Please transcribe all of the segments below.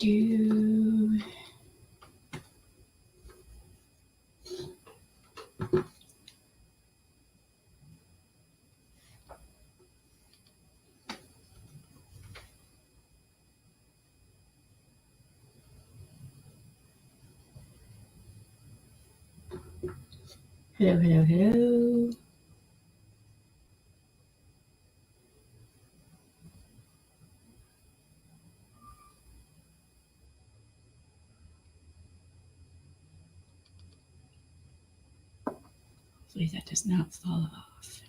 Hello, hello, hello. Hopefully that does not fall off.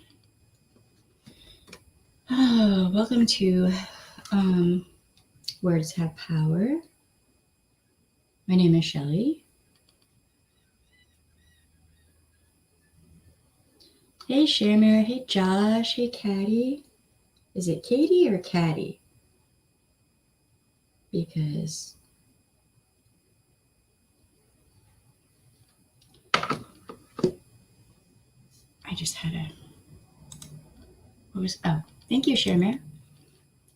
Oh, welcome to Words Have Power. My name is Shelly. Hey, Shamir. Hey, Josh. Hey, Caddy. Is it Katie or Caddy? Because I just had a... thank you, Shamir.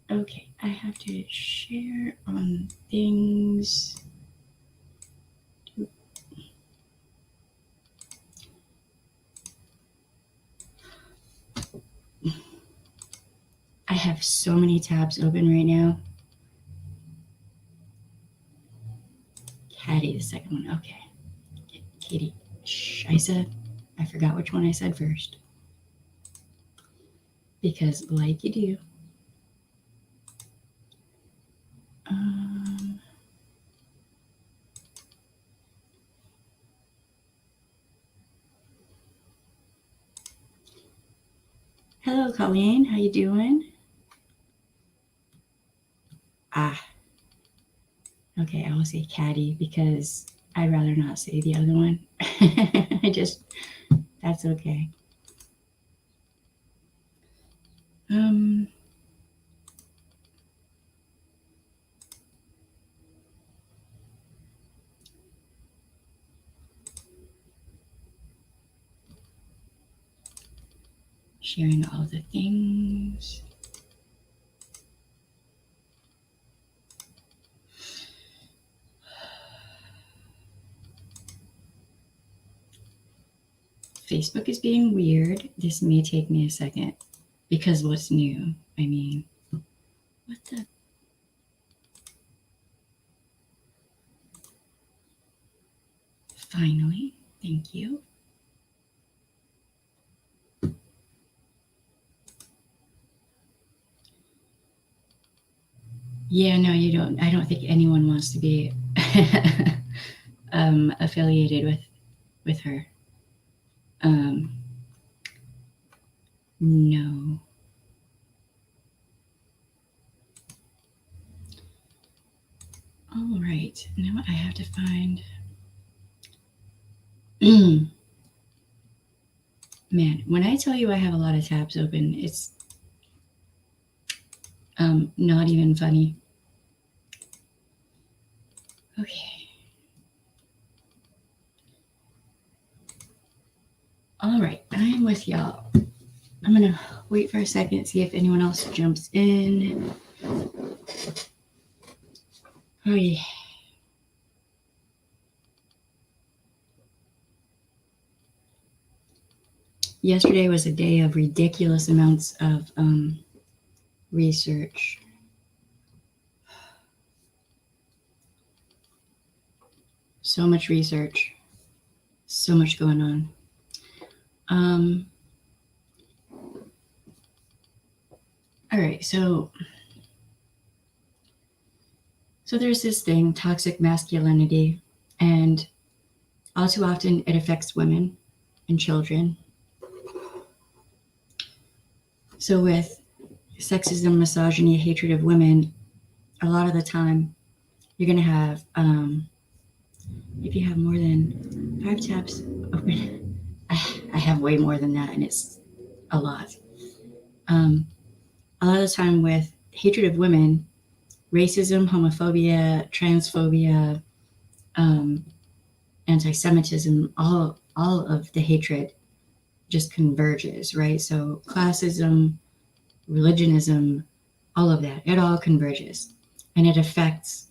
Okay, I have to share on things. I have so many tabs open right now. Caddy, the second one. Okay. Katie. I forgot which one I said first. Because like you do. Hello, Colleen. How you doing? Okay, I will say Caddy because I'd rather not say the other one. That's okay. Sharing all the things. Facebook is being weird. This may take me a second because what's new? I mean, what the? Finally, thank you. Yeah, no, you don't. I don't think anyone wants to be affiliated with her. No. All right. Now I have to find. Man, when I tell you I have a lot of tabs open, it's not even funny. Okay. All right, I'm with y'all. I'm gonna wait for a second, see if anyone else jumps in. Oh yeah. Yesterday was a day of ridiculous amounts of research. So much research. So much going on. All right, so there's this thing, toxic masculinity, and all too often it affects women and children. So with sexism, misogyny, hatred of women, a lot of the time you're going to have, if you have more than 5 tabs open, I have way more than that, and it's a lot. A lot of the time with hatred of women, racism, homophobia, transphobia, anti-Semitism, all of the hatred just converges, right? So classism, religionism, all of that, it all converges, and it affects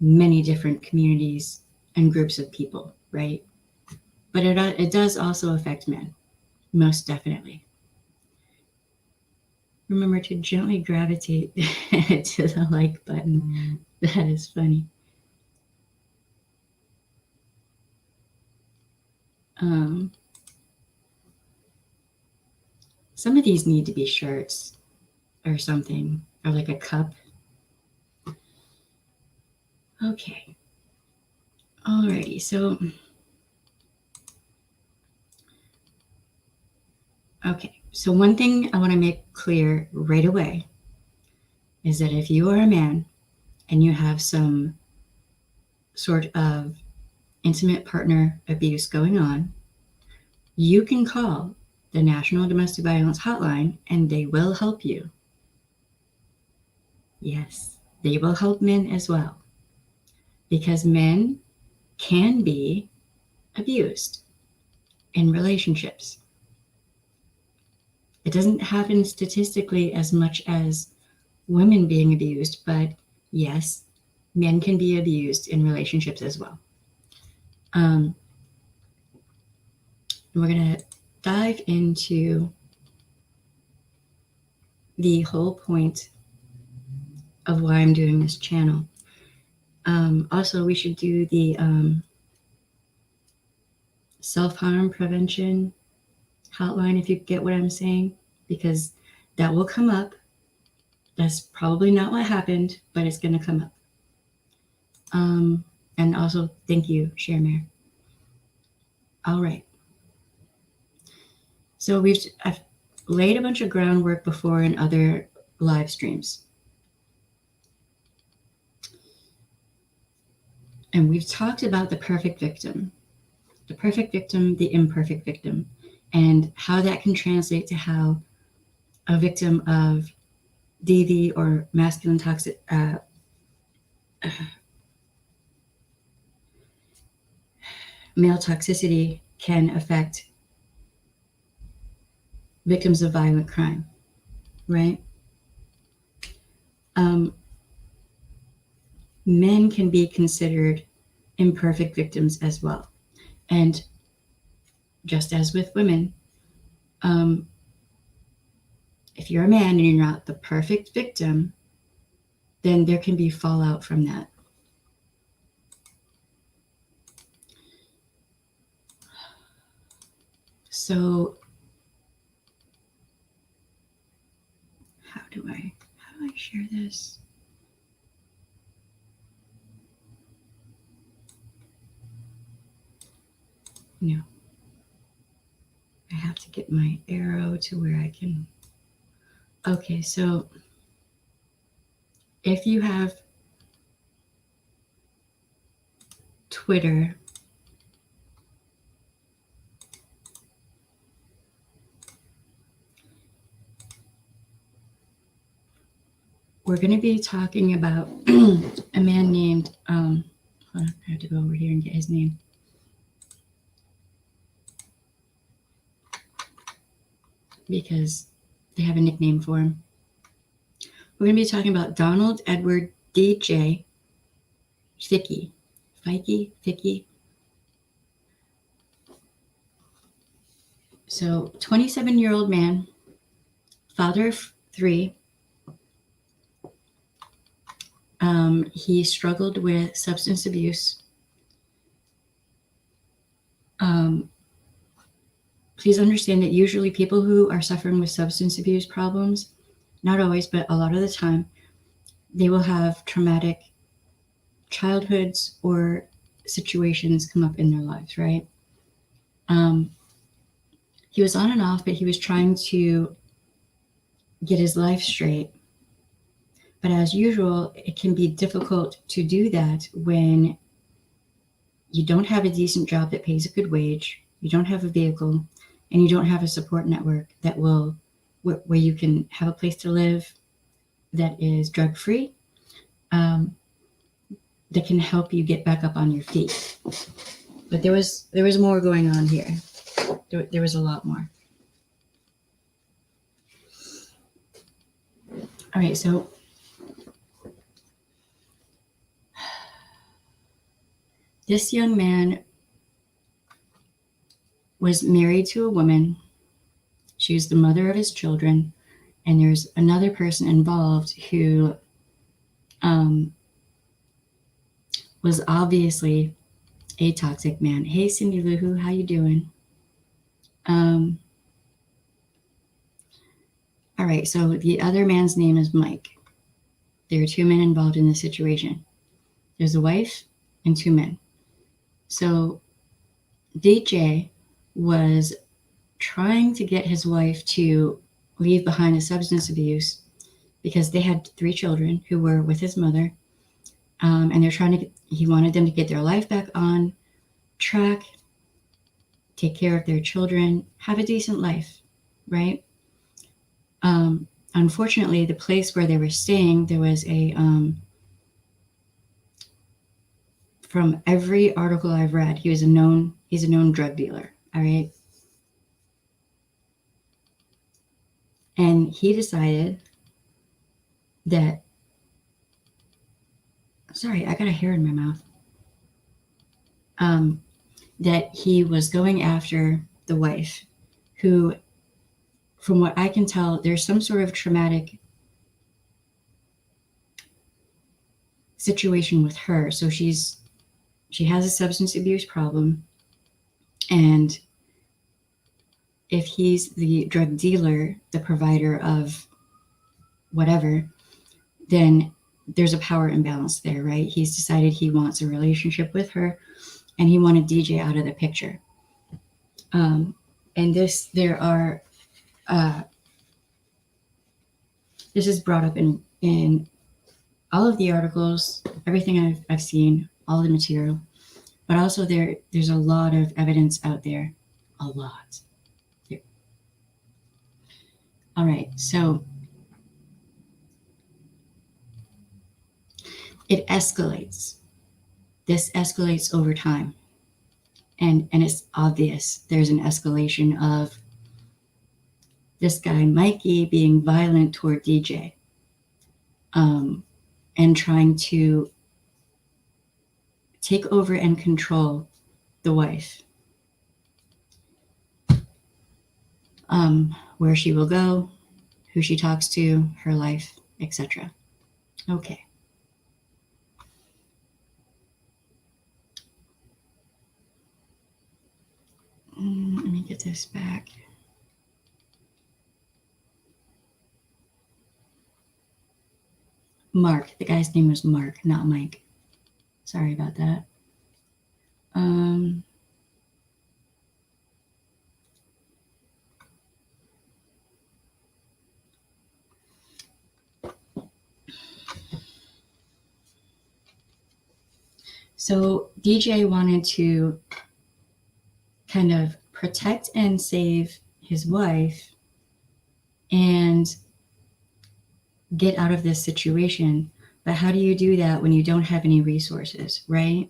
many different communities and groups of people, right? But it does also affect men, most definitely. Remember to gently gravitate to the like button. That is funny. Um, some of these need to be shirts or something, or like a cup. Okay. Alrighty. So, okay. So, one thing I want to make clear right away is that if you are a man and you have some sort of intimate partner abuse going on, you can call the National Domestic Violence Hotline and they will help you. Yes, they will help men as well because men can be abused in relationships. It doesn't happen statistically as much as women being abused, but yes, men can be abused in relationships as well. We're going to dive into the whole point of why I'm doing this channel. Also, we should do the self-harm prevention hotline, if you get what I'm saying, because that will come up. That's probably not what happened, but it's going to come up. And also, thank you, Sharemare. All right. So I've laid a bunch of groundwork before in other live streams. And we've talked about the perfect victim, the imperfect victim, and how that can translate to how a victim of DV or masculine toxic male toxicity can affect victims of violent crime, right? Men can be considered imperfect victims as well. And just as with women, if you're a man and you're not the perfect victim, then there can be fallout from that. So how do I share this? No. I have to get my arrow to where I can. Okay, so if you have Twitter, we're going to be talking about a man named, hold on, I have to go over here and get his name. Because they have a nickname for him. We're going to be talking about Donald Edward DJ Fickey. So, 27-year-old man, father of 3. He struggled with substance abuse. Please understand that usually people who are suffering with substance abuse problems, not always, but a lot of the time, they will have traumatic childhoods or situations come up in their lives, right? He was on and off, but he was trying to get his life straight. But as usual, it can be difficult to do that when you don't have a decent job that pays a good wage, you don't have a vehicle, and you don't have a support network that will, where you can have a place to live that is drug-free, that can help you get back up on your feet. But there was more going on here. There was a lot more. All right, so This young man was married to a woman. She was the mother of his children, and there's another person involved who was obviously a toxic man. Hey, Cindy Lou Who, how you doing? All right, so the other man's name is Mike. There are two men involved in this situation. There's a wife and two men. So DJ was trying to get his wife to leave behind the substance abuse because they had three children who were with his mother. And he wanted them to get their life back on track, take care of their children, have a decent life, right? Unfortunately, the place where they were staying, there was from every article I've read, he's a known drug dealer, all right? And he decided that, sorry, I got a hair in my mouth, that he was going after the wife, who, from what I can tell, there's some sort of traumatic situation with her. So she has a substance abuse problem, and if he's the drug dealer, the provider of whatever, then there's a power imbalance there, right? He's decided he wants a relationship with her, and he wanted DJ out of the picture. And this is brought up in all of the articles, everything I've seen, all the material, but also there's a lot of evidence out there, a lot. Here. All right, so it escalates. This escalates over time, and it's obvious there's an escalation of this guy Mikey being violent toward DJ, and trying to take over and control the wife, where she will go, who she talks to, her life, etc. Okay. Let me get this back. Mark. The guy's name was Mark, not Mike. Sorry about that. So DJ wanted to kind of protect and save his wife and get out of this situation. But how do you do that when you don't have any resources, right?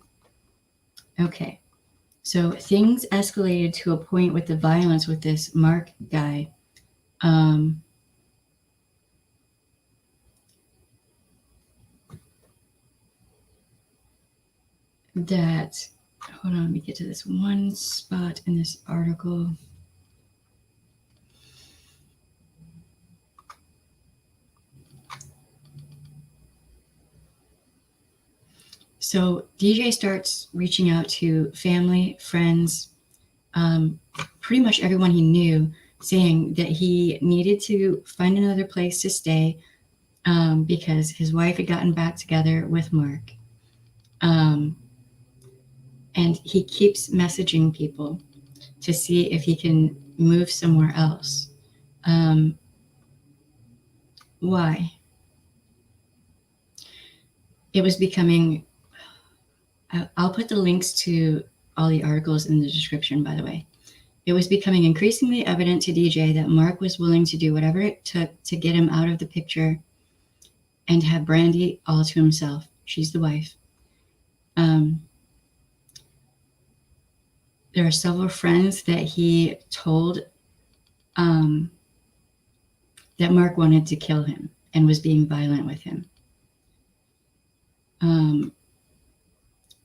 Okay. So things escalated to a point with the violence with this Mark guy. That, hold on, let me get to this one spot in this article. So DJ starts reaching out to family, friends, pretty much everyone he knew, saying that he needed to find another place to stay, because his wife had gotten back together with Mark. And he keeps messaging people to see if he can move somewhere else. Why? It was becoming, I'll put the links to all the articles in the description, by the way. It was becoming increasingly evident to DJ that Mark was willing to do whatever it took to get him out of the picture and have Brandy all to himself. She's the wife. There are several friends that he told that Mark wanted to kill him and was being violent with him.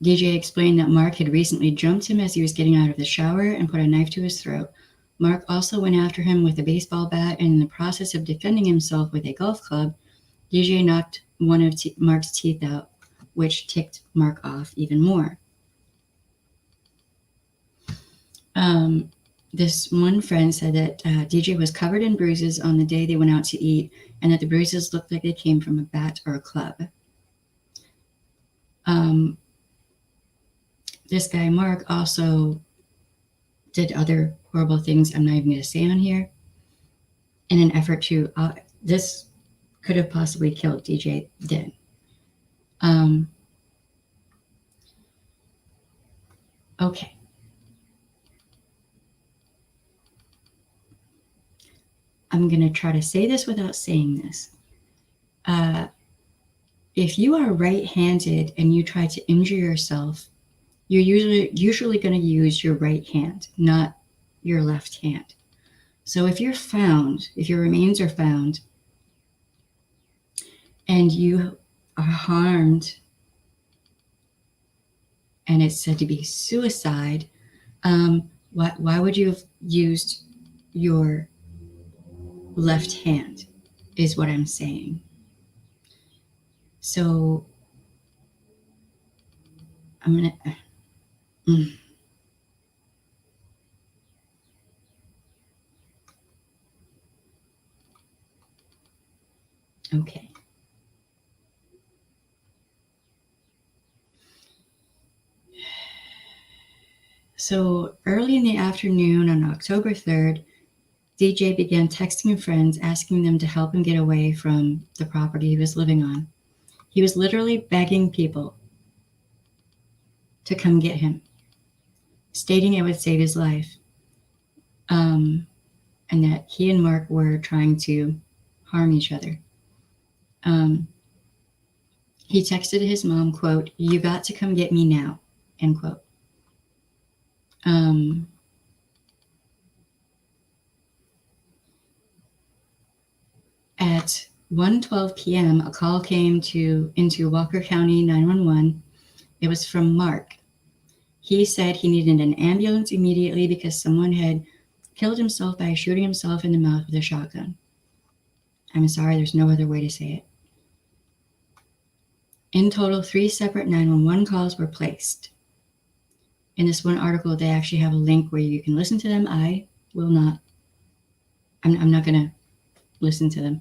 DJ explained that Mark had recently jumped him as he was getting out of the shower and put a knife to his throat. Mark also went after him with a baseball bat, and in the process of defending himself with a golf club, DJ knocked one of Mark's teeth out, which ticked Mark off even more. This one friend said that DJ was covered in bruises on the day they went out to eat, and that the bruises looked like they came from a bat or a club. This guy, Mark, also did other horrible things I'm not even going to say on here in an effort to, this could have possibly killed DJ then. Okay. I'm going to try to say this without saying this. If you are right-handed and you try to injure yourself, you're usually going to use your right hand, not your left hand. So if your remains are found, and you are harmed, and it's said to be suicide, why would you have used your left hand, is what I'm saying. So I'm going to... Okay. So early in the afternoon on October 3rd, DJ began texting friends, asking them to help him get away from the property he was living on. He was literally begging people to come get him, stating it would save his life, and that he and Mark were trying to harm each other. He texted his mom, quote, "You got to come get me now," end quote. At 1:12 p.m., a call came into Walker County 911. It was from Mark. He said he needed an ambulance immediately because someone had killed himself by shooting himself in the mouth with a shotgun. I'm sorry, there's no other way to say it. In total, 3 separate 911 calls were placed. In this one article, they actually have a link where you can listen to them. I will not. I'm not going to listen to them.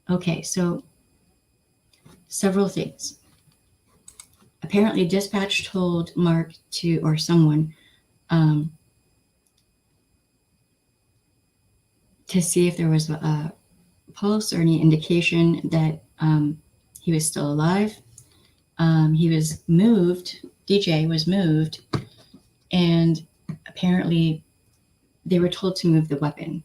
Okay, so several things. Apparently, dispatch told Mark or someone, to see if there was a pulse or any indication that he was still alive. He was moved, DJ was moved, and apparently they were told to move the weapon.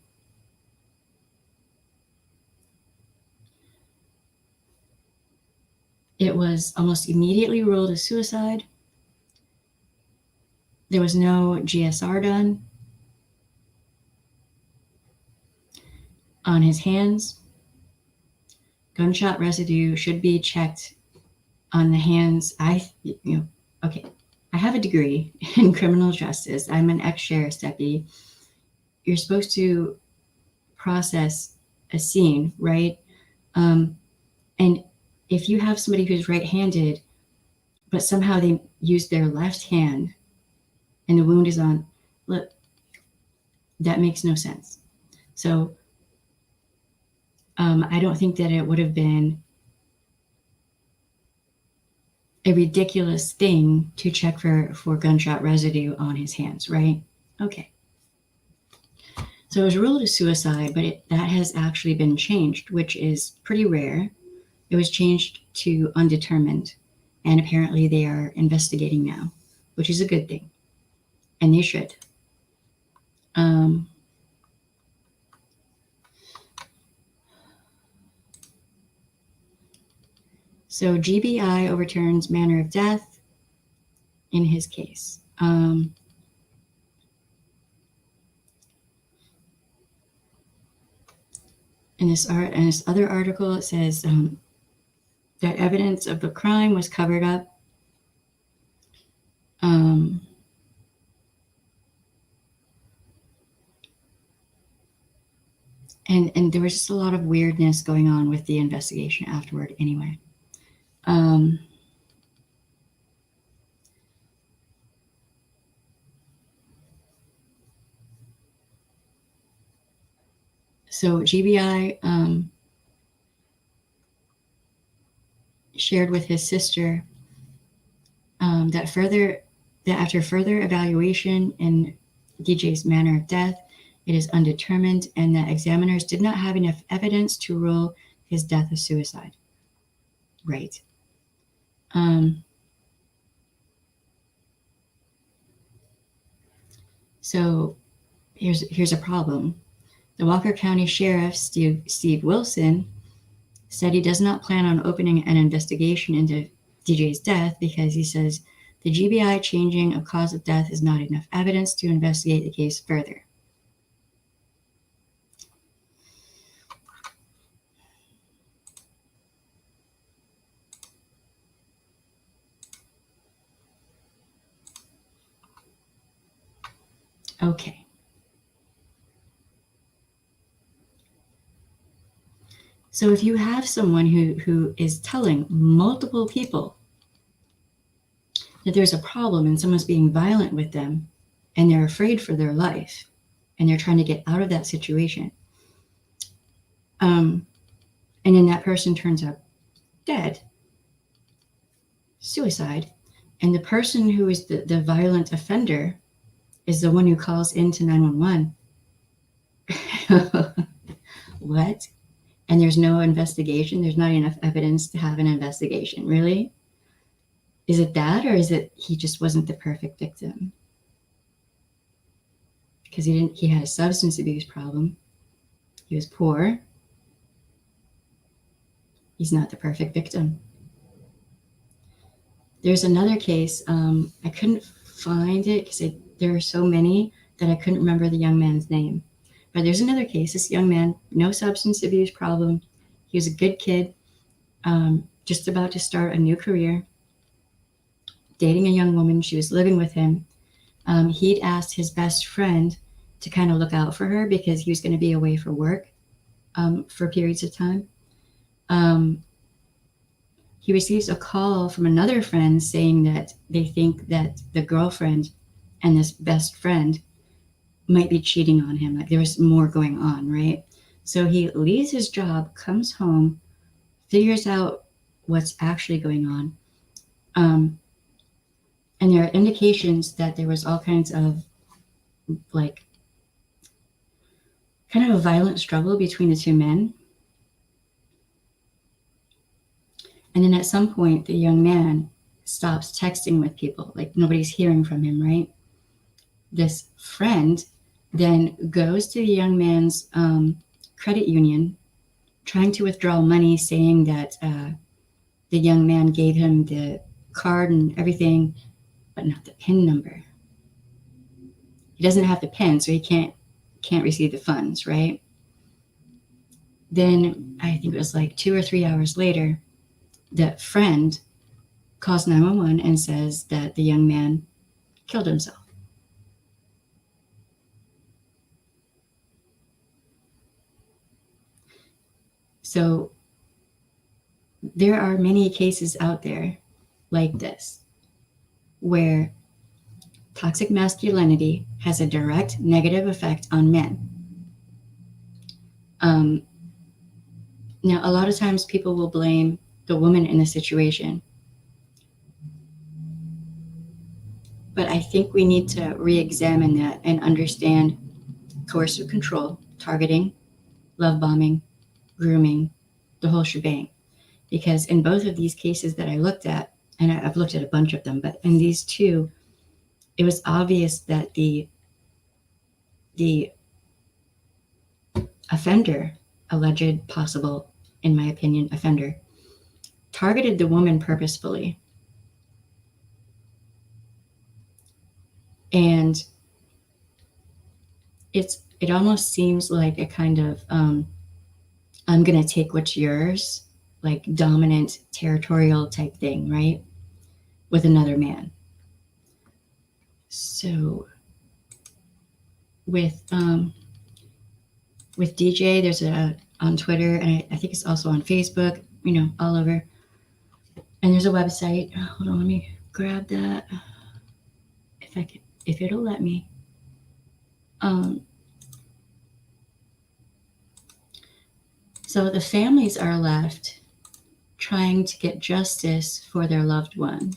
It was almost immediately ruled a suicide. There was no GSR done on his hands. Gunshot residue should be checked on the hands. Okay. I have a degree in criminal justice. I'm an ex-sheriff's deputy. You're supposed to process a scene, right? And if you have somebody who's right-handed, but somehow they use their left hand and the wound is on, look, that makes no sense. So I don't think that it would have been a ridiculous thing to check for gunshot residue on his hands, right? Okay. So it was ruled a suicide, but that has actually been changed, which is pretty rare. It was changed to undetermined, and apparently they are investigating now, which is a good thing, and they should. So GBI overturns manner of death in his case. In this other article, it says that evidence of the crime was covered up. Um, and there was just a lot of weirdness going on with the investigation afterward anyway. So GBI shared with his sister that after further evaluation in DJ's manner of death, it is undetermined, and that examiners did not have enough evidence to rule his death a suicide. Right. So here's a problem. The Walker County Sheriff, Steve Wilson, said he does not plan on opening an investigation into DJ's death because he says the GBI changing of cause of death is not enough evidence to investigate the case further. Okay. So if you have someone who is telling multiple people that there's a problem and someone's being violent with them and they're afraid for their life and they're trying to get out of that situation, and then that person turns up dead, suicide, and the person who is the violent offender is the one who calls into 911. What? And there's no investigation? There's not enough evidence to have an investigation. Really? Is it that, or is it he just wasn't the perfect victim? Because he had a substance abuse problem. He was poor. He's not the perfect victim. There's another case. I couldn't find it because there are so many that I couldn't remember the young man's name. But there's another case. This young man, no substance abuse problem. He was a good kid, just about to start a new career, dating a young woman. She was living with him. He'd asked his best friend to kind of look out for her because he was going to be away for work for periods of time. He receives a call from another friend saying that they think that the girlfriend and this best friend might be cheating on him. Like there was more going on, right? So he leaves his job, comes home, figures out what's actually going on. And there are indications that there was all kinds of like kind of a violent struggle between the two men. And then at some point, the young man stops texting with people, like nobody's hearing from him, right? This friend then goes to the young man's credit union, trying to withdraw money, saying that the young man gave him the card and everything, but not the PIN number. He doesn't have the PIN, so he can't receive the funds, right? Then I think it was like 2 or 3 hours later, that friend calls 911 and says that the young man killed himself. So there are many cases out there like this where toxic masculinity has a direct negative effect on men. Now, a lot of times people will blame the woman in the situation. But I think we need to re-examine that and understand coercive control, targeting, love bombing, grooming, the whole shebang. Because in both of these cases that I looked at, and I've looked at a bunch of them, but in these two, it was obvious that the offender, alleged, possible, in my opinion, offender, targeted the woman purposefully. And it almost seems like a kind of I'm going to take what's yours like dominant territorial type thing, right? With another man. So with DJ, there's a on Twitter, and I think it's also on Facebook, all over. And there's a website. Hold on, let me grab that if it'll let me. So the families are left trying to get justice for their loved one.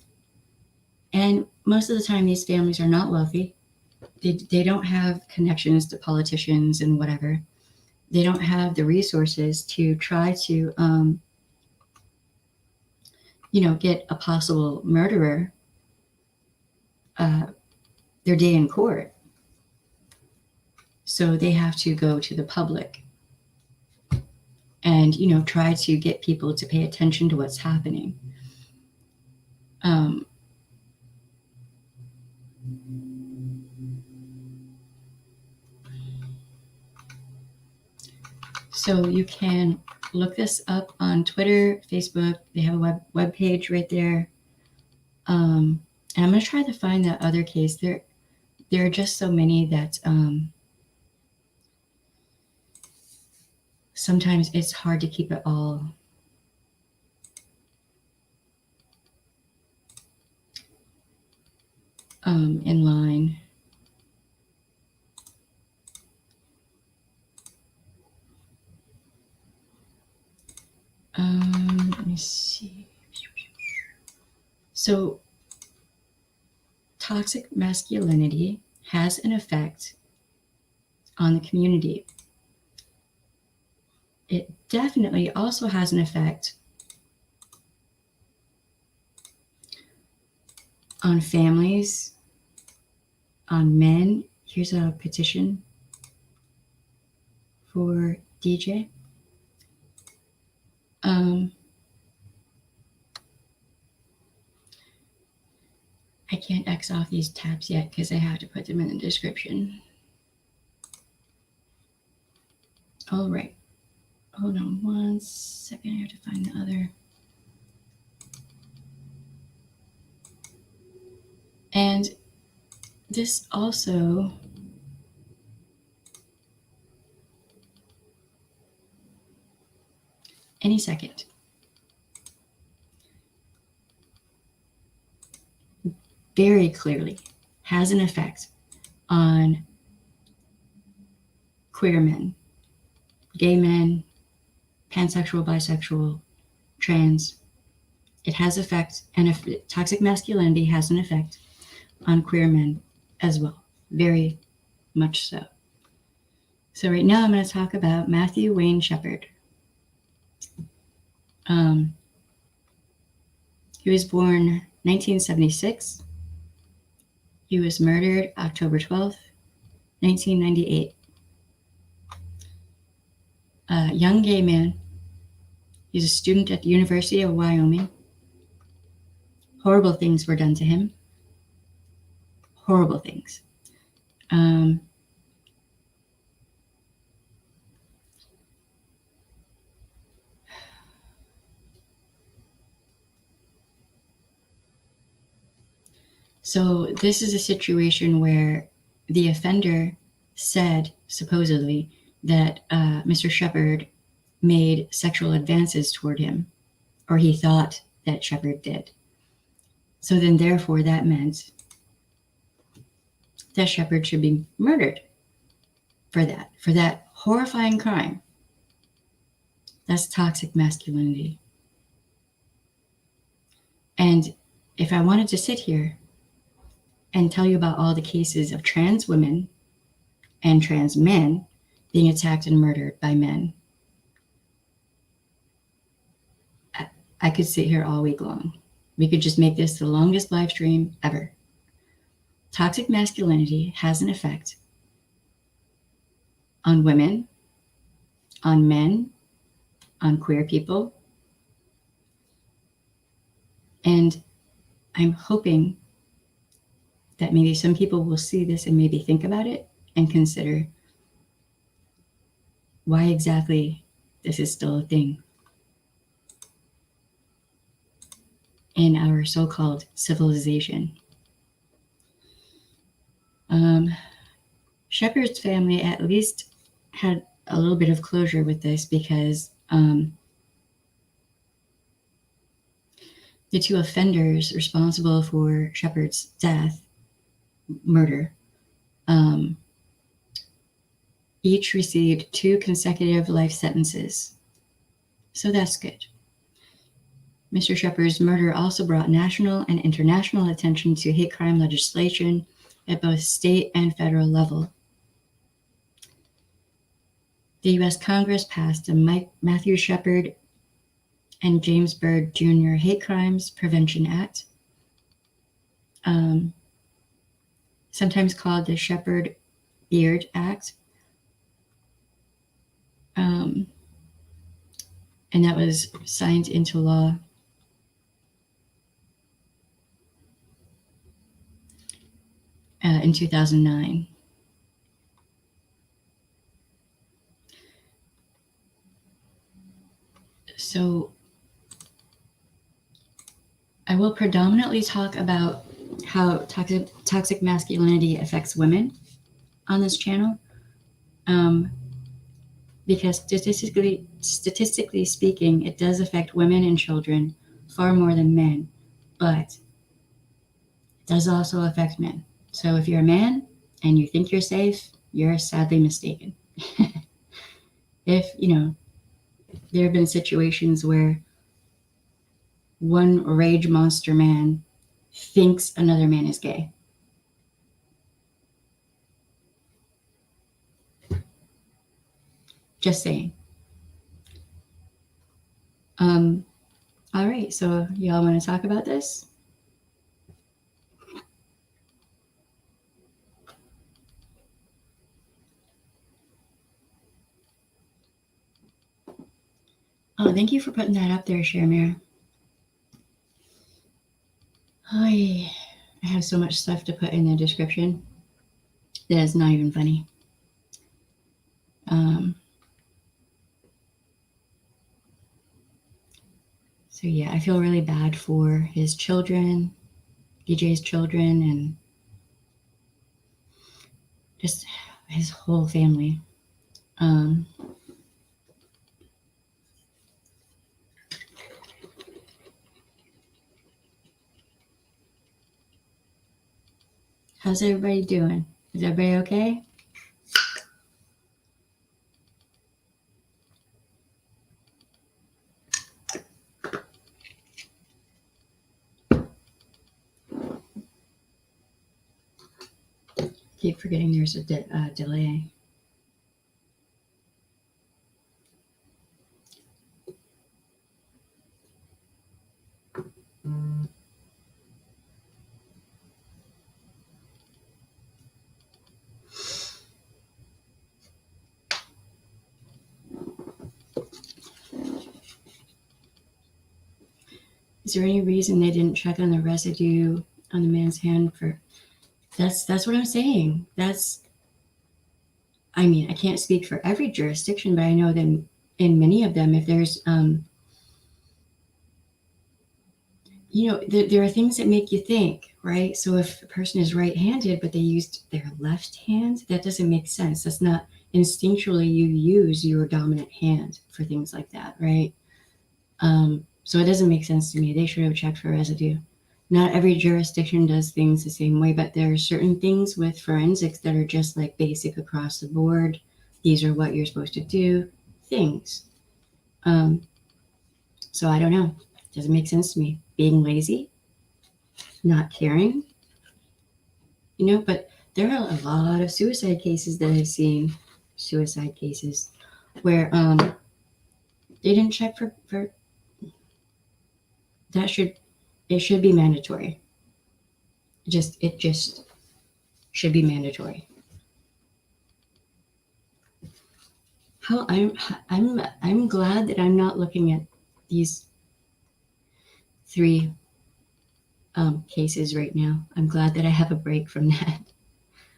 And most of the time, these families are not wealthy. They don't have connections to politicians and whatever. They don't have the resources to try to, get a possible murderer their day in court. So they have to go to the public and, try to get people to pay attention to what's happening. So you can look this up on Twitter, Facebook. They have a web page right there. And I'm going to try to find that other case. There are just so many that sometimes it's hard to keep it all in line. Let me see. So toxic masculinity has an effect on the community. It definitely also has an effect on families, on men. Here's a petition for DJ. I can't X off these tabs yet because I have to put them in the description. All right. Hold on one second. I have to find the other. And this also any second. Very clearly has an effect on queer men, gay men, pansexual, bisexual, trans. It has effect, and if toxic masculinity has an effect on queer men as well, very much so. So right now I'm going to talk about Matthew Wayne Sheppard. He was born 1976. He was murdered October 12th, 1998. A young gay man. He's a student at the University of Wyoming. Horrible things were done to him. Horrible things. So this is a situation where the offender said, supposedly, that Mr. Sheppard made sexual advances toward him, or he thought that Sheppard did. So then, therefore, that meant that Sheppard should be murdered for that horrifying crime. That's toxic masculinity. And if I wanted to sit here and tell you about all the cases of trans women and trans men being attacked and murdered by men, I could sit here all week long. We could just make this the longest live stream ever. Toxic masculinity has an effect on women, on men, on queer people. And I'm hoping that maybe some people will see this and maybe think about it and consider why exactly this is still a thing. in our so-called civilization. Shepard's family at least had a little bit of closure with this because the two offenders responsible for Shepard's death, murder, each received 2 consecutive life sentences. So that's good. Mr. Shepard's murder also brought national and international attention to hate crime legislation at both state and federal level. The U.S. Congress passed the Matthew Shepard and James Byrd Jr. Hate Crimes Prevention Act, sometimes called the Shepard-Beard Act, and that was signed into law in 2009. So I will predominantly talk about how toxic masculinity affects women on this channel, because statistically speaking, it does affect women and children far more than men, but it does also affect men. So if you're a man and you think you're safe, you're sadly mistaken. If, there have been situations where one rage monster man thinks another man is gay. Just saying. All right, so y'all want to talk about this? Oh, thank you for putting that up there, Sharmir. I have so much stuff to put in the description that is not even funny. So yeah, I feel really bad for his children, DJ's children, and just his whole family. How's everybody doing? Is everybody okay? Keep forgetting there's a delay. Is there any reason they didn't check on the residue on the man's hand for? That's what I'm saying. I mean, I can't speak for every jurisdiction, but I know that in many of them, if there's, there are things that make you think, right? So if a person is right-handed, but they used their left hand, that doesn't make sense. That's not instinctually you use your dominant hand for things like that, right? So it doesn't make sense to me. They should have checked for residue. Not every jurisdiction does things the same way, but there are certain things with forensics that are just like basic across the board. These are what you're supposed to do, things. So I don't know. It doesn't make sense to me. Being lazy, not caring, but there are a lot of suicide cases that I've seen, where they didn't check for that it should be mandatory. It just should be mandatory. How I'm glad that I'm not looking at these 3 cases right now. I'm glad that I have a break from that.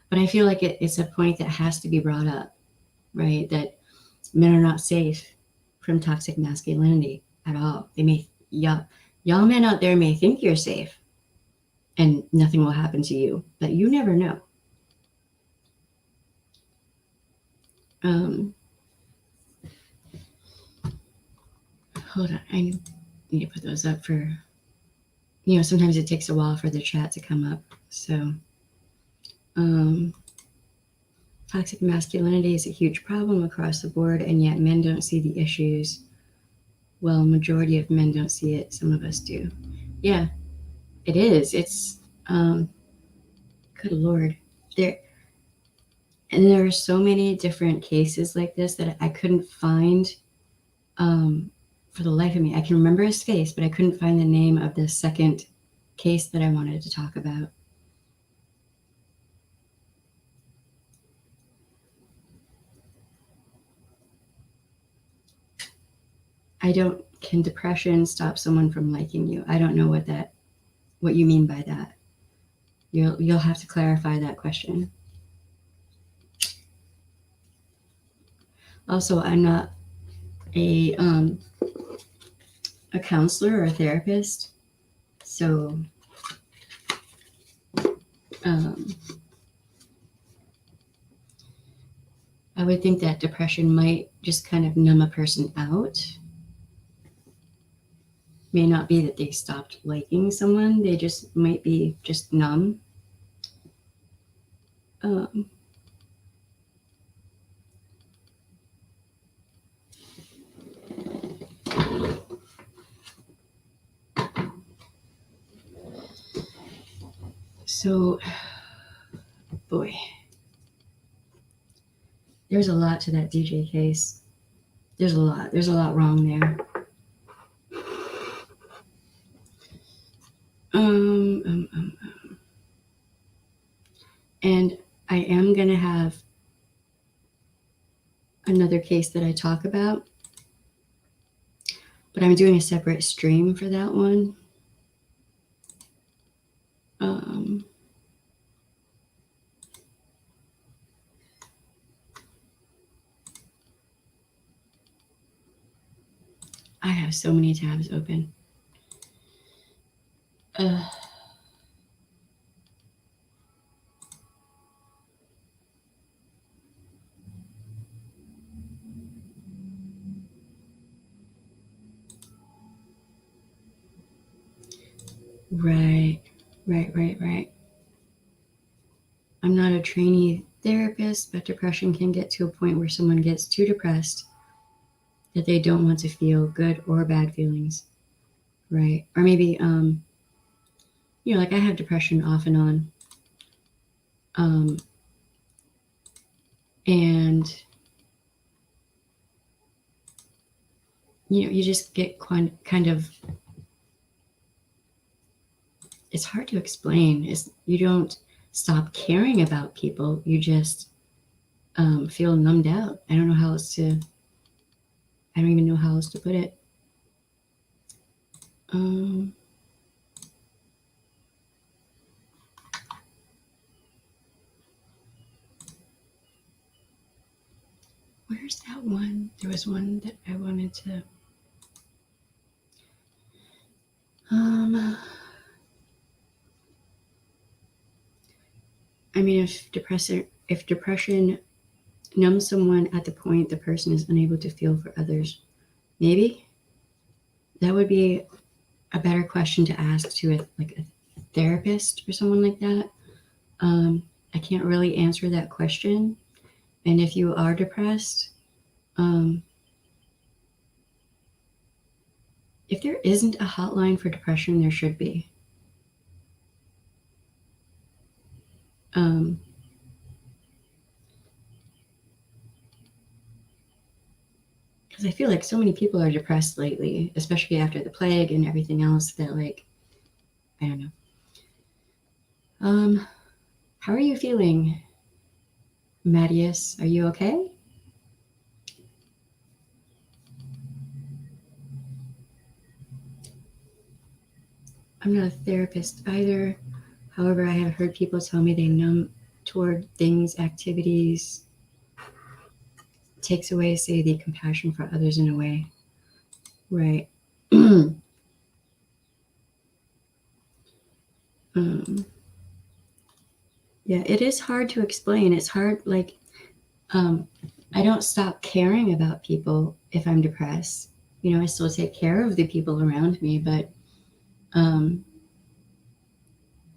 But I feel like it's a point that has to be brought up, right? That men are not safe from toxic masculinity at all. They may, Y'all men out there may think you're safe and nothing will happen to you, but you never know. Hold on, I need to put those up for, sometimes it takes a while for the chat to come up. So, toxic masculinity is a huge problem across the board, and yet men don't see the issues. Well, majority of men don't see it. Some of us do. Yeah, it is. It's, good Lord. There are so many different cases like this that I couldn't find, for the life of me. I can remember his face, but I couldn't find the name of the second case that I wanted to talk about. Can depression stop someone from liking you? I don't know what you mean by that. You'll have to clarify that question. Also, I'm not a counselor or a therapist, so I would think that depression might just kind of numb a person out. May not be that they stopped liking someone, they just might be just numb. So, boy, there's a lot to that DJ case. There's a lot wrong there. And I am going to have another case that I talk about, but I'm doing a separate stream for that one. I have so many tabs open. Right. I'm not a trainee therapist, but depression can get to a point where someone gets too depressed that they don't want to feel good or bad feelings. Right. Or maybe, like I have depression off and on. And, you just get kind of, it's hard to explain. You don't stop caring about people. You just feel numbed out. I don't even know how else to put it. Where's that one? There was one that I wanted to. I mean, if depression numbs someone at the point the person is unable to feel for others, maybe that would be a better question to ask to a therapist or someone like that. I can't really answer that question. And if you are depressed, if there isn't a hotline for depression, there should be. Because I feel like so many people are depressed lately, especially after the plague and everything else, that I don't know. How are you feeling, Mattias? Are you okay? I'm not a therapist either. However, I have heard people tell me they numb toward things, activities, takes away, say, the compassion for others in a way. Right. Yeah, it is hard to explain. It's hard, like, I don't stop caring about people if I'm depressed. I still take care of the people around me, but I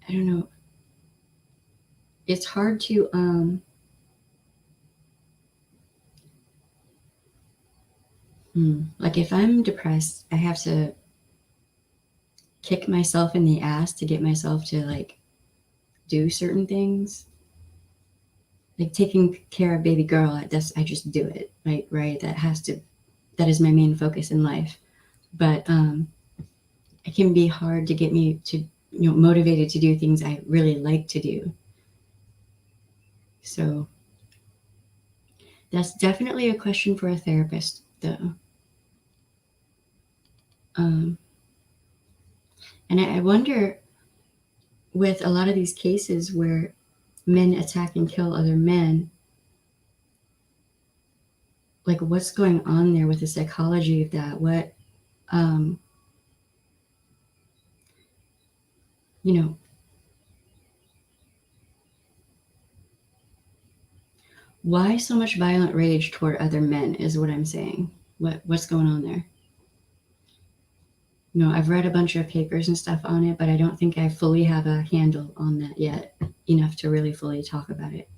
don't know. It's hard to like, if I'm depressed, I have to kick myself in the ass to get myself to, like, do certain things. Like taking care of baby girl, I just do it, right. That is my main focus in life. But it can be hard to get me to, motivated to do things I really like to do. So that's definitely a question for a therapist, though. And I wonder, with a lot of these cases where men attack and kill other men, like, what's going on there with the psychology of that? What, you know, why so much violent rage toward other men is what I'm saying. What's going on there? I've read a bunch of papers and stuff on it, but I don't think I fully have a handle on that yet, enough to really fully talk about it.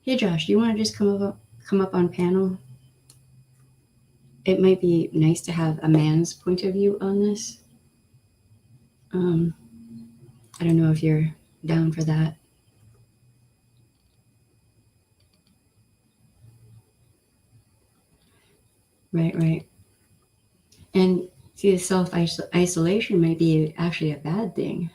Hey Josh, do you want to just come up on panel? It might be nice to have a man's point of view on this. I don't know if you're down for that. Right. And see, the self-isolation might be actually a bad thing.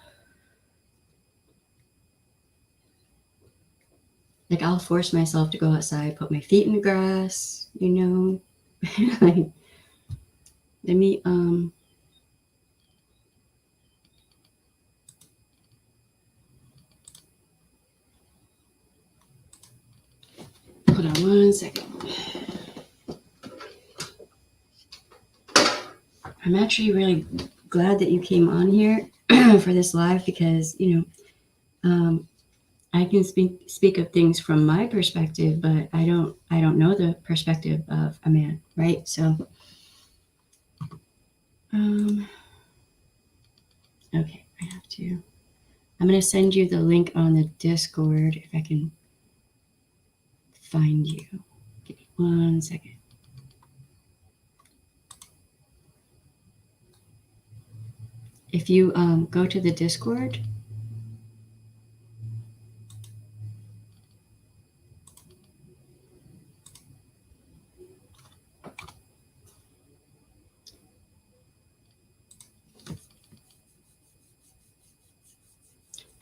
Like, I'll force myself to go outside, put my feet in the grass, like, let me, hold on one second. I'm actually really glad that you came on here for this live, because, I can speak of things from my perspective, but I don't know the perspective of a man, right? So, okay, I'm going to send you the link on the Discord if I can find you. Give me 1 second. If you go to the Discord,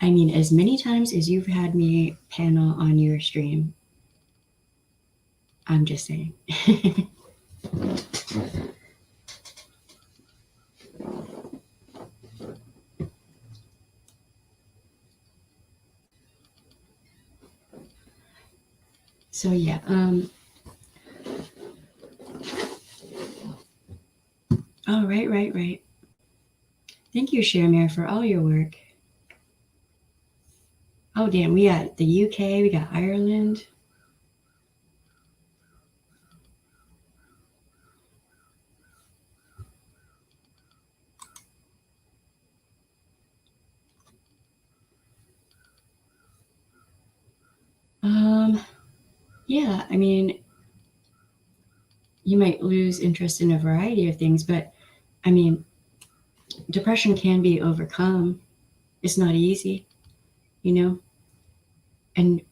I mean, as many times as you've had me panel on your stream, I'm just saying. So yeah, oh, right. Thank you, Shamir, for all your work. Oh, damn, we got the UK, we got Ireland. Yeah, I mean, you might lose interest in a variety of things, but I mean, depression can be overcome. It's not easy, And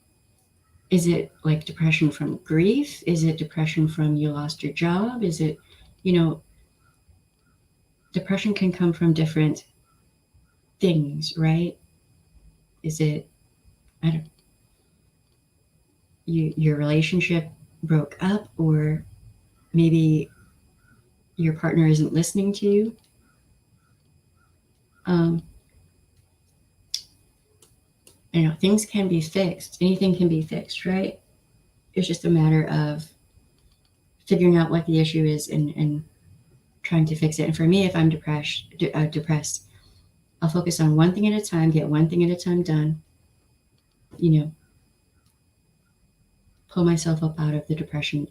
is it like depression from grief? Is it depression from you lost your job? Is it, depression can come from different things, right? Is it, I don't, your relationship broke up, or maybe your partner isn't listening to you? Things can be fixed. Anything can be fixed, right? It's just a matter of figuring out what the issue is and trying to fix it. And for me, if I'm depressed, I'll focus on one thing at a time, get one thing at a time done, you know, pull myself up out of the depression.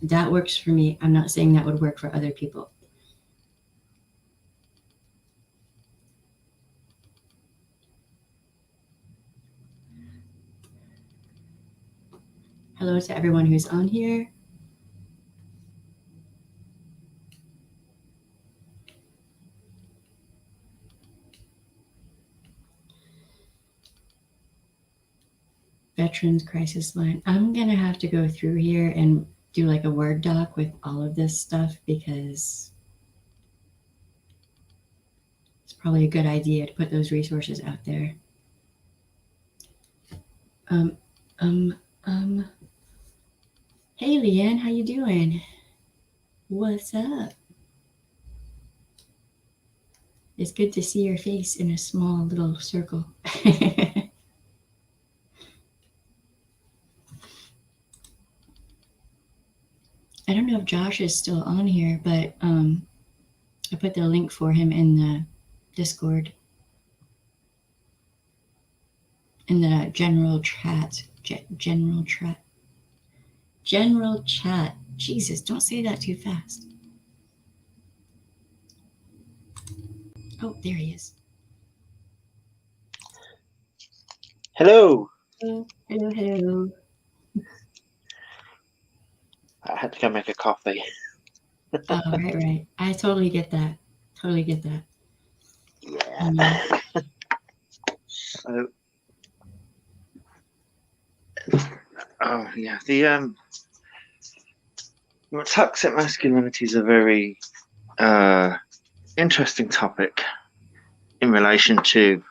That works for me. I'm not saying that would work for other people. Hello to everyone who's on here. Veterans Crisis Line. I'm going to have to go through here and do like a Word doc with all of this stuff because it's probably a good idea to put those resources out there. Hey, Leanne, how you doing? What's up? It's good to see your face in a small little circle. I don't know if Josh is still on here, but I put the link for him in the Discord, in the general chat. General chat. Jesus, don't say that too fast. Oh, there he is. Hello. Hello. I had to go make a coffee. Oh, right. I totally get that. Yeah. So, the toxic masculinity is a very interesting topic in relation to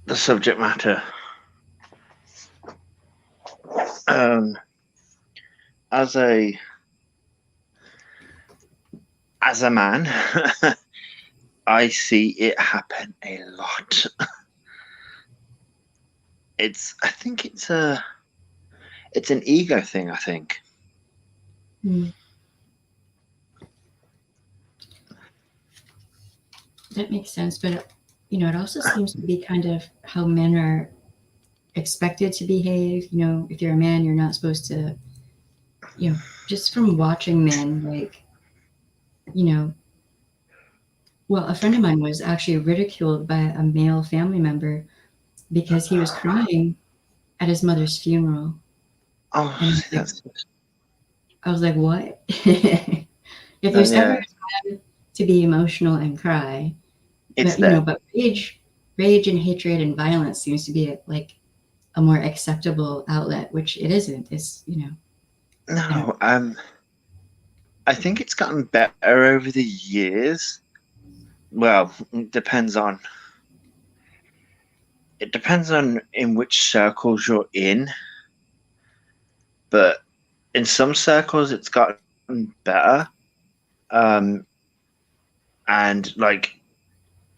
the subject matter. As a man, I see it happen a lot. I think it's an ego thing, I think. That makes sense, but it also seems to be kind of how men are expected to behave. If you're a man, you're not supposed to, just from watching men, like, well, a friend of mine was actually ridiculed by a male family member because he was crying at his mother's funeral. Oh, I was like, what? If there's ever a time to be emotional and cry, but rage and hatred and violence seems to be like a more acceptable outlet, which it isn't. It's No, I think it's gotten better over the years. Well, it depends on in which circles you're in, but in some circles it's gotten better, and like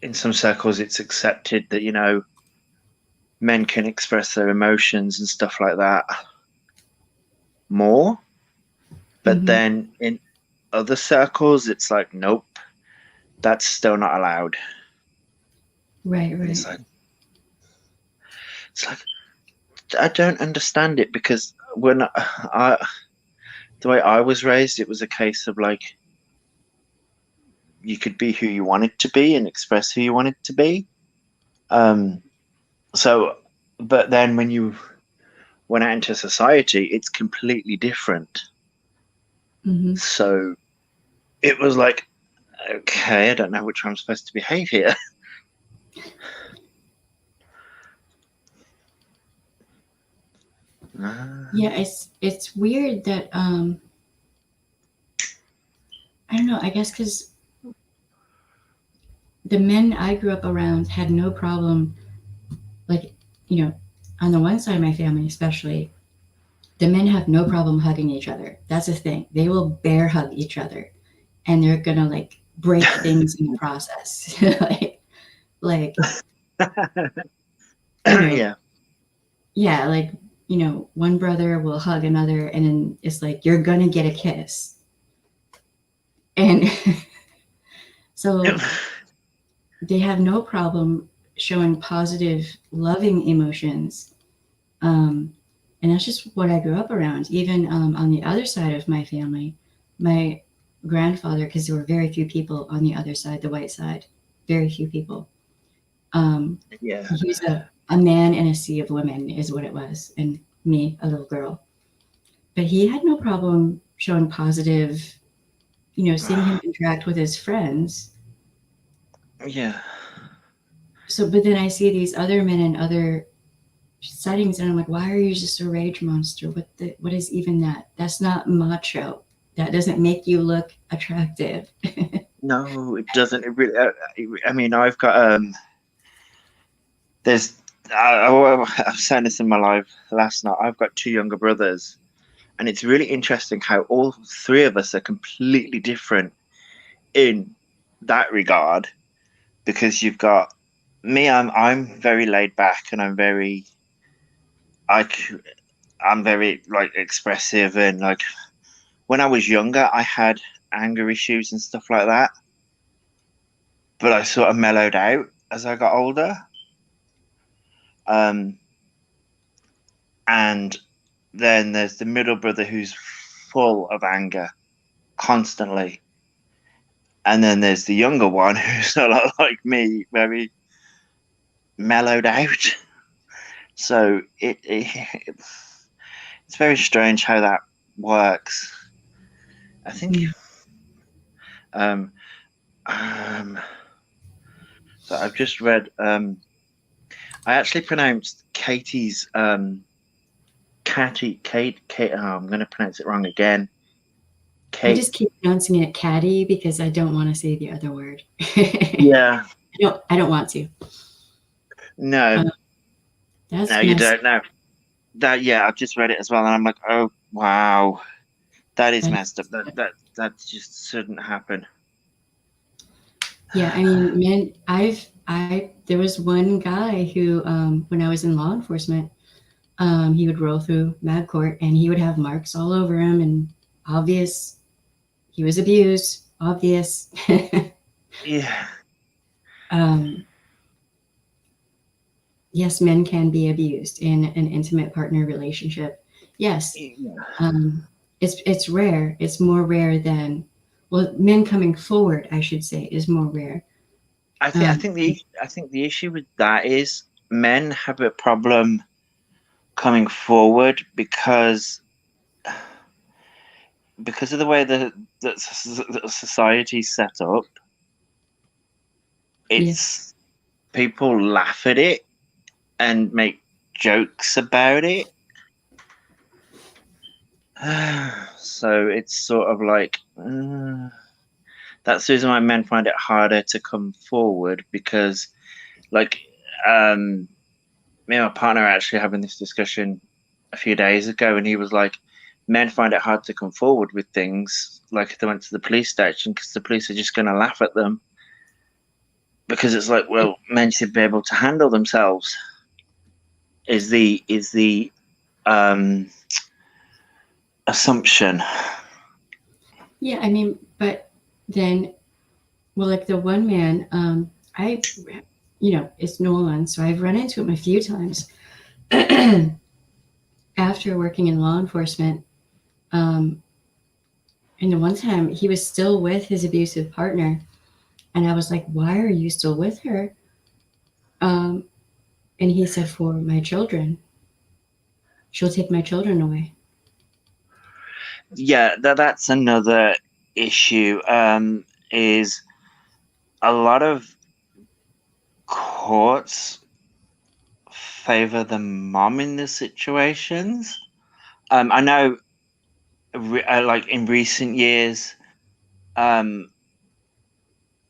in some circles it's accepted that men can express their emotions and stuff like that more, but then in other circles it's like, nope, that's still not allowed. Right. It's like I don't understand it, because when the way I was raised, it was a case of like, you could be who you wanted to be and express who you wanted to be. But then when you went out into society, it's completely different. So it was like, okay, I don't know which way I'm supposed to behave here. Yeah, it's weird that I don't know. I guess because the men I grew up around had no problem, like on the one side of my family especially, the men have no problem hugging each other. That's a thing. They will bear hug each other, and they're gonna like break things in the process. like yeah, like one brother will hug another, and then it's like, you're gonna get a kiss. And so they have no problem showing positive, loving emotions. Um, and that's just what I grew up around. Even on the other side of my family, my grandfather, because there were very few people on the other side, the white side, very few people. Um, Yeah. he was a man in a sea of women, is what it was, and me, a little girl. But he had no problem showing positive, seeing him interact with his friends. Yeah. So, but then I see these other men in other settings, and I'm like, why are you just a rage monster? What is even that? That's not macho. That doesn't make you look attractive. No, it doesn't. It really, I mean, I've got there's I was saying this in my live last night. I've got two younger brothers, and it's really interesting how all three of us are completely different in that regard. Because you've got me, I'm very laid back, and I c- I'm very like expressive, and like when I was younger, I had anger issues and stuff like that, but I sort of mellowed out as I got older. Um, and then there's the middle brother who's full of anger constantly, and then there's the younger one who's a lot like me, very mellowed out. So it's very strange how that works. I think Mm. um um so I've just read I actually pronounced Katie's Kate, oh, I'm gonna pronounce it wrong again. I Kate, just keep pronouncing it caddy because I don't want to say the other word. I yeah, don't want to. no, Um, no, that's you messed. don't know. That, yeah, I've just read it as well, and I'm like, oh wow, that is That's messed up. That just shouldn't happen. Yeah, I mean, man, there was one guy who, when I was in law enforcement, he would roll through Mag Court and he would have marks all over him and obvious he was abused, obvious. Yeah, um, yes, men can be abused in an intimate partner relationship. Yes, yeah. um, it's rare. It's more rare than, well, men coming forward, I should say, is more rare. Um, I think the issue with that is men have a problem coming forward because of the way that society's set up. yeah, It's people laugh at it and make jokes about it. So it's sort of like that's the reason why men find it harder to come forward because, like, me and my partner are actually having this discussion a few days ago, and he was like, men find it hard to come forward with things like if they went to the police station because the police are just going to laugh at them because it's like, well, men should be able to handle themselves. Is the um, assumption? yeah. I mean, but then, well, like the one man, it's Nolan, so I've run into him a few times after working in law enforcement. Um, and the one time he was still with his abusive partner, and I was like, "Why are you still with her?" Um, and he said, "For my children. She'll take my children away." Yeah, that's another issue. Is a lot of courts favor the mom in the situations. I know, like in recent years, um,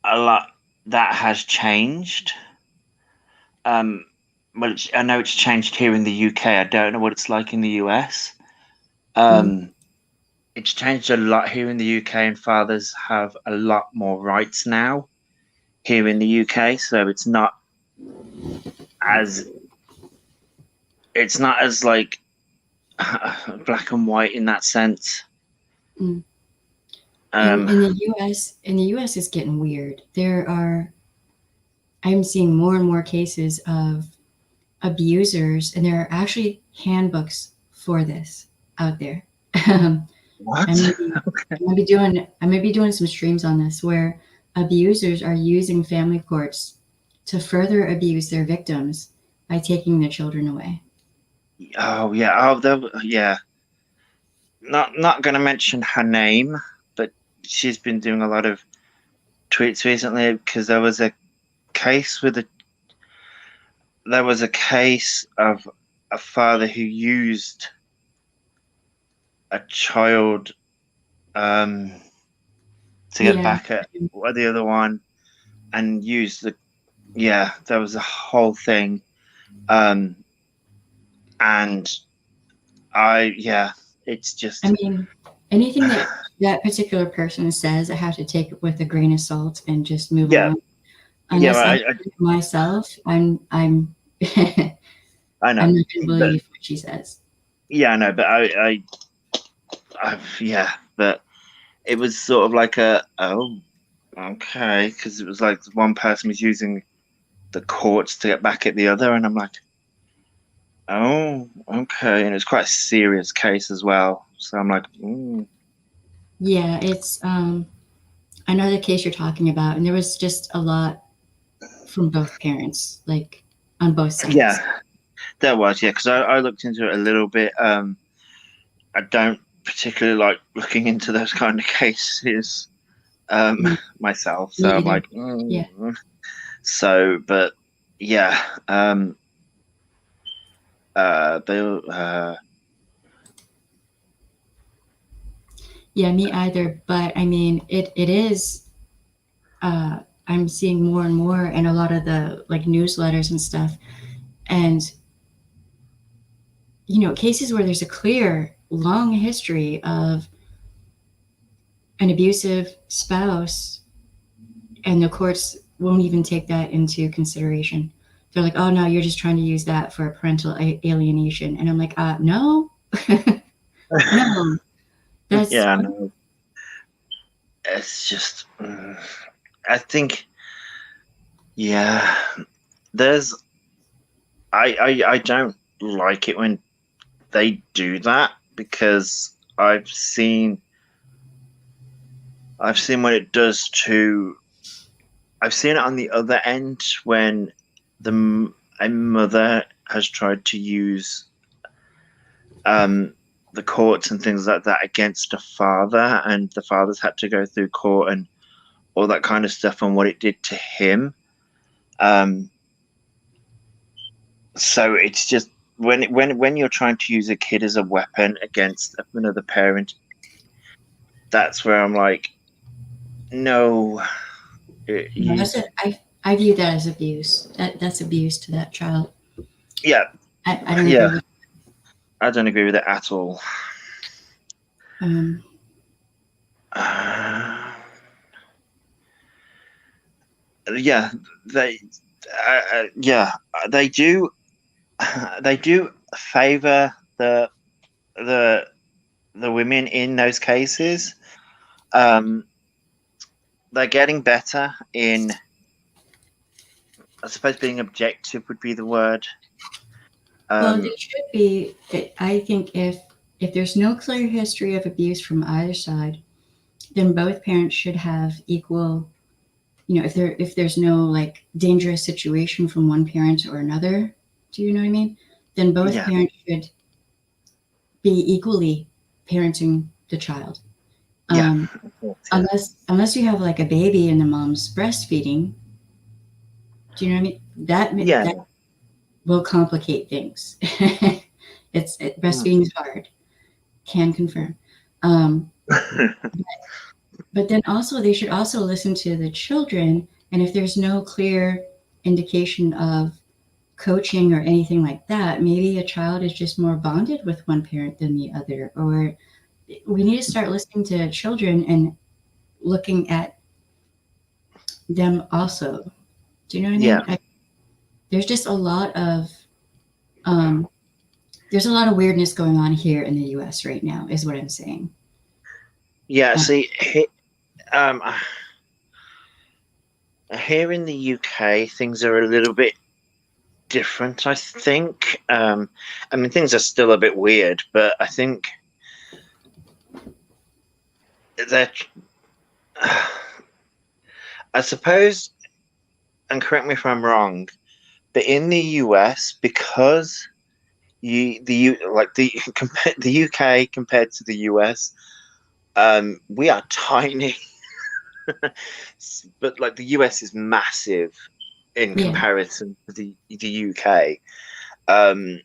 a lot that has changed. Um, well, I know it's changed here in the UK. I don't know what it's like in the US. Mm, Um, it's changed a lot here in the UK, and fathers have a lot more rights now here in the UK. So as it's not as like black and white in that sense. mm. Um, In the US, it's getting weird. I'm seeing more and more cases of abusers, and there are actually handbooks for this out there. Um, what? I may be, I may be doing some streams on this where abusers are using family courts to further abuse their victims by taking their children away. Oh yeah. Oh, yeah. Not gonna mention her name, but she's been doing a lot of tweets recently because case with a there was a case of a father who used a child um, to get Yeah, back at the other one and used the yeah. There was a whole thing, um, and it's I just mean, anything that that particular person says, I have to take it with a grain of salt and just move yeah, on. yeah. Unless I myself, I'm I know, not going to but believe what she says. yeah, I know, but yeah, but it was sort of like a oh okay because it was like one person was using the courts to get back at the other, and I'm like, oh, okay, and it's quite a serious case as well. So I'm like, Yeah, it's I know the case you're talking about, and there was just a lot from both parents, like on both yeah, sides. there was, yeah, because I looked into it a little bit. I don't particularly like looking into those kind of cases Mm, myself, me so I'm either. like, Yeah, so, but yeah, they, yeah, me either. But I mean, it is. Uh, I'm seeing more and more in a lot of the like newsletters and stuff, and cases where there's a clear, long history of an abusive spouse, and the courts won't even take that into consideration. They're like, "Oh no, you're just trying to use that for parental alienation," and I'm like, no, no, that's yeah, no, it's just, I think, yeah, there's, I don't like it when they do that because I've seen what it does to. I've seen it on the other end when a mother has tried to use um, the courts and things like that against a father, and the father's had to go through court and all that kind of stuff, and what it did to him. Um, so it's just when you're trying to use a kid as a weapon against another parent, that's where I'm like, no, no, you, I view that as abuse. That's abuse to that child. yeah, I don't yeah, agree with. I don't agree with it at all. Um, Uh, yeah, they, yeah, they do, they do favor the the women in those cases. Um, they're getting better in, I suppose, being objective would be the word. well, they Um, should be. I think if there's no clear history of abuse from either side, then both parents should have equal. If there's no like dangerous situation from one parent or another, do you know what I mean? Then both yeah, parents should be equally parenting the child. yeah, Um, of course, yeah, unless you have like a baby and the mom's breastfeeding, do you know what I mean? yeah, That will complicate things. mm. Breastfeeding is hard. Can confirm. Um, but then also they should also listen to the children, and if there's no clear indication of coaching or anything like that, maybe a child is just more bonded with one parent than the other, or we need to start listening to children and looking at them also. Do you know what I yeah, mean? There's just a lot of um, there's a lot of weirdness going on here in the U.S. right now, is what I'm saying. yeah. Uh, See, um, here in the UK, things are a little bit different, I think. I mean, things are still a bit weird, but I think that, I suppose, and correct me if I'm wrong, but in the US, because the UK compared to the US, we are tiny, but like the US is massive in Yeah. comparison to the UK. Um,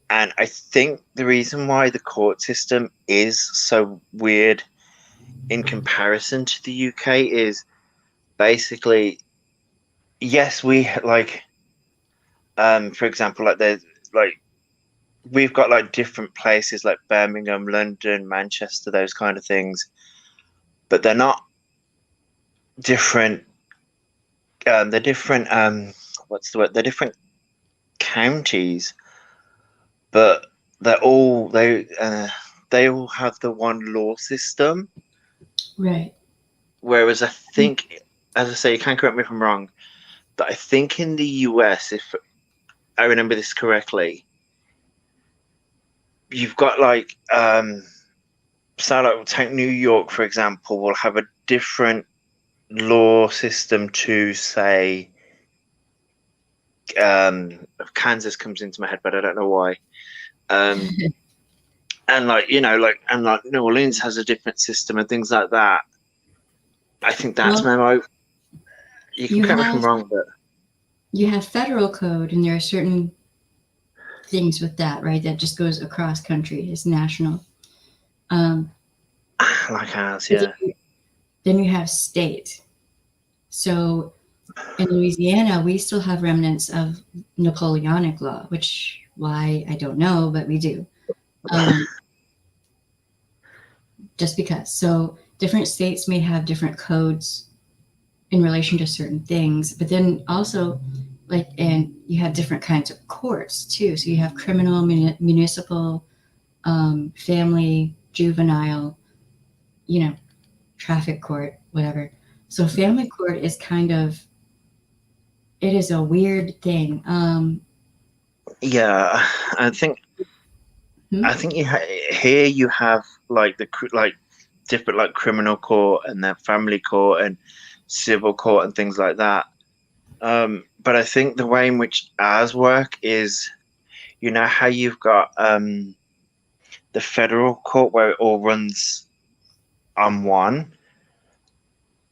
and I think the reason why the court system is so weird in comparison to the UK is basically, yes, we like, for example, like there's like we've got like different places like Birmingham, London, Manchester, those kind of things, but they're not different. They're different. What's the word? They're different counties, but they all have the one law system. Right. Whereas I think, as I say, you can correct me if I'm wrong, but I think in the US, if I remember this correctly, you've got like so like take New York for example, will have a different law system to say Kansas comes into my head, but I don't know why. Um, and like and like New Orleans has a different system and things like that. I think that's Well, my. You can you correct me if I'm have wrong, but you have federal code, and there are certain things with that, right? That just goes across country. It's national. Um, like ours, but yeah. then you have state. So in Louisiana, we still have remnants of Napoleonic law, which why I don't know, but we do. Um, just because. So different states may have different codes in relation to certain things, but then also like, and you have different kinds of courts too. So you have criminal, municipal, family, juvenile, you know, traffic court, whatever. So family court is kind of, it is a weird thing. Yeah, I think Hmm? I think here you have like like different like criminal court and then family court and civil court and things like that. But I think the way in which ours work is, you know how you've got the federal court where it all runs on one.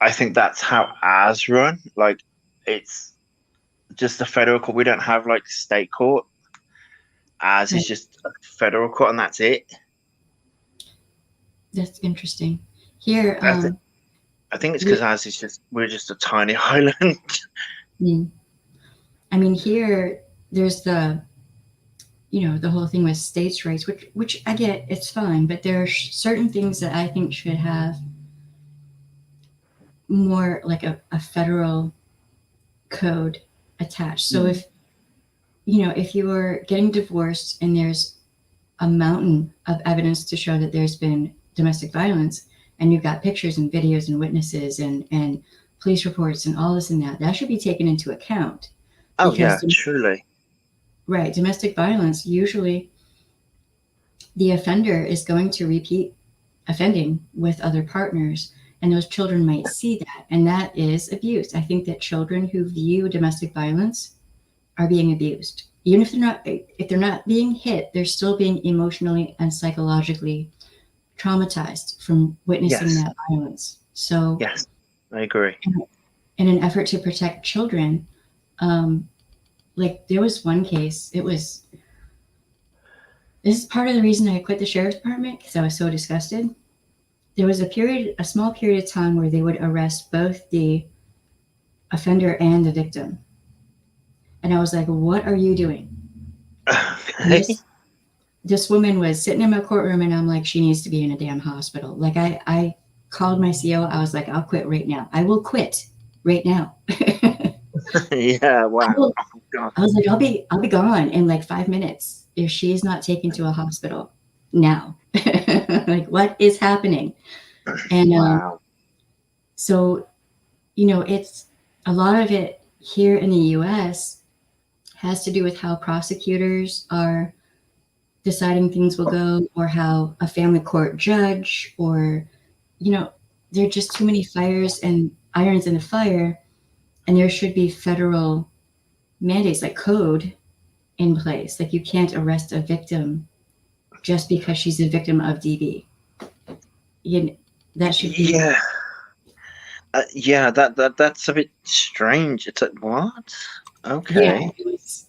I think that's how ours run. Like it's just the federal court. We don't have like state court. Ours is Right. just a federal court and that's it. That's interesting. Here, I, th- I think it's because we, ours is just we're just a tiny island. mm, I mean, here, there's the, the whole thing with states' rights, which I get, it's fine, but there are certain things that I think should have more like a federal code attached. So Mm. if you are getting divorced and there's a mountain of evidence to show that there's been domestic violence, and you've got pictures and videos and witnesses and police reports and all this and that should be taken into account Oh because yeah, truly. right, domestic violence, usually the offender is going to repeat offending with other partners, and those children might see that, and that is abuse. I think that children who view domestic violence are being abused. Even if they're not being hit, they're still being emotionally and psychologically traumatized from witnessing Yes, that violence. So, yes, I agree. in an effort to protect children, um, like there was one case, this is part of the reason I quit the sheriff's department because I was so disgusted. There was a small period of time where they would arrest both the offender and the victim. And I was like, what are you doing? And Okay. this woman was sitting in my courtroom, and I'm like, she needs to be in a damn hospital. Like I called my CO. I was like, I'll quit right now. I will quit right now. I Yeah, wow. will, Oh God. I was like, I'll be gone in like 5 minutes if she's not taken to a hospital now. Like, what is happening? And Wow. So, it's a lot of it here in the US has to do with how prosecutors are deciding things will go, or how a family court judge, or, you know, there are just too many fires and irons in the fire, and there should be federal mandates like code in place. Like, you can't arrest a victim just because she's a victim of DV. You, that should be. Yeah, yeah. That's a bit strange. It's like what? Yeah, Okay.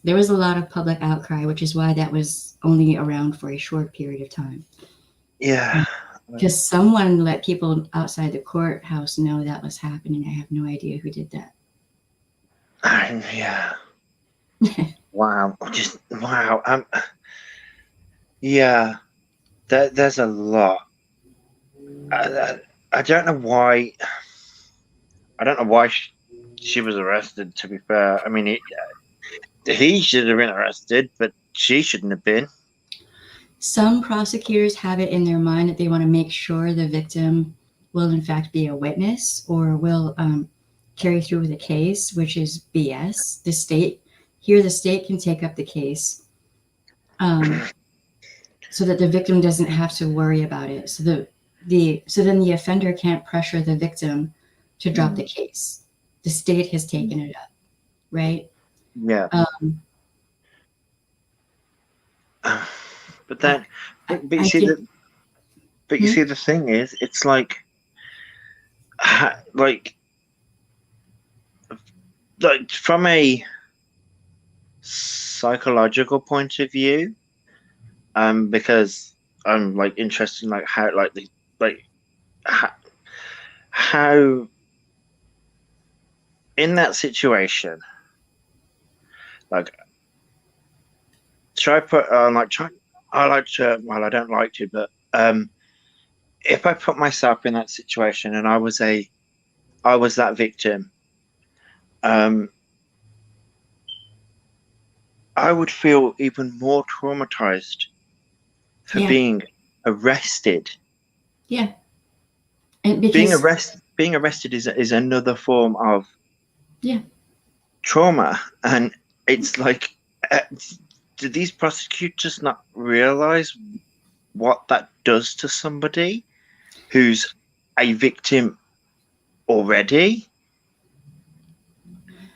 there was a lot of public outcry, which is why that was only around for a short period of time. Yeah. Because someone let people outside the courthouse know that was happening. I have no idea who did that. Yeah. Wow. Just wow. Yeah. There's a lot. I don't know why. I don't know why she was arrested. To be fair, I mean, he should have been arrested, but she shouldn't have been. Some prosecutors have it in their mind that they want to make sure the victim will, in fact, be a witness, or will carry through with the case, which is BS. The state can take up the case, so that the victim doesn't have to worry about it. So then the offender can't pressure the victim to drop the case. The state has taken it up, right? Yeah. Um, But I, then, but you I see think. Hmm? the thing is, it's like from a psychological point of view, because I'm like interested in like how like the like how, how in that situation, like should I put like try I like to well I don't like to, but if I put myself in that situation and I was that victim, um I would feel even more traumatized for Yeah, arrested. yeah, and because Being arrested is another form of yeah, trauma, and it's like, uh, do these prosecutors not realize what that does to somebody who's a victim already?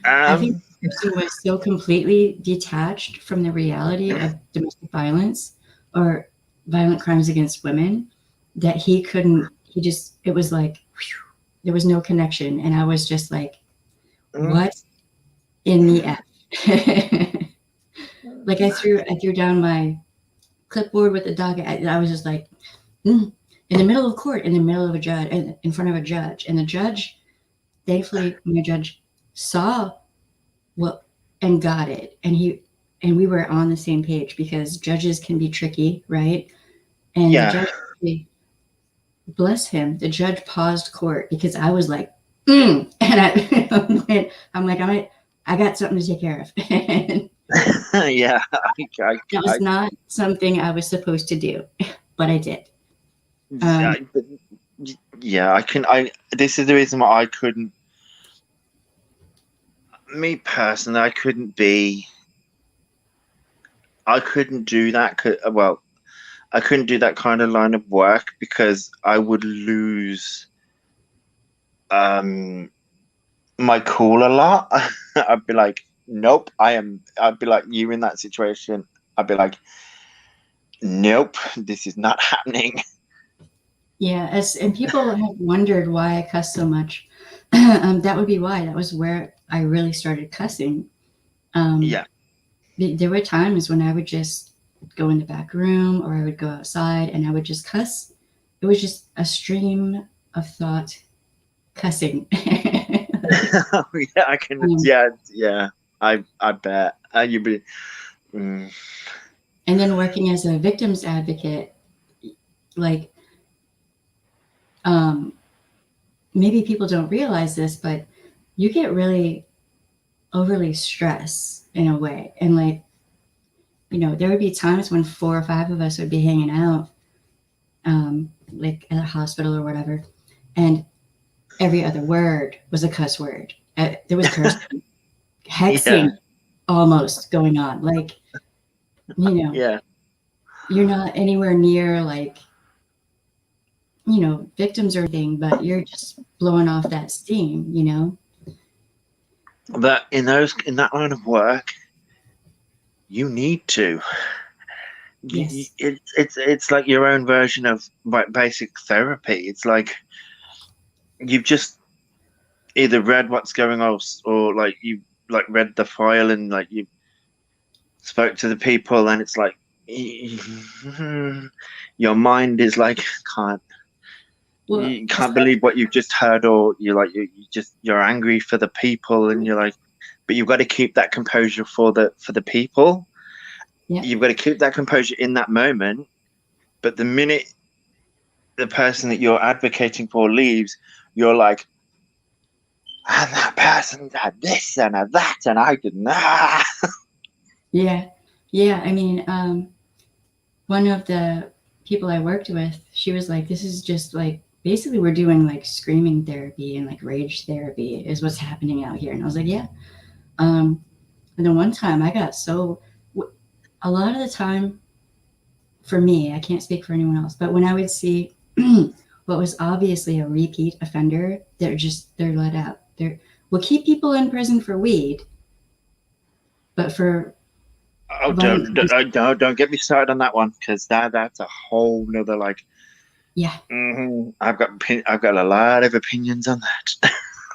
I think Um, the person was so completely detached from the reality of domestic violence or violent crimes against women that he couldn't. He just, it was like whew, there was no connection, and I was just like, what in the f? Like, I threw down my clipboard with the dog. I was just like, mm. In the middle of court, in the middle of a judge, in front of a judge, and the judge, thankfully, my judge saw what and got it, and we were on the same page, because judges can be tricky, right? And the yeah, judge, bless him, the judge paused court because I was like, and I'm like, I got something to take care of. And yeah, that was I, not something I was supposed to do, but I did. Um, but yeah, I can. This is the reason why I couldn't. Me personally, I couldn't do that. Well, I couldn't do that kind of line of work because I would lose um my cool a lot. I'd be like, nope, I'd be like you in that situation. I'd be like, nope, this is not happening. yeah, and people have wondered why I cuss so much. That would be why. That was where I really started cussing. Um, Yeah. there were times when I would just go in the back room, or I would go outside and I would just cuss. It was just a stream of thought cussing. Yeah, I can. um, Yeah, yeah. I bet. You'd be. Mm, and then working as a victims advocate, like, um, maybe people don't realize this, but you get really overly stressed in a way. And like, there would be times when four or five of us would be hanging out, like at a hospital or whatever. And every other word was a cuss word. There was cursing, Yeah, hexing almost going on. Like, yeah. you're not anywhere near like, victims or anything, but you're just blowing off that steam. But in that line of work, you need to. Yes. It's like your own version of like basic therapy. It's like you've just either read what's going on, or like you like read the file and like you spoke to the people, and it's like your mind is like can't Well, you can't believe what you've just heard, or you're angry for the people, and you're like, but you've got to keep that composure for the people. yeah. You've got to keep that composure in that moment. But the minute the person that you're advocating for leaves, you're like, and that person had this and had that, and I didn't. Yeah. Yeah. I mean, one of the people I worked with, she was like, this is just like, basically, we're doing like screaming therapy and like rage therapy is what's happening out here. And I was like, yeah. And then one time I got so, a lot of the time, for me, I can't speak for anyone else, but when I would see what was obviously a repeat offender, they're let out. We'll keep people in prison for weed, but for Oh, violent, don't get me started on that one, because that's a whole nother like. yeah, I've got a lot of opinions on that.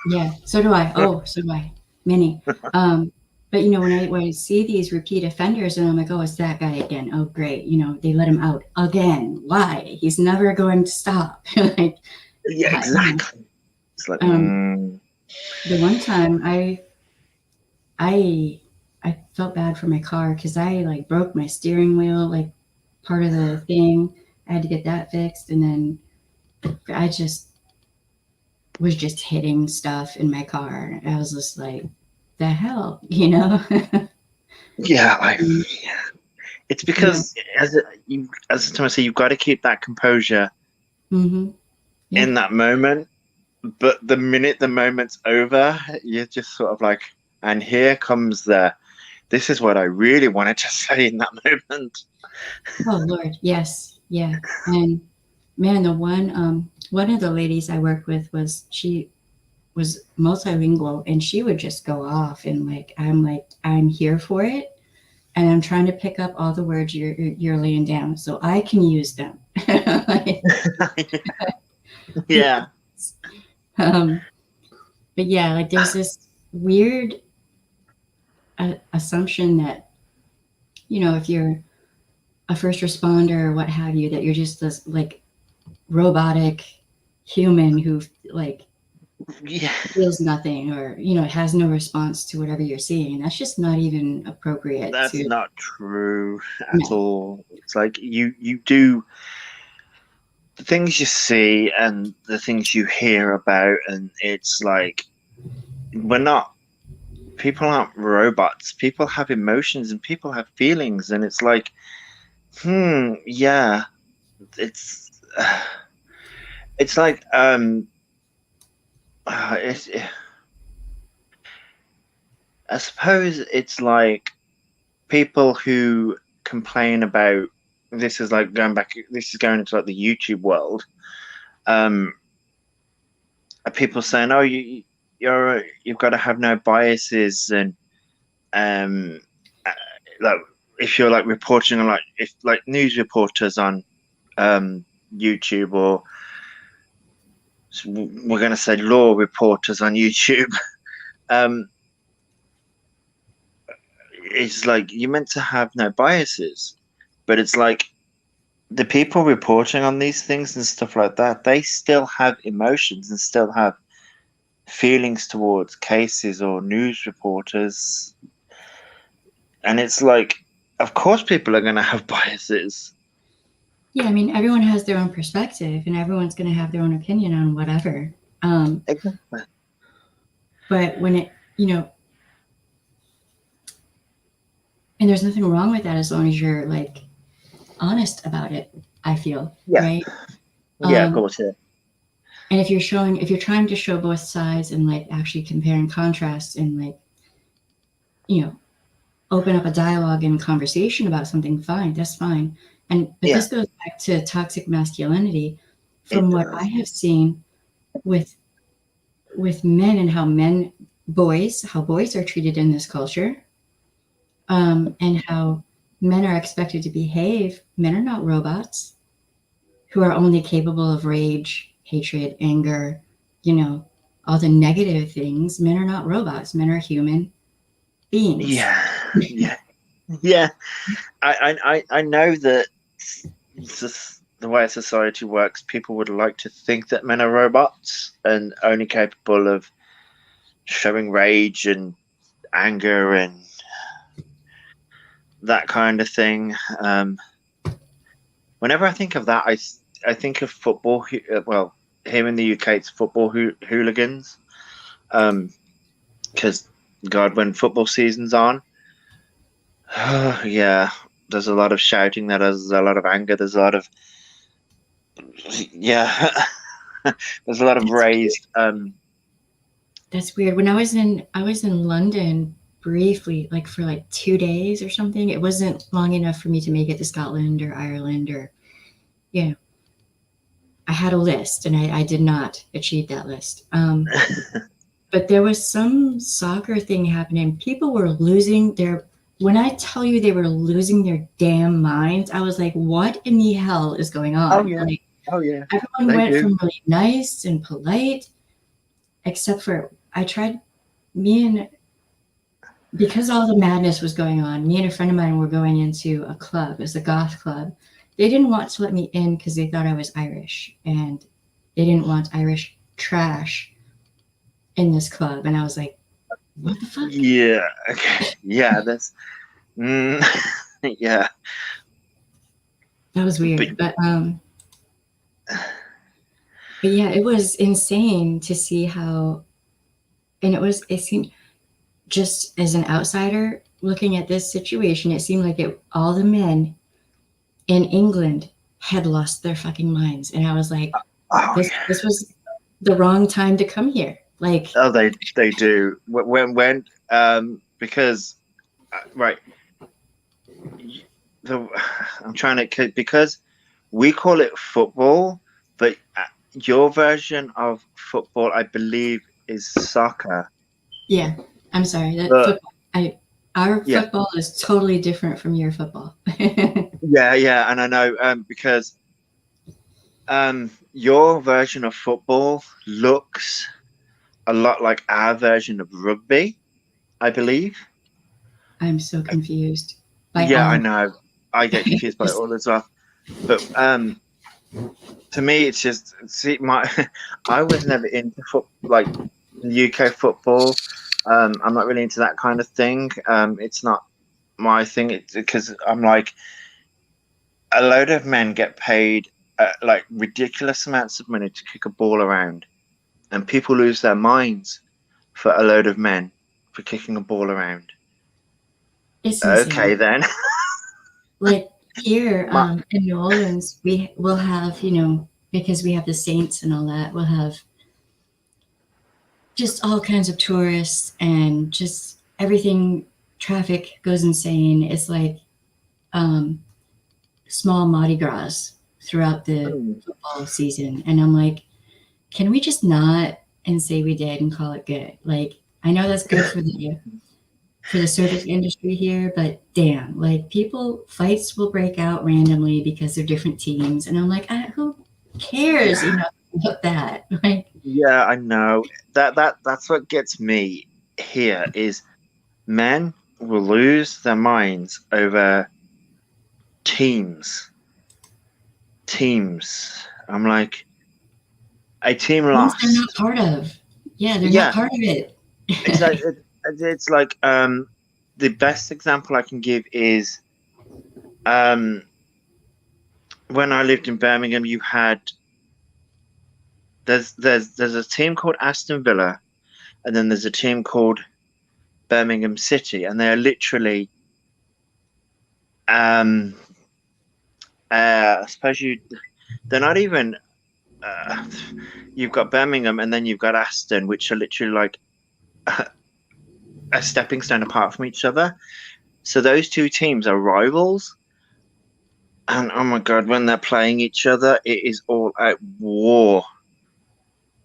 yeah. So do I. Oh, so do I. Many. But when I see these repeat offenders, and I'm like, oh, it's that guy again. Oh, great. They let him out again. Why? He's never going to stop. Like, Yeah, exactly. It's like, um, the one time I I felt bad for my car because I like broke my steering wheel, like part of the thing. I had to get that fixed, and then I just was just hitting stuff in my car. I was just like, the hell. yeah, Um, yeah. It's you know. because as I say, you've got to keep that composure Mm-hmm. Yeah. in that moment. But the minute the moment's over, you're just sort of like, and here comes the. This is what I really wanted to say in that moment. Oh Lord, yes, yeah. And man, one of the ladies I worked with she was multilingual, and she would just go off, and like I'm here for it, and I'm trying to pick up all the words you're laying down so I can use them. Like, Yeah, um, but yeah, like there's this weird assumption that if you're a first responder or what have you, that you're just this like robotic human who like yeah. feels nothing, or has no response to whatever you're seeing, and that's just not even appropriate That's to. not true at No. all. It's like you do the things you see and the things you hear about, and it's like we're not people aren't robots. People have emotions and people have feelings, and it's like, yeah, it's it's like it's, I suppose it's like people who complain about this is like going back. This is going into like the YouTube world. Um, people saying, "Oh, you've got to have no biases," and um, uh, like if you're like reporting on like if like news reporters on YouTube, or we're going to say law reporters on YouTube, um, it's like you're meant to have no biases, but it's like the people reporting on these things and stuff like that, they still have emotions and still have feelings towards cases or news reporters. And it's like, of course, people are going to have biases. Yeah, I mean, everyone has their own perspective, and everyone's going to have their own opinion on whatever. Exactly. But when and there's nothing wrong with that as long as you're like honest about it, I feel, Yeah. right? Yeah, of Um, course. Yeah. And if you're trying to show both sides and like actually compare and contrast and like, you know, open up a dialogue and conversation about something, fine, that's fine. But Yeah, this goes back to toxic masculinity. it From what I does. have seen with men and how boys are treated in this culture, and how men are expected to behave. Men are not robots who are only capable of rage, hatred, anger, you know, all the negative things. Men are not robots. Men are human beings. Yeah, yeah, yeah. I know that the way society works, people would like to think that men are robots and only capable of showing rage and anger and that kind of thing. Whenever I think of that, I think of football. Well, here in the UK, it's football hooligans. Because God, when football season's on, yeah, there's a lot of shouting. There's a lot of anger. There's a lot of yeah. There's a lot of That's raised. That's weird. When I was in London briefly, like for like 2 days or something. It wasn't long enough for me to make it to Scotland or Ireland or you know. I had a list and I did not achieve that list. But there was some soccer thing happening. People were losing their when I tell you they were losing their damn minds, I was like, what in the hell is going Oh on? yeah, Like oh yeah, everyone they went do. from really nice and polite, except for I tried me and because all the madness was going on, me and a friend of mine were going into a club, it was a goth club. They didn't want to let me in because they thought I was Irish and they didn't want Irish trash in this club. And I was like, what the fuck? Yeah, okay. Yeah, that's mm, yeah. That was But weird. But yeah, it was insane to see how and it seemed just as an outsider looking at this situation, it seemed like all the men in England had lost their fucking minds. And I was like, oh this was the wrong time to come here. Like, oh, they do. Because right, the I'm trying to because we call it football, but your version of football, I believe, is soccer. yeah, I'm sorry. That But football, our yeah, football is totally different from your football. yeah, and I know because your version of football looks a lot like our version of rugby, I believe. I'm so confused by Yeah, I all. know. I get confused by it Just all as well. But to me, it's just see my. I was never into like UK football. I'm not really into that kind of thing. It's not my thing. It's because I'm like a load of men get paid like ridiculous amounts of money to kick a ball around, and people lose their minds for a load of men for kicking a ball around. it's insane. Okay, then. Like here My, in New Orleans, we will have because we have the Saints and all that. We'll have just all kinds of tourists and just everything. Traffic goes insane. It's like um, small Mardi Gras throughout the football season. And I'm like, can we just not and say we did and call it good? Like, I know that's good for the service industry here, but damn, like people fights will break out randomly because they're different teams, and I'm like, who cares? yeah, About that. Like, yeah, I know that's what gets me here is men will lose their minds over teams. Teams. I'm like, a team teams they're not lost. part of. Yeah, they're not Yeah, part of it. exactly. It's like the best example I can give is um when I lived in Birmingham, you had there's a team called Aston Villa, and then there's a team called Birmingham City, and they are literally um I suppose they're not even uh, you've got Birmingham and then you've got Aston, which are literally like a stepping stone apart from each other. So those two teams are rivals. And oh my god, when they're playing each other, it is all out war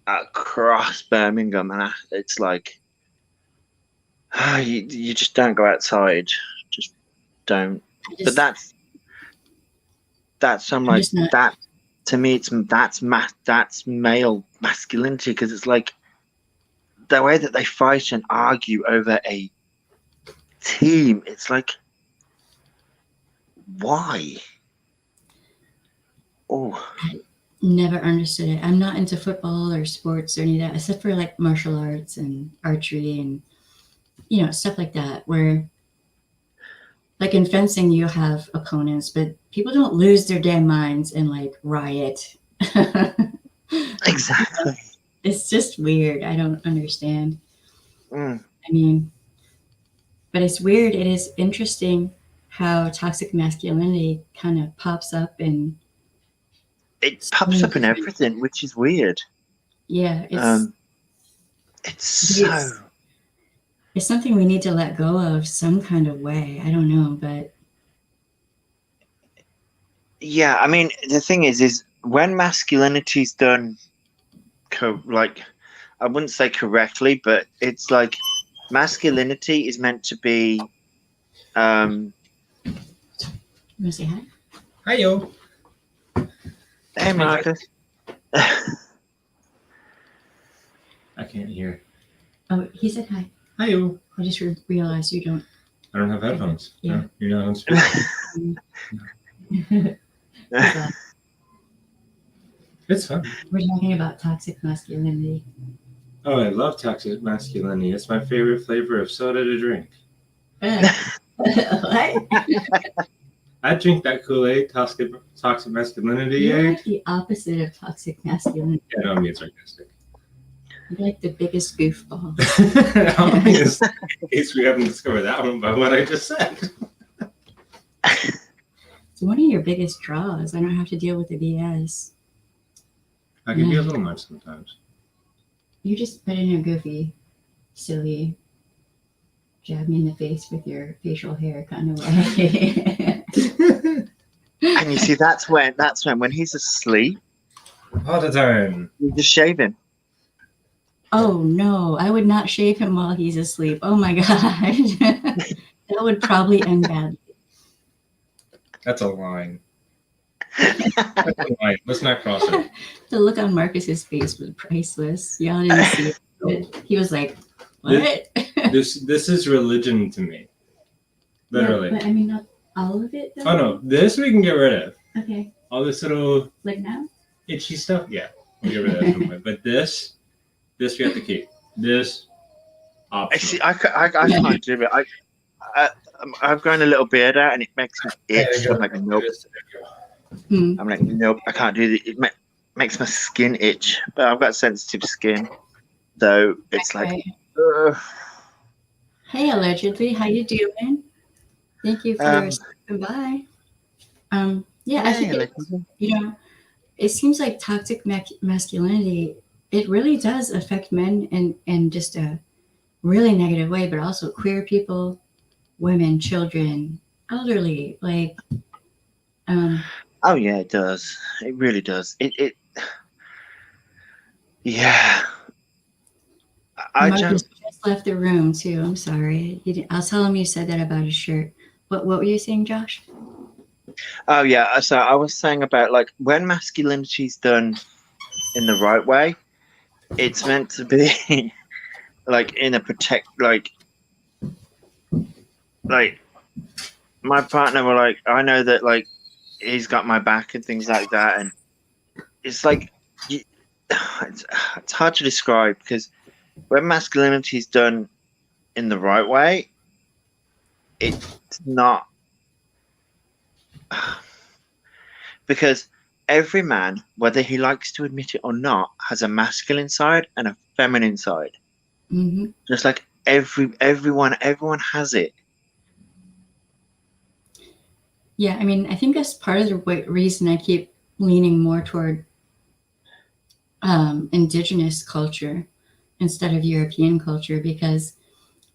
across Birmingham, and it's like you just don't go outside, just don't. But that's I'm I'm like just not. that to me. That's male masculinity because it's like the way that they fight and argue over a team. It's like why? Oh, Never understood it. I'm not into football or sports or any of that, except for like martial arts and archery and stuff like that. Where like in fencing, you have opponents, but people don't lose their damn minds and like riot. exactly. It's just weird. I don't understand. Mm. I mean, but it's weird. It is interesting how toxic masculinity kind of pops up in It so pops many up in different. everything, which is weird. Yeah, Um, it's so. it's it's something we need to let go of some kind of way. I don't know, but Yeah, I mean, the thing is when masculinity's done, like, I wouldn't say correctly, but it's like masculinity is meant to be, um, you want to say hi? Hi, yo. hey, Hi, Jack. Marcus. I can't hear. Oh, he said hi. Hi, yo. I just realized you don't. I don't have headphones. Yeah. No, you're not on speaker. It's fun. We're talking about toxic masculinity. Oh, I love toxic masculinity. It's my favorite flavor of soda to drink. What? I drink that Kool-Aid, toxic masculinity. You're Eh? like the opposite of toxic masculinity. Yeah, no, I'm being sarcastic. You're like the biggest goofball. Obviously, in case we haven't discovered that one by what I just said. It's one of your biggest draws. I don't have to deal with the BS. I can be a little much sometimes. Mm. You just put in a goofy, silly, jab me in the face with your facial hair kind of way. And you see, that's when he's asleep, All the time. you just shave him. Oh no, I would not shave him while he's asleep. Oh my god. That would probably end badly. That's a line. That's a line. Let's not cross it. The look on Marcus's face was priceless. Y'all didn't see it. But he was like, what? This is religion to me. Literally. Yeah, but I mean, not all of it, though. Oh no, this we can get rid of. Okay. All this little Like now? itchy stuff, yeah, we'll get rid of that some way. But this we have to keep. This optional. See, I can't do it. I've grown a little beard out, and it makes me itch. I'm like, nope. I'm like, nope, I can't do it. It makes my skin itch, but I've got sensitive skin, so it's like. Hey, allegedly, how you doing? Thank you for your goodbye. Yeah, I think it seems like toxic masculinity. It really does affect men in just a really negative way, but also queer people, women, children, elderly. Like, oh yeah, it does. It really does. It yeah. Marcus just left the room too. I'm sorry. I'll tell him you said that about his shirt. What were you saying, Josh? Oh yeah. So I was saying about like when masculinity's done in the right way, it's meant to be like in a like my partner were like, I know that like he's got my back and things like that, and it's like it's hard to describe because when masculinity is done in the right way, it's not because every man, whether he likes to admit it or not, has a masculine side and a feminine side. Mm-hmm. Just like everyone has it. Yeah, I mean, I think that's part of the reason I keep leaning more toward indigenous culture instead of European culture, because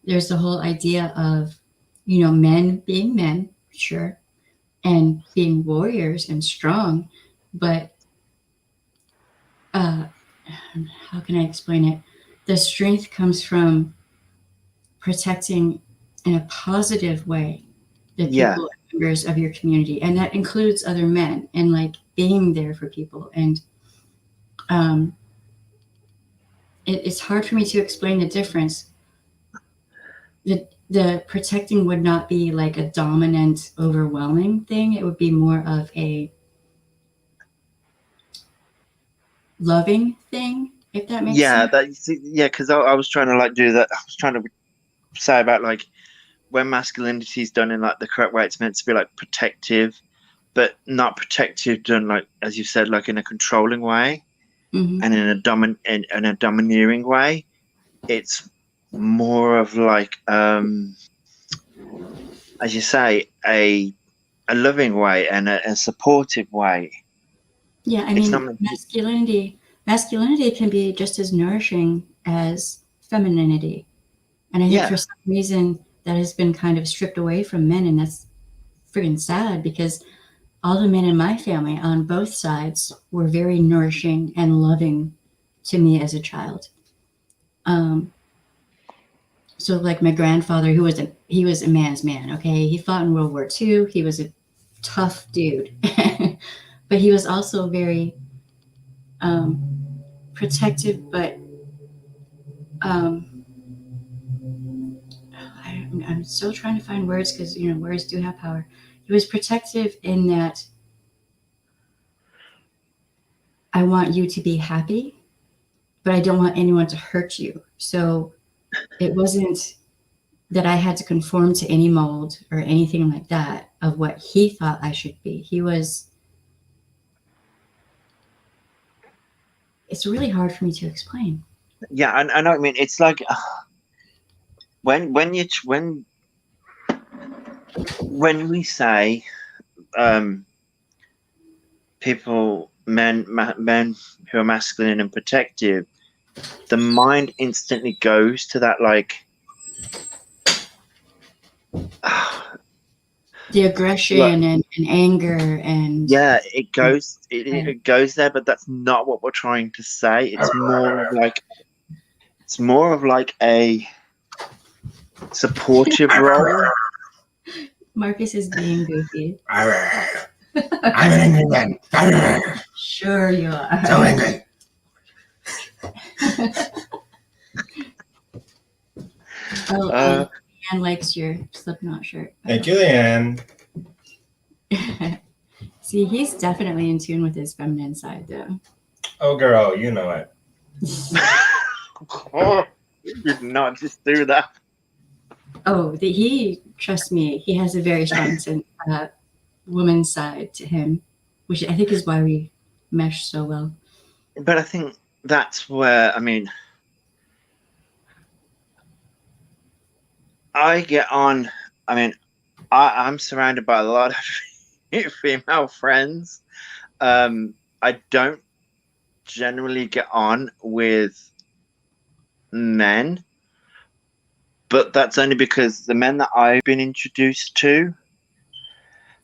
there's the whole idea of, men being men, sure, and being warriors and strong, but uh, how can I explain it? The strength comes from protecting in a positive way the Yeah, people and members of your community, and that includes other men, and like being there for people. And um, it's hard for me to explain the difference. The protecting would not be like a dominant, overwhelming thing. It would be more of a loving thing, if that makes yeah, sense. because I was trying to like do that. I was trying to say about like when masculinity is done in like the correct way, it's meant to be like protective, but not protective done like as you said, like in a controlling way Hmm. and in a domineering way. It's more of like as you say, a loving way and a supportive way. Yeah, I It's mean, not meant to, masculinity can be just as nourishing as femininity. And I think for yeah, some reason that has been kind of stripped away from men, and that's freaking sad, because all the men in my family on both sides were very nourishing and loving to me as a child. Um, so like my grandfather, he was a man's man. Okay, he fought in World War II. He was a tough dude, but he was also very protective. But um, I'm still trying to find words, because words do have power. He was protective in that I want you to be happy, but I don't want anyone to hurt you. So it wasn't that I had to conform to any mold or anything like that of what he thought I should be. It's really hard for me to explain. yeah. I know what I mean. It's like when we say um men who are masculine and protective, the mind instantly goes to that like The like aggression and anger and yeah, uh, it goes there, but that's not what we're trying to say. It's more of like a supportive role. Marcus is being goofy. I'm an angry man. Sure you So are. angry. Oh, Uh, Anne likes your Slipknot shirt. Thank you, Leanne. See, he's definitely in tune with his feminine side, though. Oh, girl, you know it. oh, you did not just do that. Oh, trust me, he has a very strong woman's side to him, which I think is why we mesh so well. But I think that's where, I mean, I get on. I mean, I'm surrounded by a lot of female friends. I don't generally get on with men, but that's only because the men that I've been introduced to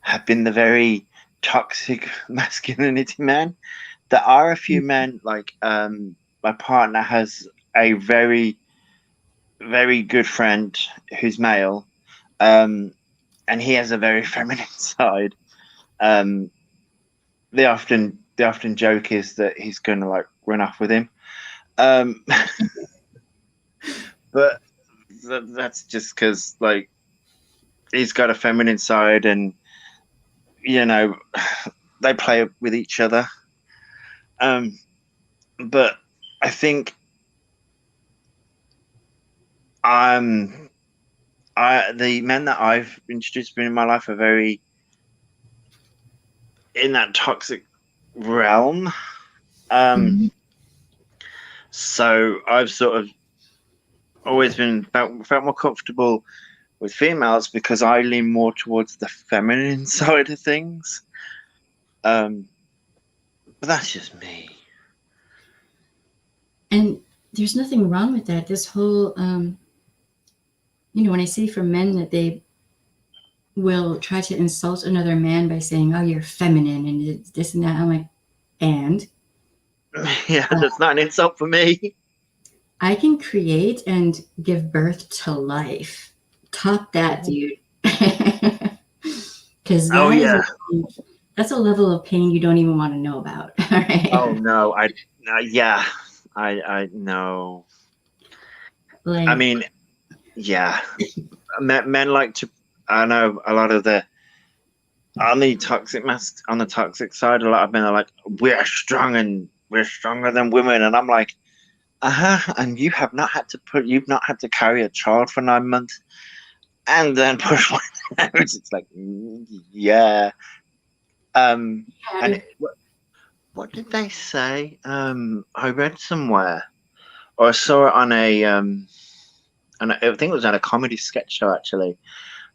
have been the very toxic masculinity men. There are a few men, like my partner has a very, very good friend who's male, um, and he has a very feminine side. Um, they often joke is that he's going to like run off with him, um, but that's just because like he's got a feminine side, and you know they play with each other. Um, but I think I'm I the men that I've introduced in my life are very in that toxic realm. Um, Mhm. so I've sort of always felt more comfortable with females because I lean more towards the feminine side of things. But that's just me. And there's nothing wrong with that. This whole, when I see from men that they will try to insult another man by saying, "Oh, you're feminine," and this and that, I'm like, and Yeah, uh, that's not an insult for me. I can create and give birth to life. Top that, dude. Because Oh yeah. that's a level of pain you don't even want to know about. All Oh right. no. Yeah. I no. I Like, mean, yeah. Men like to. I know a lot of the on the toxic side. A lot of men are like, we're strong and we're stronger than women, and I'm like, and you've not had to carry a child for 9 months and then push one out. It's like, yeah. And what did they say? I read somewhere, or I saw it on and I think it was on a comedy sketch show actually,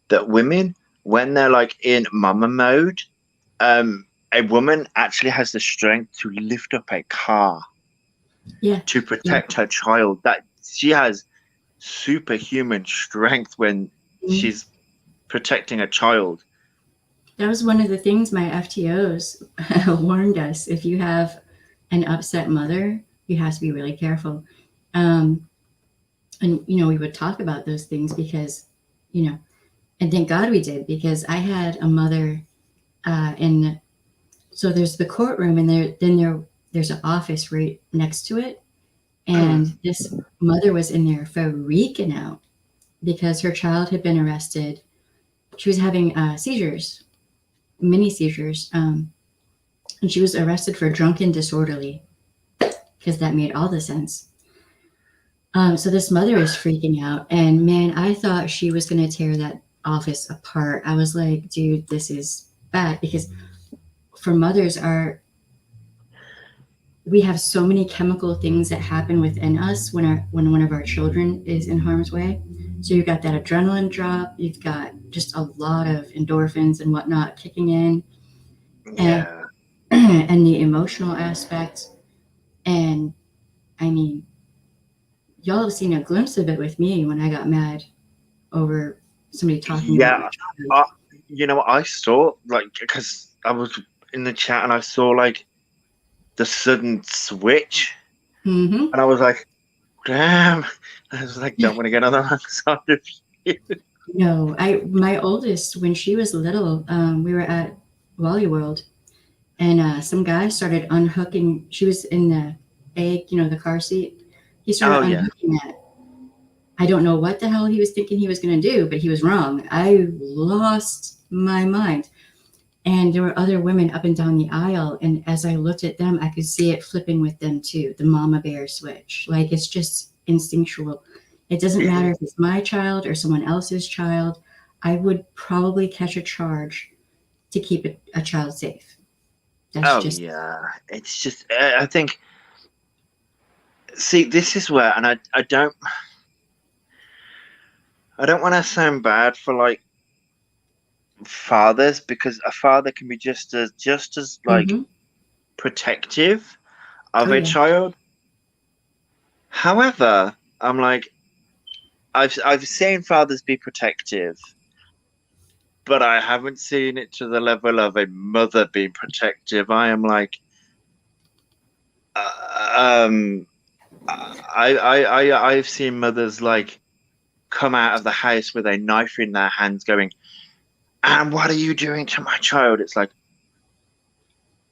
that women, when they're like in mama mode, a woman actually has the strength to lift up a car yeah, to yeah. protect her child. That she has superhuman strength when Mhm. she's protecting a child. That was one of the things my FTOs warned us. If you have an upset mother, you have to be really careful. Um, and, we would talk about those things because, and thank God we did, because I had a mother in, so there's the courtroom, and there's an office right next to it. And this mother was in there freaking out because her child had been arrested. She was having seizures, mini seizures. And she was arrested for drunken disorderly, because that made all the sense. So this mother is freaking out, and man, I thought she was going to tear that office apart. I was like, dude, this is bad, because for mothers, we have so many chemical things that happen within us when one of our children is in harm's way. So you've got that adrenaline drop, you've got just a lot of endorphins and whatnot kicking in, and Yeah. and the emotional aspect. And I mean, y'all have seen a glimpse of it with me when I got mad over somebody talking about my Yeah. child. I, I saw like because I was in the chat and I saw like the sudden switch, Mm-hmm. and I was like, damn. I was like, don't want to get on the wrong side of you. No, my oldest, when she was little, we were at Wally World, and some guy started unhooking. She was in the egg, the car seat. He started Oh yeah. unhooking that. I don't know what the hell he was thinking he was going to do, but he was wrong. I lost my mind. And there were other women up and down the aisle. And as I looked at them, I could see it flipping with them too, the mama bear switch. Like, it's just instinctual. It doesn't matter if it's my child or someone else's child. I would probably catch a charge to keep a child safe. That's Oh just, yeah. It's just I think see this is where, and I don't want to sound bad for like fathers, because a father can be just as like mm-hmm. protective of Oh, a yeah. child. However, I'm like, I've seen fathers be protective, but I haven't seen it to the level of a mother being protective. I am like, um, I've seen mothers like come out of the house with a knife in their hands, going, "And what are you doing to my child?" It's like,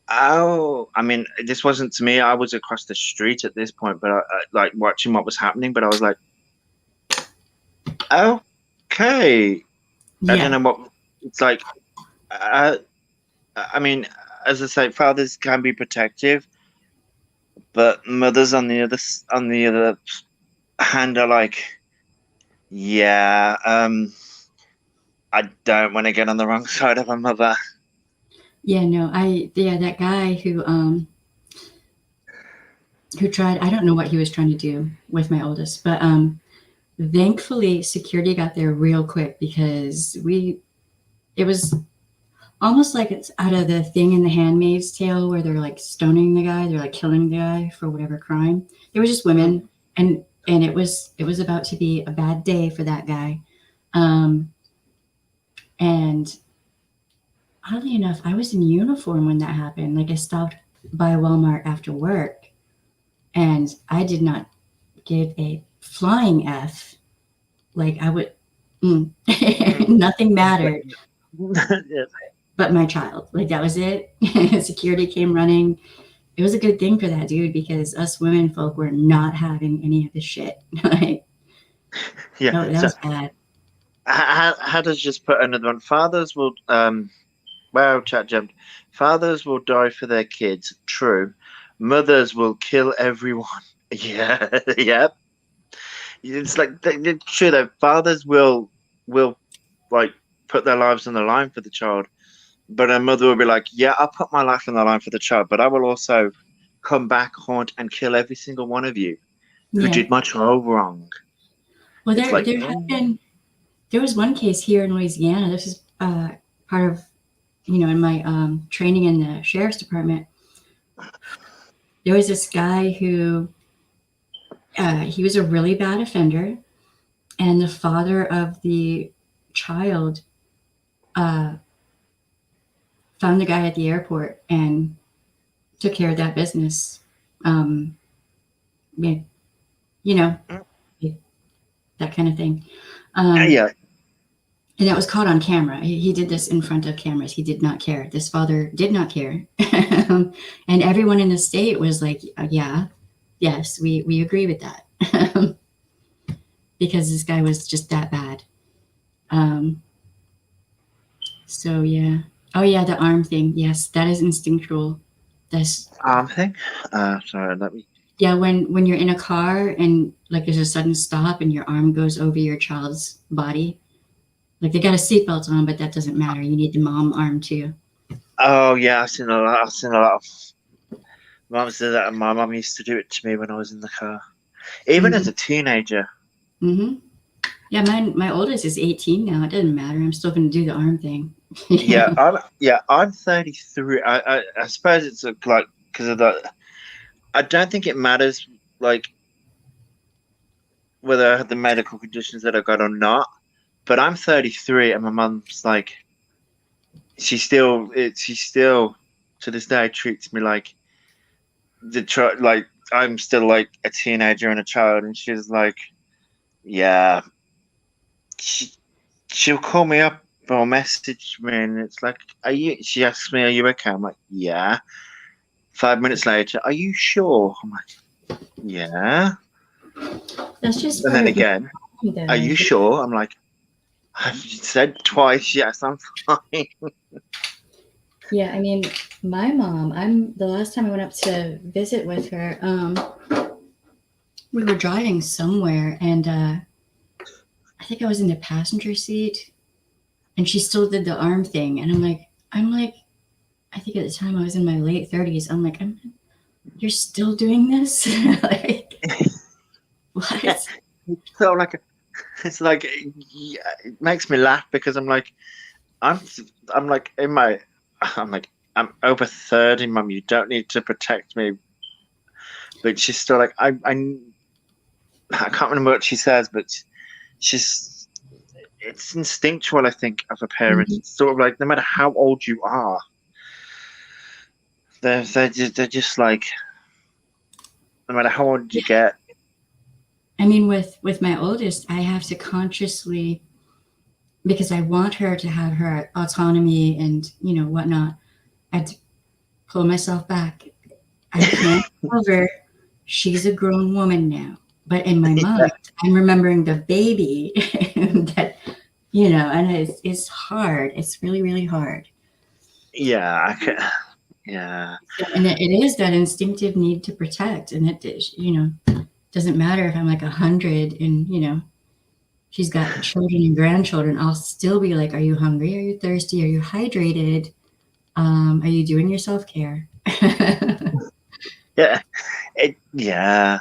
oh, I mean, this wasn't to me. I was across the street at this point, but like watching what was happening. But I was like, okay, I don't Yeah. know what it's like. Uh, I mean, as I say, fathers can be protective, but mothers on the other hand are like, yeah, I don't want to get on the wrong side of a mother. Yeah, no, that guy who tried, I don't know what he was trying to do with my oldest, but thankfully security got there real quick, because it was almost like it's out of the thing in The Handmaid's Tale where they're like stoning the guy, they're like killing the guy for whatever crime. They were just women, and it was about to be a bad day for that guy. And oddly enough, I was in uniform when that happened. Like I stopped by Walmart after work, and I did not give a flying F. Like I would, nothing mattered Yeah. but my child. Like that was it. Security came running. It was a good thing for that dude because us women folk were not having any of this shit. Like Yeah. that So was bad. how does just put another one? Fathers will wow, chat jumped. Fathers will die for their kids. True. Mothers will kill everyone. Yeah, yeah. It's like true though. Fathers will like put their lives on the line for the child, but a mother will be like, "Yeah, I'll put my life on the line for the child, but I will also come back, haunt, and kill every single one of you who Yeah. did my child wrong." Well, It's there like, there have been there was one case here in Louisiana. This is part of in my training in the sheriff's department. There was this guy who he was a really bad offender, and the father of the child uh, found the guy at the airport and took care of that business. Um, yeah, you know, that kind of thing. yeah, And that was caught on camera. He did this in front of cameras. He did not care. This father did not care. And everyone in the state was like, yeah, yes, we agree with that. Because this guy was just that bad. Um, so, yeah. Oh, yeah, the arm thing. Yes, that is instinctual. That's arm thing. Sorry, let me. Yeah, when you're in a car and like there's a sudden stop and your arm goes over your child's body, like they got a seatbelt on, but that doesn't matter. You need the mom arm too. Oh yeah, I've seen a lot. I've seen a lot of moms do that, and my mum used to do it to me when I was in the car, even as Mm-hmm. a teenager. Mm-hmm. Yeah, my oldest is 18 now. It doesn't matter. I'm still going to do the arm thing. I'm 33. I suppose it's like because of that. I don't think it matters like whether I have the medical conditions that I've got or not. But I'm 33, and my mum's like, she still to this day treats me like like I'm still like a teenager and a child, and she's like, yeah, she, she'll call me up or message me, and it's like, are you? She asks me, are you okay? I'm like, yeah. 5 minutes later, are you sure? I'm like, yeah. That's just And part then of again, being are though. you sure? I'm like, I've said twice, yes, I'm fine. Yeah, I mean, my mom, I'm the last time I went up to visit with her, we were driving somewhere and I think I was in the passenger seat and she still did the arm thing and I'm like I think at the time I was in my late 30s. I'm like, you're still doing this? Like what? So like, it's like, yeah, it makes me laugh because I'm, I'm like in my, I'm like, I'm over 30, mum. You don't need to protect me. But she's still like, I can't remember what she says, but she's, it's instinctual, I think, of a parent. Mhm. It's sort of like, no matter how old you are, they're just like, no matter how old you get. I mean, with my oldest, I have to consciously because I want her to have her autonomy and whatnot. I have to pull myself back. I can't tell her she's a grown woman now. But in my mind, I'm remembering the baby that and it's hard. It's really, really hard. Yeah, yeah, And it is that instinctive need to protect. And it is, doesn't matter if I'm like 100 and, she's got children and grandchildren. I'll still be like, are you hungry? Are you thirsty? Are you hydrated? Are you doing your self care? yeah, yeah.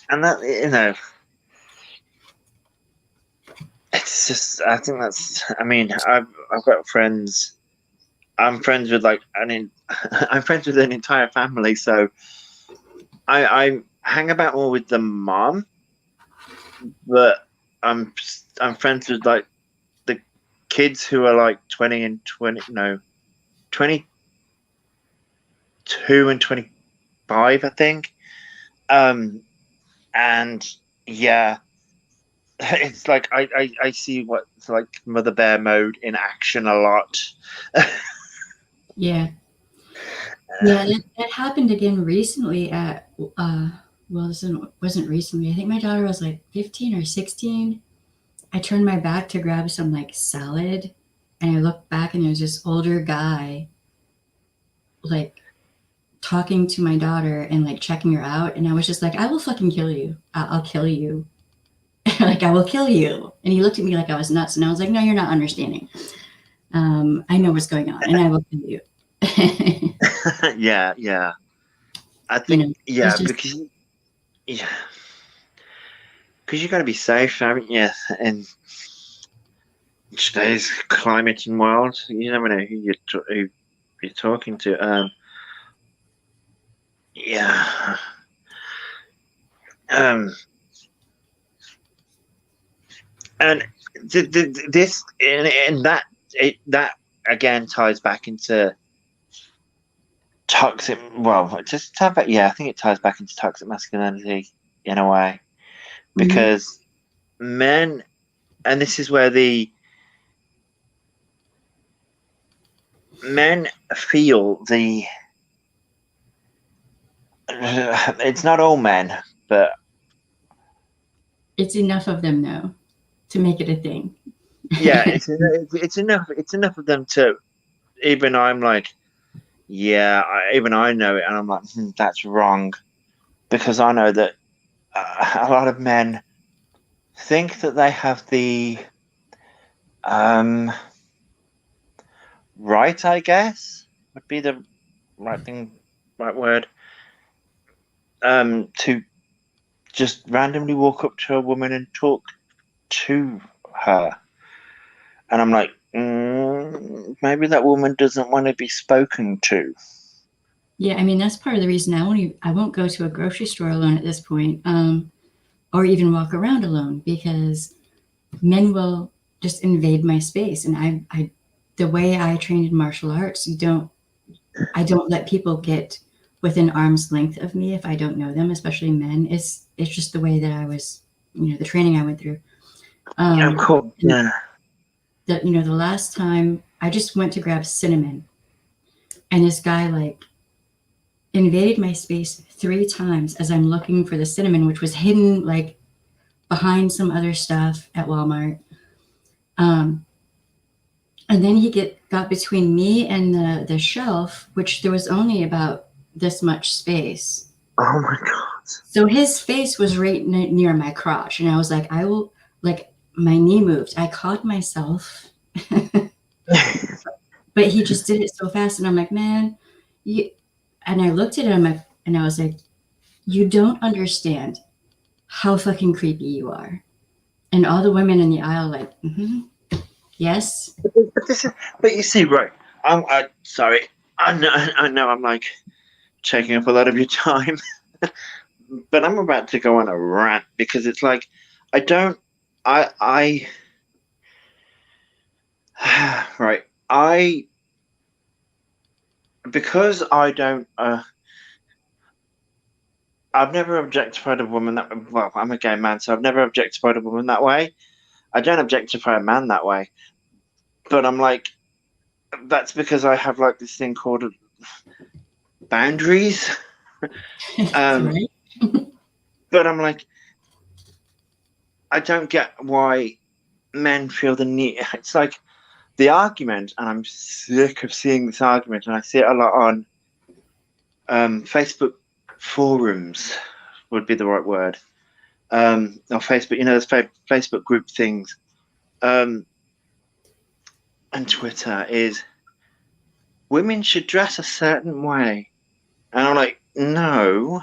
And that, it's just, I think that's, I mean, I've got friends I'm friends with like I'm friends with an entire family, so I hang about more with the mom, but I'm friends with like the kids who are like 20 and 20, no, 22 and 25, I think. And yeah, it's like I see what's like Mother Bear mode in action a lot. Yeah. Yeah, that happened again recently at, well, this wasn't recently. I think my daughter was like 15 or 16. I turned my back to grab some like salad, and I looked back, and there was this older guy like talking to my daughter and like checking her out. And I was just like, I will fucking kill you. I'll kill you. Like, I will kill you. And he looked at me like I was nuts. And I was like, no, you're not understanding. I know what's going on, and I will kill you. Yeah, yeah. I You think know, yeah, it's just, yeah, because you got to be safe, haven't you? In today's climate and world, you never know who you're talking to. Yeah. Um, and this and that that again ties back into toxic. Well, just yeah, I think it ties back into toxic masculinity in a way mhm. because men, and this is where the men feel the. It's not all men, but It's enough of them though to make it a thing. yeah, it's enough. It's enough of them to even I'm like, yeah, even I know it, and I'm like, that's wrong because I know that a lot of men think that they have the um, right, I guess, would be the right thing, right word, to just randomly walk up to a woman and talk to her. And I'm like, maybe that woman doesn't want to be spoken to. Yeah, I mean that's part of the reason I won't go to a grocery store alone at this point, or even walk around alone because men will just invade my space, and the way I trained in martial arts, I don't let people get within arm's length of me if I don't know them, especially men. It's just the way that I was, the training I went through. Yeah, of course. And Yeah. the last time I just went to grab cinnamon, and this guy like invaded my space 3 times as I'm looking for the cinnamon, which was hidden like behind some other stuff at Walmart. Um, and then he got between me and the shelf, which there was only about this much space. Oh my god. So his face was right near my crotch, and I was like, I will, like, my knee moved. I caught myself, but he just did it so fast, and I'm like, man, and I looked at him, and I was like, you don't understand how fucking creepy you are. And all the women in the aisle, like, yes. But this is, but you see, right? Sorry. I know. I'm like taking up a lot of your time, but I'm about to go on a rant because it's like I don't. I. Right. Because I don't. I've never objectified a woman that. Well, I'm a gay man, so I've never objectified a woman that way. I don't objectify a man that way, but I'm like, that's because I have like this thing called boundaries. Um, Right? but I'm like, I don't get why men feel the need. It's like the argument, and I'm sick of seeing this argument, and I see it a lot on Facebook forums, would be the right word, or Facebook. There's Facebook group things, and Twitter is women should dress a certain way, and I'm like, no,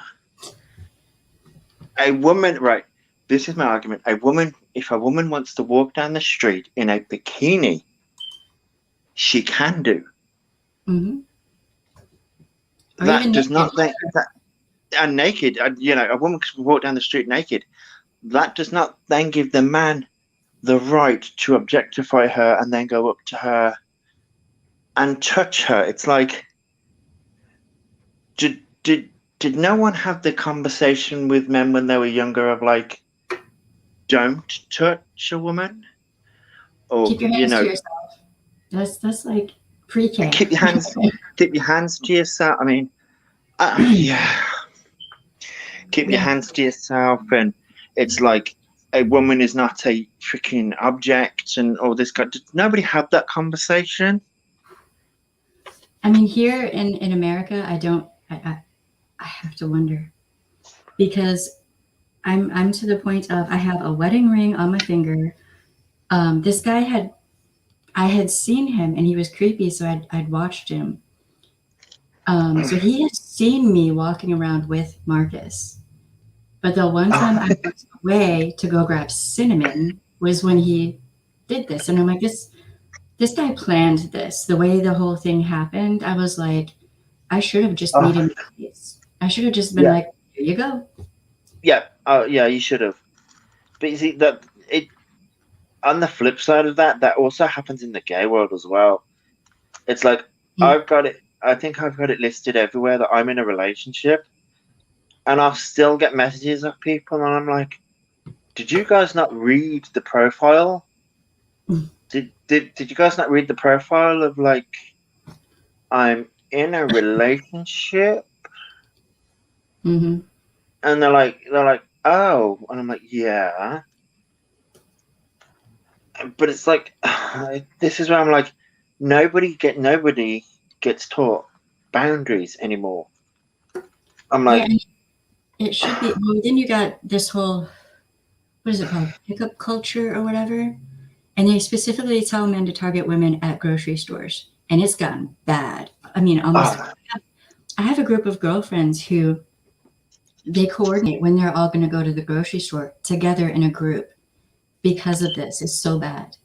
a woman, right? This is my argument. If a woman wants to walk down the street in a bikini, she can do. Mm-hmm. Or That even does not naked. that and naked. You know, a woman can walk down the street naked. That does not then give the man the right to objectify her and then go up to her and touch her. It's like, did no one have the conversation with men when they were younger of like, don't touch a woman, or Keep your hands to yourself. That's like pre-K. keep your hands to yourself. I mean, yeah, keep your Yeah. hands to yourself, and it's like a woman is not a freaking object, and all this. Did nobody have that conversation? I mean, here in America, I have to wonder because I'm to the point of I have a wedding ring on my finger. This guy I had seen him and he was creepy, so I'd watched him. So he had seen me walking around with Marcus. But the one time I went away to go grab cinnamon was when he did this. And I'm like, this guy planned this. The way the whole thing happened, I was like, I should have just made him face. I should have just been Yeah. like, here you go. Yeah, yeah, you should have. But you see that it. On the flip side of that, that also happens in the gay world as well. It's like I've got it. I think I've got it listed everywhere that I'm in a relationship, and I'll still get messages of people, and I'm like, "Did you guys not read the profile? Did you guys not read the profile of like I'm in a relationship?" Mm-hmm. And they're like, "Oh," and I'm like, "Yeah." But it's like, this is where I'm like, nobody gets taught boundaries anymore. I'm like, Yeah, it should be. Well, then you got this whole, what is it called? Pickup culture or whatever. And they specifically tell men to target women at grocery stores. And it's gotten bad. I mean, almost. oh, I have a group of girlfriends who they coordinate when they're all going to go to the grocery store together in a group because of this. It's so bad.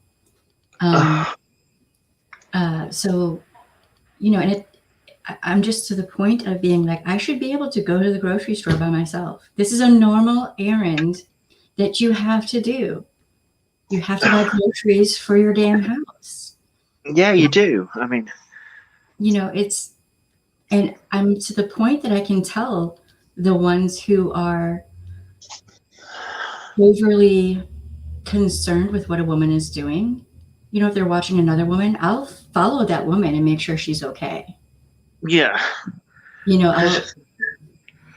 So, and I'm just to the point of being like, I should be able to go to the grocery store by myself. This is a normal errand that you have to do. You have to buy groceries for your damn house. yeah, you do. I mean, And I'm to the point that I can tell the ones who are overly concerned with what a woman is doing. If they're watching another woman, I'll follow that woman and make sure she's okay. yeah,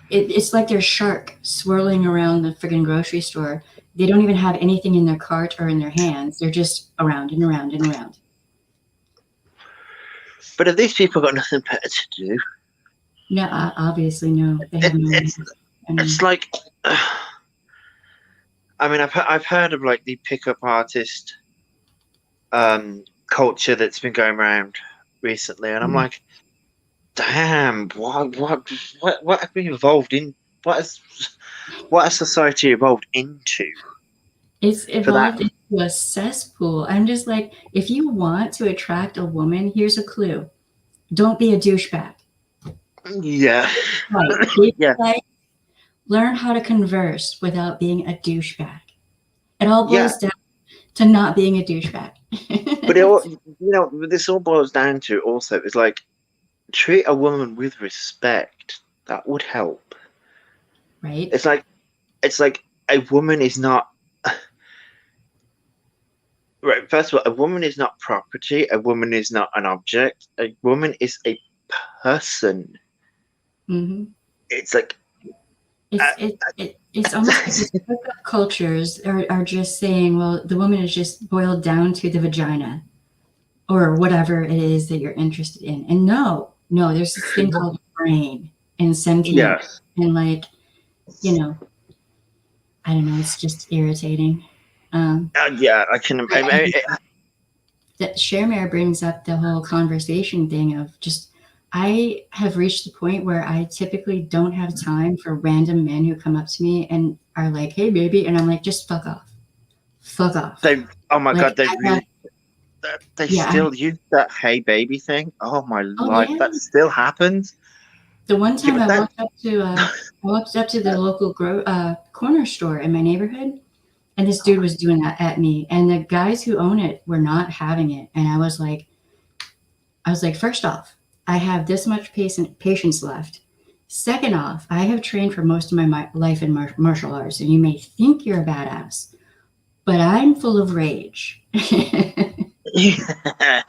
It's like there's shark swirling around the friggin' grocery store. They don't even have anything in their cart or in their hands. They're just around and around and around. but if these people got nothing better to do, No, obviously no. They have no. it's like, I mean, I've heard of like the pickup artist culture that's been going around recently, and I'm like, damn, what have we evolved in? What has society evolved into? It's evolved into a cesspool. I'm just like, if you want to attract a woman, here's a clue. Don't be a douchebag. Yeah. Right. Yeah. Learn how to converse without being a douchebag. It all boils down to not being a douchebag. But this all boils down to also is like, treat a woman with respect. That would help. Right. It's like a woman is not. Right. First of all, a woman is not property. A woman is not an object. A woman is a person. Mm-hmm. It's like. It's almost like pickup cultures are just saying, well, the woman is just boiled down to the vagina or whatever it is that you're interested in. And no, there's this thing called brain and sentience. And like, I don't know, it's just irritating. Yeah, I can. That Shermare brings up the whole conversation thing of just, I have reached the point where I typically don't have time for random men who come up to me and are like, hey, baby. And I'm like, just fuck off. Fuck off. Oh my God, they really. they Yeah. still use that "Hey baby" thing. Oh my Oh life, yeah. that still happens. The one Yeah, time but that I walked up to the local corner store in my neighborhood, and this dude was doing that at me, and the guys who own it were not having it, and I was like, first off, I have this much patience left. Second off, I have trained for most of my life in martial arts, and you may think you're a badass, but I'm full of rage. yeah,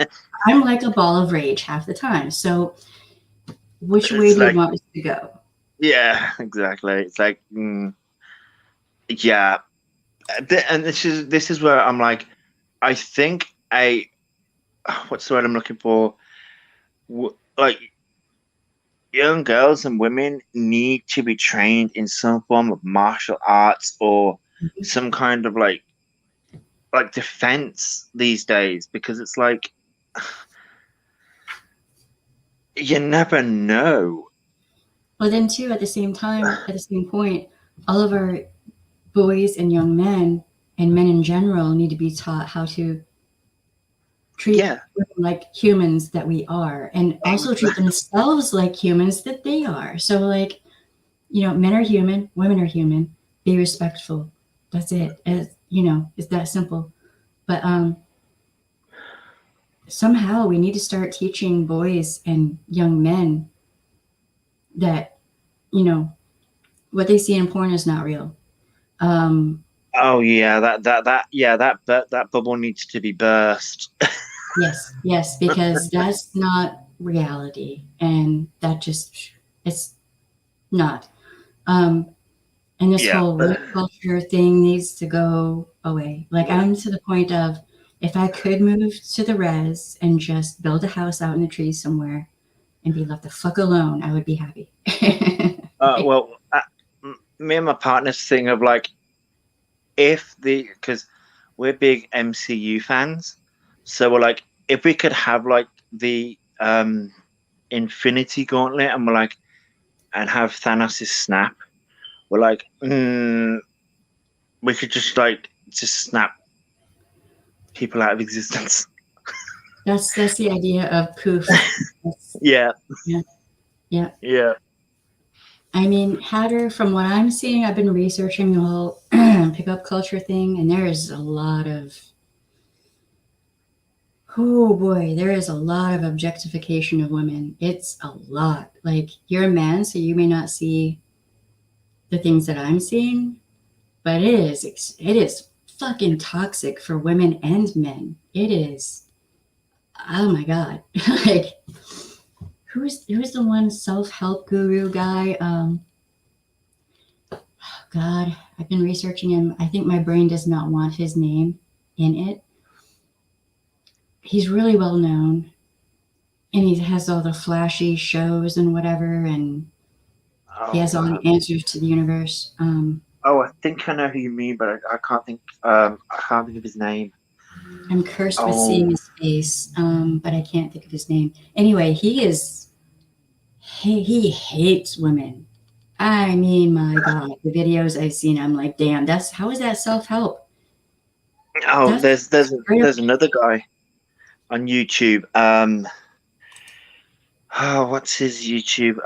I'm like a ball of rage half the time. So, which way it's do you like want us to go? yeah, exactly. It's like yeah, and this is where I'm like, I think a what's the word I'm looking for? Like young girls and women need to be trained in some form of martial arts or some kind of like defense these days because it's like you never know. But then, too, at the same time, at the same point, all of our boys and young men and men in general need to be taught how to treat Yeah, women like humans that we are, and also treat exactly. themselves like humans that they are. So, like, men are human, women are human. Be respectful. That's it. It's that simple. But somehow we need to start teaching boys and young men that you know what they see in porn is not real. Um, Oh yeah, that bubble needs to be burst. yes, yes, because that's not reality, and that just it's not. Um, and this Yeah, whole woke culture thing needs to go away. Like I'm to the point of if I could move to the res and just build a house out in the trees somewhere and be left the fuck alone, I would be happy. well, me and my partner's thing of like if the because we're big MCU fans, so we're like if we could have like the Infinity Gauntlet and we're like and have Thanos' snap, we're like we could just snap people out of existence. That's the idea of poof. Yeah, Yeah, yeah. yeah. I mean, Hatter, from what I'm seeing, I've been researching the whole pickup culture thing, and there is a lot of, oh boy, there is a lot of objectification of women. It's a lot. Like, you're a man, so you may not see the things that I'm seeing, but it is fucking toxic for women and men. It is, oh my God. Like, who's the one self-help guru guy? God, I've been researching him. I think my brain does not want his name in it. He's really well known, and he has all the flashy shows and whatever, and he has all the Oh, answers to the universe. oh, I think I know who you mean, but I can't think. I can't think of his name. I'm cursed with seeing Oh, his face, but I can't think of his name. Anyway, he hates women. I mean, my God, the videos I've seen, I'm like, damn, how is that self help? oh, That's straight up. there's another guy on YouTube. Oh, what's his YouTube?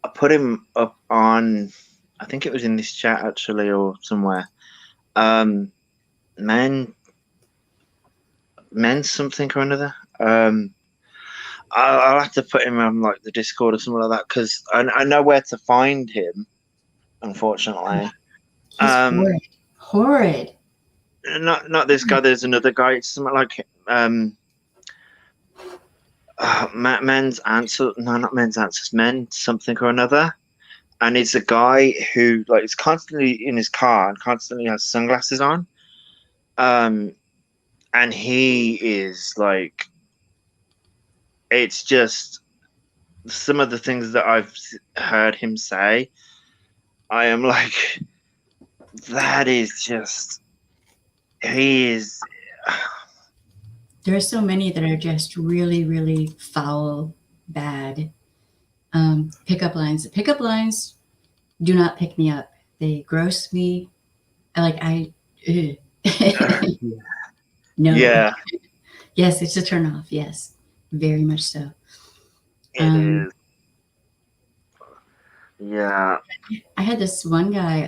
I put him up on. I think it was in this chat actually, or somewhere. Um, men, men something or another. I'll have to put him on like the Discord or something like that because I know where to find him. Unfortunately, He's um, horrid, horrid. not this guy. There's another guy. It's something like men's answer. No, not men's answers. Men something or another. And it's a guy who like is constantly in his car and constantly has sunglasses on. Um, and he is like, it's just some of the things that I've heard him say. I am like, that is just he is. There are so many that are just really, really foul, bad pickup lines. Pickup lines do not pick me up. They gross me. Ugh. Yeah. No. Yeah, Yes, it's a turn off. Yes, very much so. it is. Yeah. I had this one guy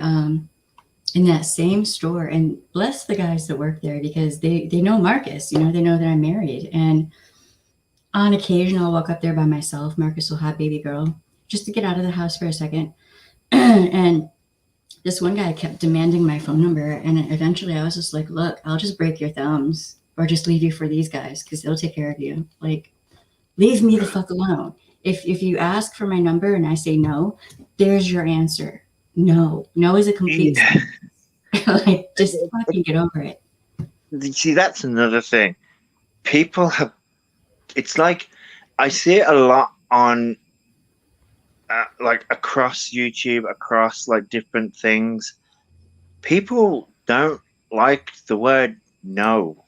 in that same store, and bless the guys that work there because they know Marcus. You know, they know that I'm married, and on occasion I'll walk up there by myself. Marcus will have baby girl just to get out of the house for a second, and this one guy kept demanding my phone number, and eventually I was just like, look, I'll just break your thumbs or just leave you for these guys because they'll take care of you. Like, leave me the fuck alone. If you ask for my number and I say no, there's your answer. No. No is a complete Yeah. like, just fucking get over it. See, that's another thing. People have. It's like I see it a lot on, like across YouTube, across like different things. People don't like the word no.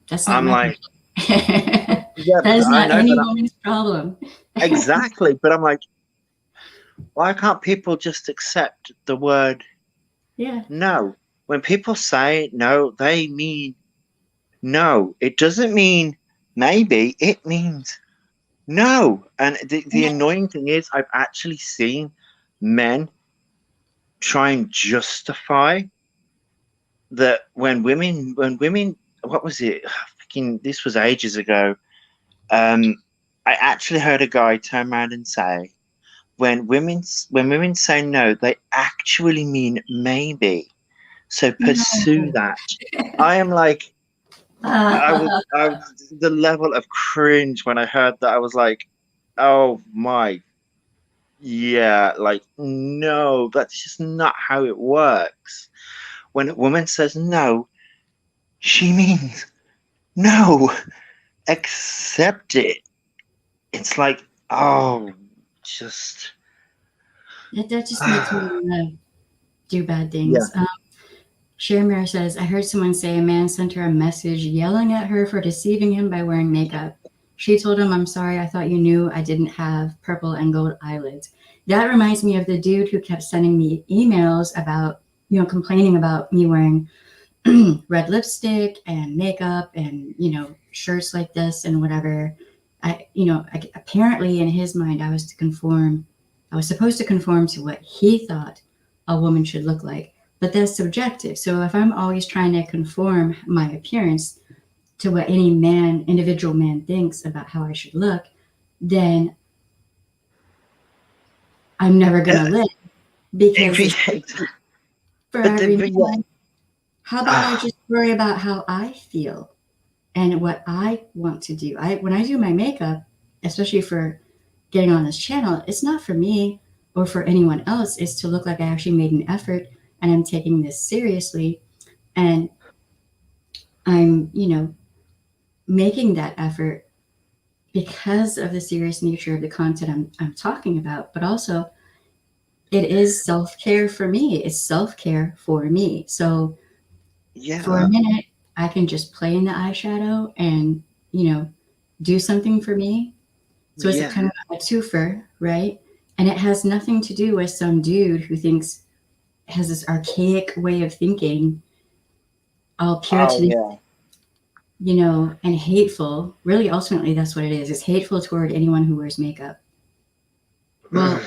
That's not I'm my like, problem. yeah, That is I not know, any but woman's problem. exactly. But I'm like, why can't people just accept the word Yeah. no? When people say no, they mean no. It doesn't mean maybe. It means no. And the annoying thing is, I've actually seen men try and justify that when women, what was it? Fucking, this was ages ago. I actually heard a guy turn around and say, when women say no, they actually mean maybe. So pursue No. that. I am like, I was the level of cringe when I heard that. I was like, oh my, yeah, like no, that's just not how it works. When a woman says no, she means no. Accept it. It's like, oh, just That just makes me want to do bad yeah. things. Shamir says, I heard someone say a man sent her a message yelling at her for deceiving him by wearing makeup. She told him, I'm sorry, I thought you knew I didn't have purple and gold eyelids. That reminds me of the dude who kept sending me emails about, complaining about me wearing red lipstick and makeup and, shirts like this and whatever. Apparently in his mind, I was supposed to conform to what he thought a woman should look like. But that's subjective. So if I'm always trying to conform my appearance to what any individual man thinks about how I should look, then I'm never gonna live because it's for But every yeah. man. How about I just worry about how I feel and what I want to do? When I do my makeup, especially for getting on this channel, it's not for me or for anyone else. It's to look like I actually made an effort and I'm taking this seriously. And I'm, making that effort because of the serious nature of the content I'm talking about, but also it is self-care for me. It's self-care for me. So for a Yeah. minute, I can just play in the eyeshadow and, do something for me. So it's a Yeah. kind of a twofer, right? And it has nothing to do with some dude who has this archaic way of thinking, all Oh Puritan, yeah. and hateful. Really, ultimately, that's what it is. It's hateful toward anyone who wears makeup. Well,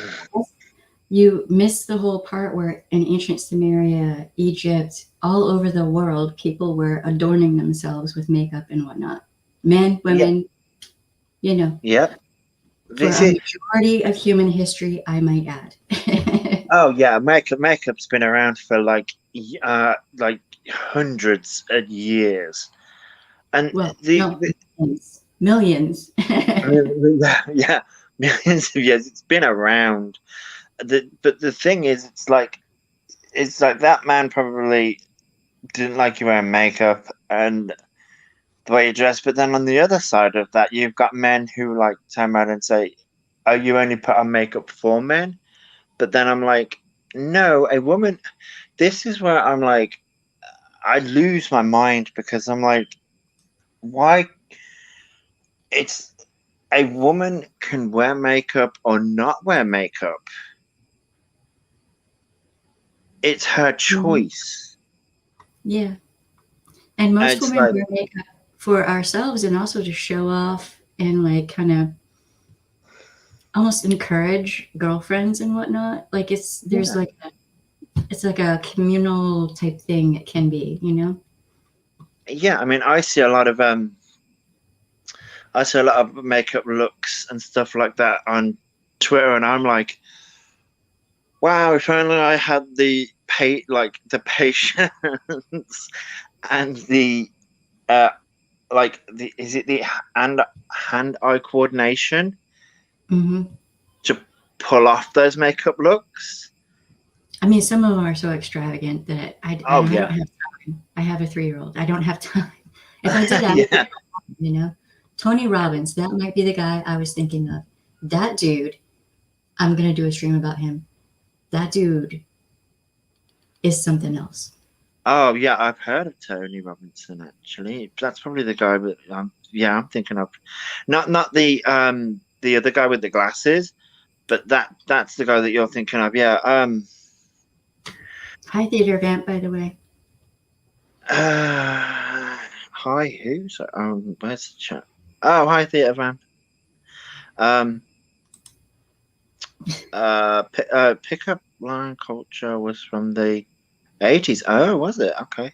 you miss the whole part where in ancient Samaria, Egypt, all over the world, people were adorning themselves with makeup and whatnot. Men, Yeah. women, Yep. for This a is. majority of human history, I might add. Oh yeah. Makeup's been around for like hundreds of years, and Well, the, no, millions. Millions. yeah, millions of years. It's been around. But the thing is, it's like that man probably didn't like you wearing makeup and the way you dress. But then on the other side of that, you've got men who like turn around and say, "Oh, you only put on makeup for men." But then I'm like, no, a woman. This is where I'm like, I lose my mind because I'm like, why? It's a woman can wear makeup or not wear makeup. It's her Mhm. choice. Yeah. And most It's women like, wear makeup for ourselves and also to show off and like kind of almost encourage girlfriends and whatnot. Like there's yeah, like it's like a communal type thing it can be, you know? yeah. I mean, I see a lot of makeup looks and stuff like that on Twitter, and I'm like, wow, if only I had the patience and the uh like the is it the hand eye coordination Hmm. to pull off those makeup looks. I mean, some of them are so extravagant that Oh I don't yeah, have time. I have a 3-year-old. I don't have time. If I did, yeah. you know, Tony Robbins, that might be the guy I was thinking of. That dude, I'm gonna do a stream about him. That dude is something else. Oh yeah, I've heard of Tony Robinson actually. That's probably the guy that yeah, I'm thinking of. Not the other guy with the glasses, but that's the guy that you're thinking of. Yeah. Hi, Theater Vamp, by the way. Hi, who's where's the chat? Oh, hi, Theatre Van. Um, Pickup line culture was from the 80s. Oh, was it? Okay.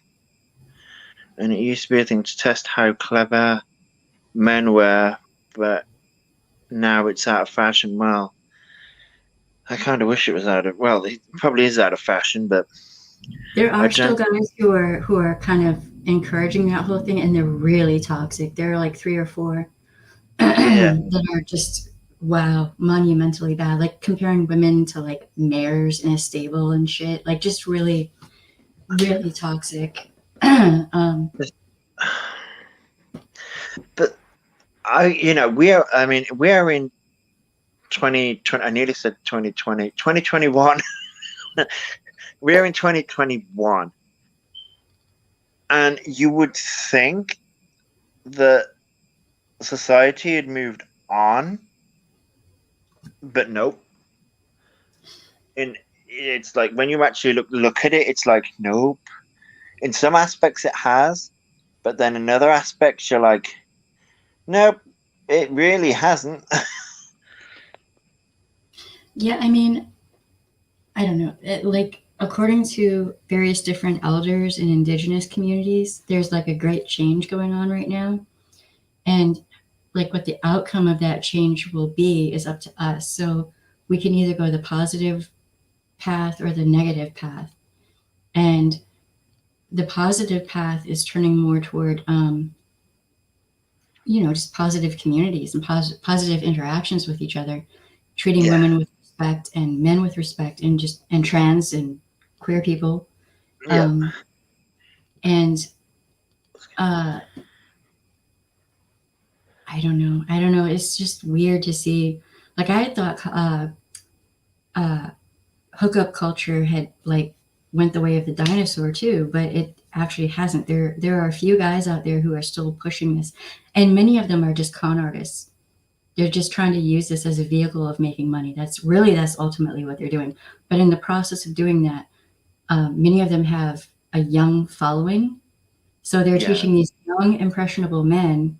And it used to be a thing to test how clever men were, but now it's out of fashion. Well, I kind of wish it was out of. Well, it probably is out of fashion, but There I are still don't. guys who are kind of encouraging that whole thing, and they're really toxic. There are like 3 or 4 Yeah, that are just wow, monumentally bad. Like comparing women to like mares in a stable and shit. Like just really, really toxic. but we are. I mean, we are in 2020. I nearly said 2020. 2021. We're in 2021, and you would think that society had moved on, but nope. And it's like when you actually look at it, it's like nope. In some aspects, it has, but then in other aspects, you're like, nope, it really hasn't. Yeah, I mean, I don't know. Like according to various different elders in indigenous communities, there's like a great change going on right now, and like what the outcome of that change will be is up to us. So we can either go the positive path or the negative path. And the positive path is turning more toward, just positive communities and positive interactions with each other, treating Yeah, women with respect and men with respect, and trans and queer people. yeah, Um, and uh, I don't know. I don't know. It's just weird to see. Like I thought, uh, hookup culture had like went the way of the dinosaur too, but it actually hasn't. There are a few guys out there who are still pushing this, and many of them are just con artists. They're just trying to use this as a vehicle of making money. That's ultimately what they're doing. But in the process of doing that, many of them have a young following, so they're yeah, teaching these young impressionable men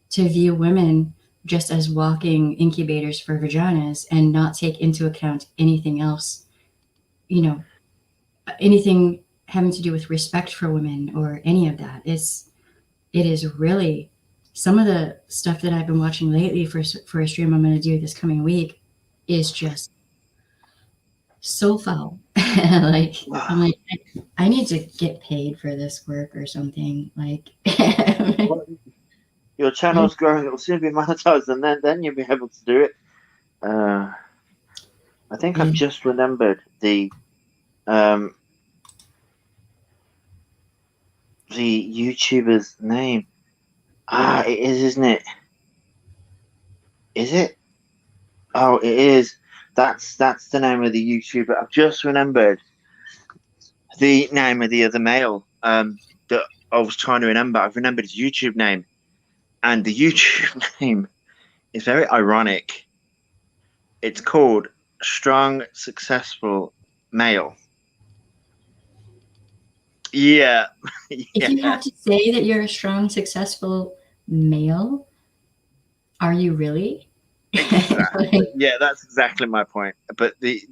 to view women just as walking incubators for vaginas and not take into account anything else, you know, anything having to do with respect for women or any of that. It is really some of the stuff that I've been watching lately for a stream I'm going to do this coming week is just so foul. Like I'm like I need to get paid for this work or something. Like I, well, your channel's growing. It'll soon be monetized, and then you'll be able to do it. I think I've yeah. just remembered um the YouTuber's name. Ah, it is, isn't it? Is it? Oh, it is. That's the name of the YouTuber. I've just remembered the name of the other male. That I was trying to remember. I've remembered his YouTube name, and the YouTube name is very ironic. It's called Strong Successful Male. Yeah. If you Yeah. have to say that you're a strong, successful male, are you really? Exactly. Yeah, that's exactly my point. But the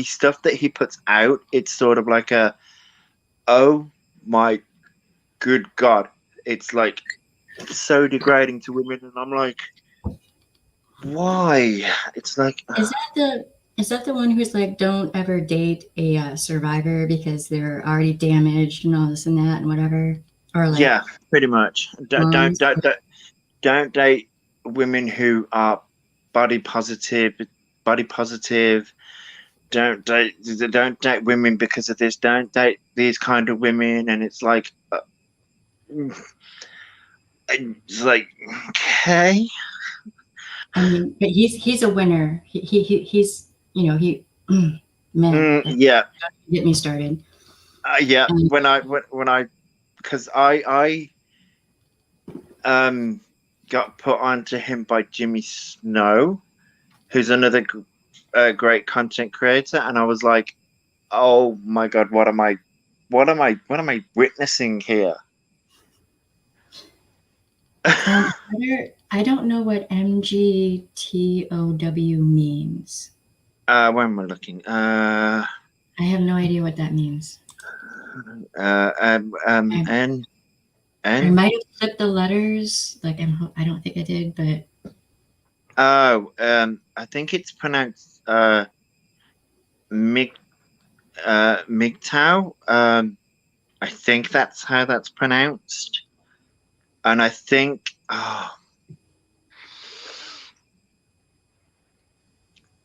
stuff that he puts out, it's sort of like a, oh my good God. It's like so degrading to women, and I'm like, why? It's like, Is that the one who's like, don't ever date a survivor because they're already damaged and all this and that and whatever, or like yeah, pretty much. moms? Don't date women who are body positive. Body positive. Don't date women because of this. Don't date these kind of women. And it's like okay, I mean, but he's a winner. He's man, yeah, get me started. yeah. Um, When I because I got put onto him by Jimmy Snow, who's another great content creator, and I was like, oh my God, what am I witnessing here? I don't know what MGTOW means. When we're looking, I have no idea what that means. I, N I N. might have flipped the letters. Like I don't think I did, but Oh, I think it's pronounced Mig MGTOW. I think that's how that's pronounced, and I think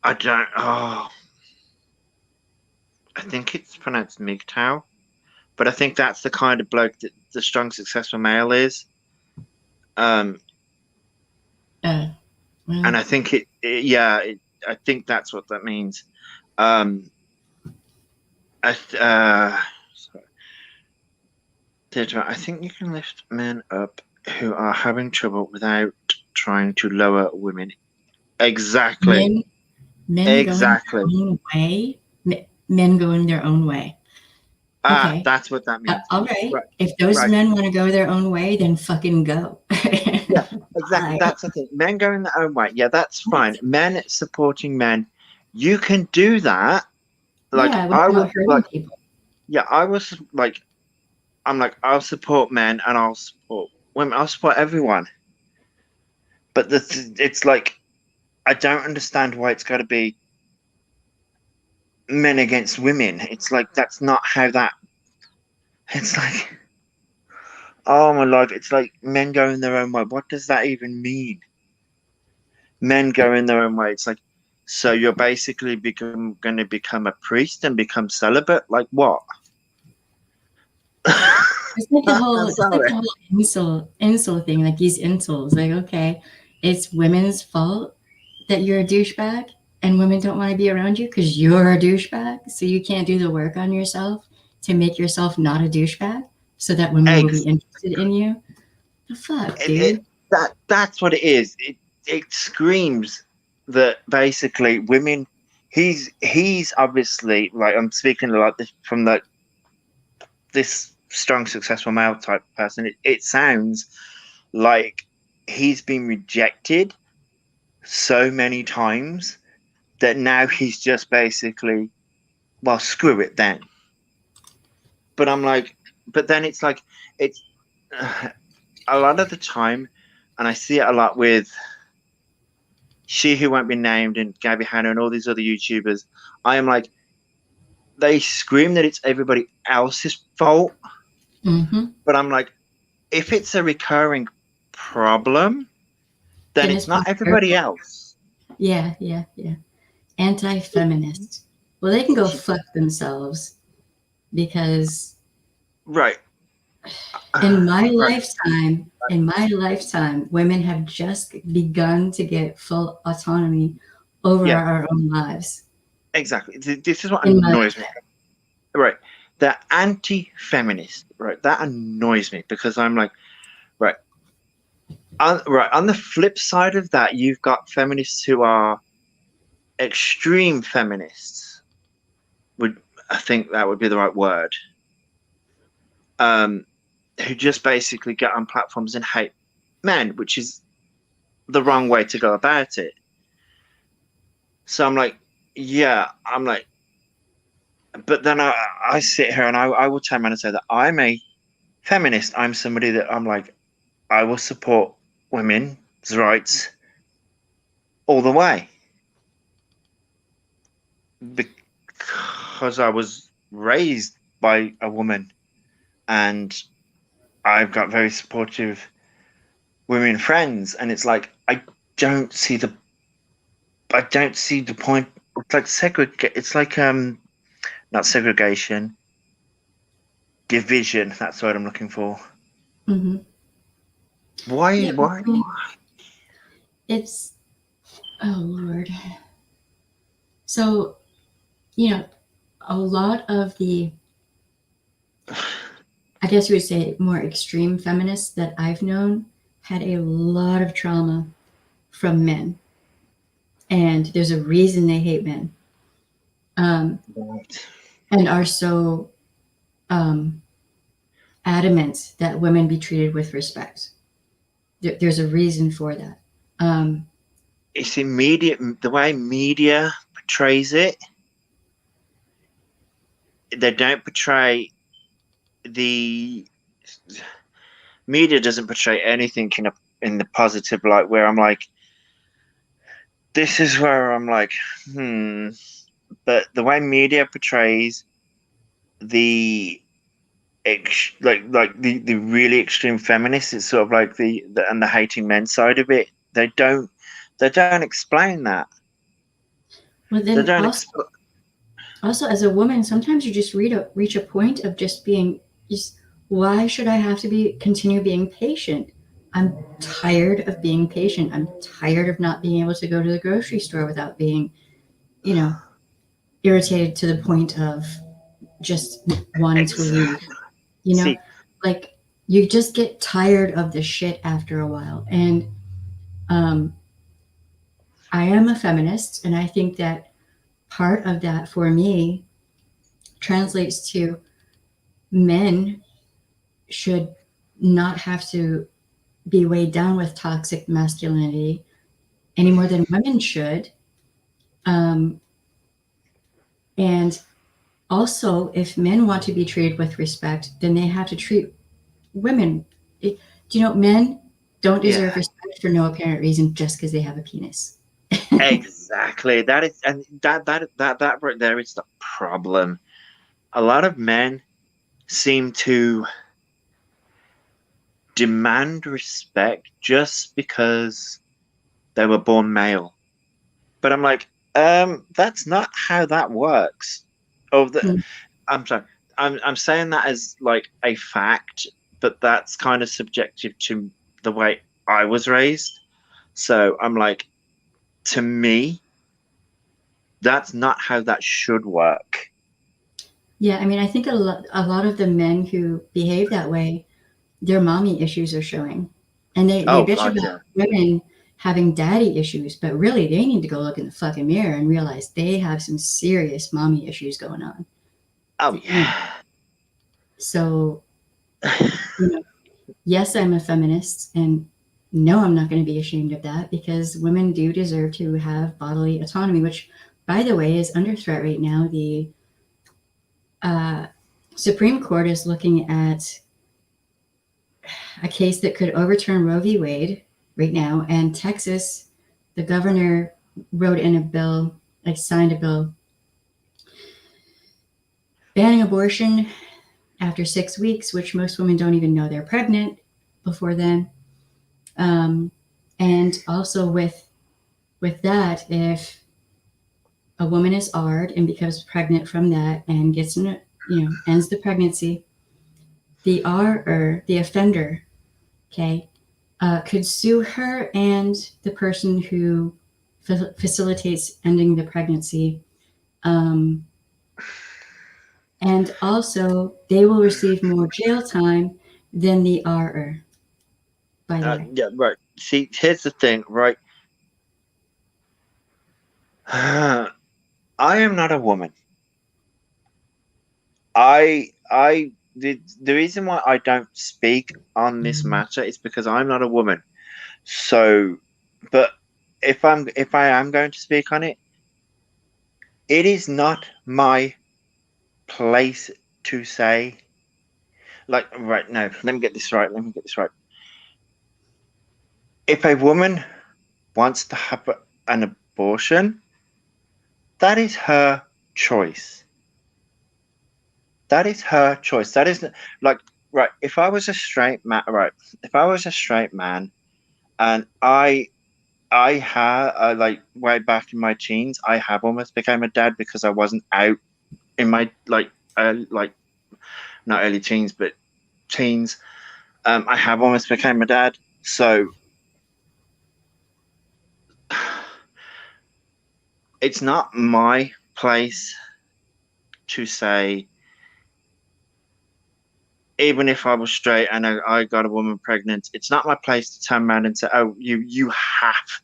I don't. I think it's pronounced MGTOW, but I think that's the kind of bloke that the strong, successful male is. Um, uh, and well, I think I think that's what that means. Um, sorry. Deirdre, I think you can lift men up who are having trouble without trying to lower women. Exactly. men men going their Exactly. own way. Men going their own way. Okay. That's what that means. All right. Right. If those Right. men want to go their own way, then fucking go. Yeah, exactly. Bye. That's the thing. Men going their own way. Yeah, that's fine. Right. Men supporting men. You can do that. Like Yeah, I without would hurting like people. yeah, I was like I'm like I'll support men and I'll support women. I'll support everyone. But it's like I don't understand why it's got to be men against women. It's like that's not how that. It's like oh my life. It's like men going their own way. What does that even mean? Men going their own way. It's like so you're basically going to become a priest and become celibate. Like what? It's like Sorry. the whole insult thing, like these insults. Like, okay, it's women's fault that you're a douchebag and women don't want to be around you because you're a douchebag. So you can't do the work on yourself to make yourself not a douchebag so that women will be Eggs. interested in you. The fuck, It, dude? that's what it is. It screams that basically women. He's obviously like I'm speaking like this from this strong successful male type person. It sounds like he's been rejected so many times that now he's just basically well screw it then. But I'm like, but then it's like it's a lot of the time, and I see it a lot with She Who Won't Be Named and Gabby Hanna and all these other YouTubers. I am like, they scream that it's everybody else's fault, Mm-hmm. but I'm like, if it's a recurring problem, then Then it's it's not probably your everybody fault. else. Yeah, yeah, yeah. Anti-feminists. Well, they can go fuck themselves because Right. Right. in my lifetime, women have just begun to get full autonomy over Yeah, our own lives. exactly. This is what In my annoys me. lifetime. Right. They're anti-feminist. Right. That annoys me because I'm like, right. On the flip side of that, you've got feminists who are extreme feminists. Would I think that would be the right word? um, who just basically get on platforms and hate men, which is the wrong way to go about it. So I'm like, yeah, I'm like, but then I sit here and I will turn around and say that I'm a feminist. I'm somebody that I'm like, I will support women's rights all the way because I was raised by a woman and I've got very supportive women friends, and it's like don't see the I don't see the point. It's like It's like not segregation, division. That's what I'm looking for. Hmm. Why? Yeah, Why? I mean, it's, oh Lord. So, you know, a lot of the, I guess you would say, more extreme feminists that I've known had a lot of trauma from men. And there's a reason they hate men, Right. and are so um, adamant that women be treated with respect. There's a reason for that. Um, It's immediate. The way media portrays it, they don't portray the media doesn't portray anything in the positive light. Where I'm like, this is where I'm like, hmm. But the way media portrays the the really extreme feminists, it's sort of like the and the hating men side of it. They don't explain that. but They then don't also, explain. also as a woman, sometimes you just reach a point of just being, just, why should I have to continue being patient? I'm tired of being patient. I'm tired of not being able to go to the grocery store without being, you know, irritated to the point of just wanting to leave. Exactly. You know, See, like, you just get tired of the shit after a while. And um, I am a feminist, and I think that part of that for me translates to men should not have to be weighed down with toxic masculinity any more than women should. Um, and also, if men want to be treated with respect, then they have to treat women. Do you know, men don't yeah, deserve respect for no apparent reason just because they have a penis. exactly. That is, and that right there is the problem. A lot of men seem to demand respect just because they were born male. But I'm like, that's not how that works. Oh, Hmm. I'm sorry. I'm saying that as like a fact, but that's kind of subjective to the way I was raised. So I'm like, to me, that's not how that should work. Yeah, I mean, I think a lot of the men who behave that way, their mommy issues are showing. And they Oh bitch God, about yeah. women having daddy issues, but really they need to go look in the fucking mirror and realize they have some serious mommy issues going on. Oh You know, yeah. so, you know, yes, I'm a feminist, and no, I'm not going to be ashamed of that, because women do deserve to have bodily autonomy, which, by the way, is under threat right now. The uh, Supreme Court is looking at a case that could overturn Roe v. Wade right now, and Texas, the governor wrote in a bill, like signed a bill, banning abortion after 6 weeks, which most women don't even know they're pregnant before then. Um, and also with that, if a woman is AR'd and becomes pregnant from that and gets in, ends the pregnancy, the R, the offender, okay, could sue her and the person who facilitates ending the pregnancy. Um, and also, they will receive more jail time than the R, by the way. Yeah, right. See, here's the thing, right? I am not a woman. I the reason why I don't speak on this matter is because I'm not a woman. So, but if I am going to speak on it, it is not my place to say, like, right now, let me get this right. Let me get this right. If a woman wants to have an abortion, that is her choice. That is her choice. That is like, right. If I was a straight man, right. If I was a straight man, and I had like way back in my teens, I have almost became a dad because I wasn't out in my like not early teens, but teens. I have almost became a dad. So it's not my place to say, even if I was straight and I got a woman pregnant, it's not my place to turn around and say, "Oh, you have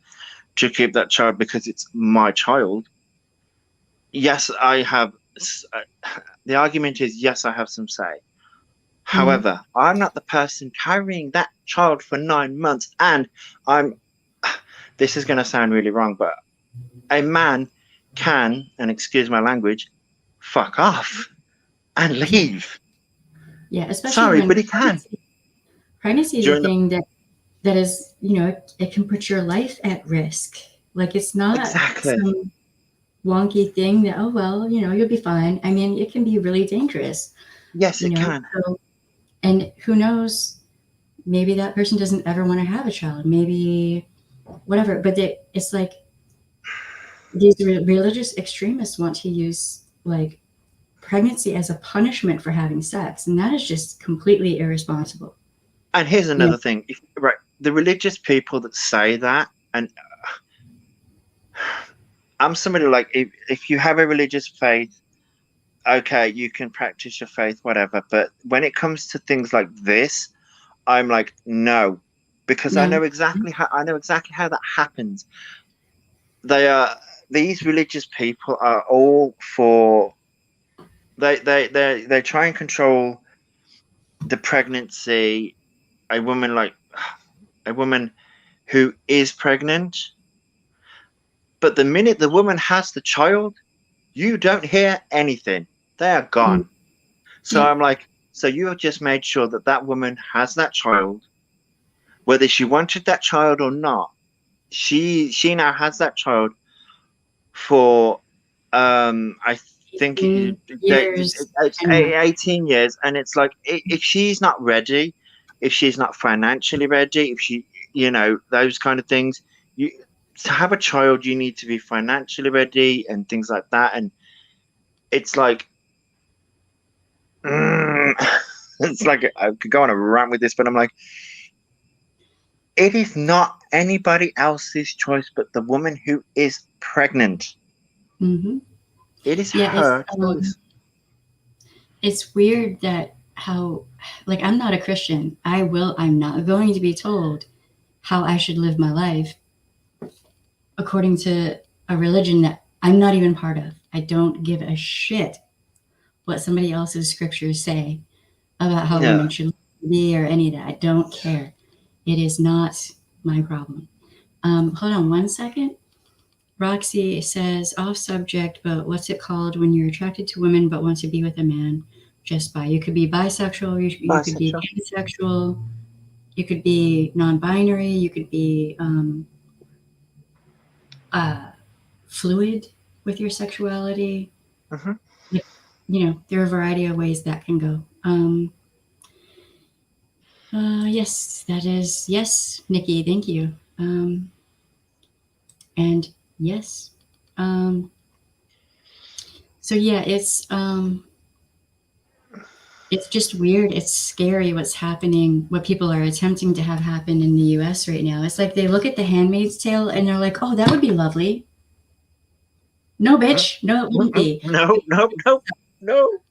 to keep that child because it's my child." Yes, I have. The argument is yes, I have some say. However, I'm not the person carrying that child for 9 months, and I'm. This is going to sound really wrong, but a man can, and excuse my language, fuck off and leave. Yeah, especially Sorry, when but he can. pregnancy is a During the thing that is, it can put your life at risk. Like it's not exactly. some wonky thing that, oh well, you'll be fine. I mean, it can be really dangerous, Yes, it can. So, and who knows, maybe that person doesn't ever want to have a child, maybe whatever. But it's like these religious extremists want to use like pregnancy as a punishment for having sex, and that is just completely irresponsible. And here's another thing. Right, the religious people that say that, and I'm somebody like, if you have a religious faith, okay, you can practice your faith, whatever. But when it comes to things like this, I'm like, no, because No. I know exactly how that happens. These religious people are all for they try and control the pregnancy. A woman like a woman who is pregnant, but the minute the woman has the child, you don't hear anything. They are gone. So Yeah. I'm like, so you have just made sure that that woman has that child, whether she wanted that child or not. She now has that child for I think 18 years. it's I know. 18 years, and it's like if she's not ready, if she's not financially ready, if she those kind of things, you to have a child you need to be financially ready and things like that, and it's like it's like I could go on a rant with this, but I'm like, it is not anybody else's choice but the woman who is pregnant. Mm-hmm. It is Yeah, her choice. it's weird that how, like, I'm not a Christian. I'm not going to be told how I should live my life according to a religion that I'm not even part of. I don't give a shit what somebody else's scriptures say about how No. women should be or any of that. I don't care. It is not my problem. Hold on one second. Roxy says, off subject, but what's it called when you're attracted to women but want to be with a man just by? You could be bisexual, you could be Bisexual. pansexual, you could be non binary, you could be fluid with your sexuality. Mhm. There are a variety of ways that can go. Yes, that is, yes, Nikki, thank you. And yes. So yeah, it's just weird. It's scary what's happening, what people are attempting to have happen in the US right now. It's like they look at The Handmaid's Tale and they're like, oh, that would be lovely. No, bitch. No, it wouldn't be. No.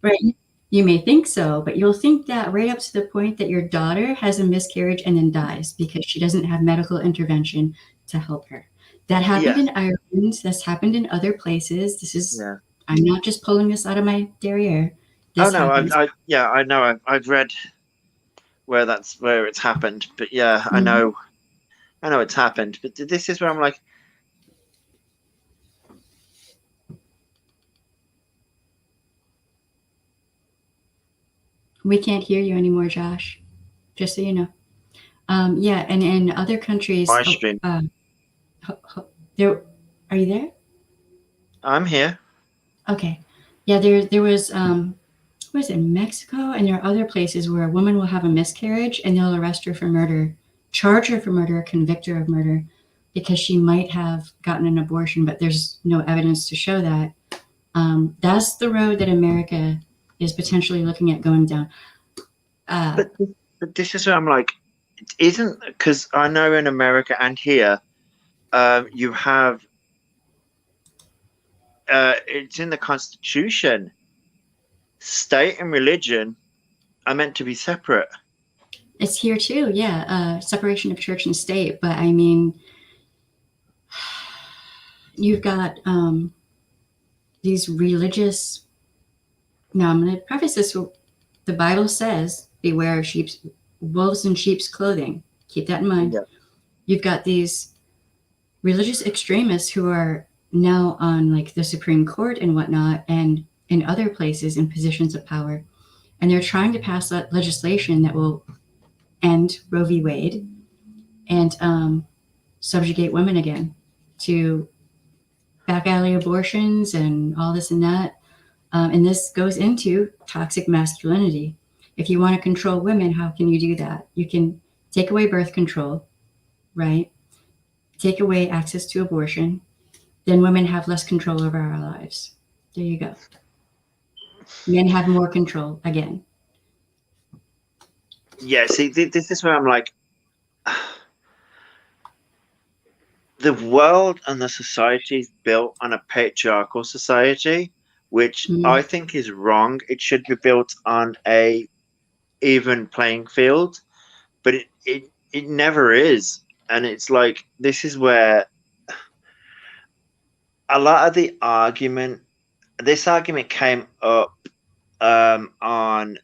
Right? You may think so, but you'll think that right up to the point that your daughter has a miscarriage and then dies because she doesn't have medical intervention to help her. That happened Yes. in Ireland. That's happened in other places. Yeah. I'm not just pulling this out of my derriere. Oh This no, happens. I know. I've read where it's happened, but yeah, Mhm. I know it's happened. But this is where I'm like, We can't hear you anymore, Josh. Just so you know. Yeah, and in other countries, my stream. there. Are you there? I'm here. Okay. Yeah, there was what is it, Mexico, and there are other places where a woman will have a miscarriage and they'll arrest her for murder, charge her for murder, convict her of murder, because she might have gotten an abortion, but there's no evidence to show that. That's the road that America is potentially looking at going down. Uh, But this is where I'm like, it isn't because I know in America and here, you have it's in the Constitution. State and religion are meant to be separate. it's here too, yeah, separation of church and state. But I mean, you've got these religious. Now, I'm going to preface this with the Bible says, beware of wolves in sheep's clothing. Keep that in mind. Yeah. You've got these religious extremists who are now on like the Supreme Court and whatnot, and in other places in positions of power. And they're trying to pass legislation that will end Roe v. Wade and subjugate women again to back alley abortions and all this and that. And this goes into toxic masculinity. If you want to control women, how can you do that? You can take away birth control, right? Take away access to abortion. Then women have less control over our lives. There you go. Men have more control again. Yeah. See, this is where I'm like, the world and the society is built on a patriarchal society, which Mm. I think is wrong. It should be built on a even playing field, but it never is. And it's like this is where a lot of this argument came up on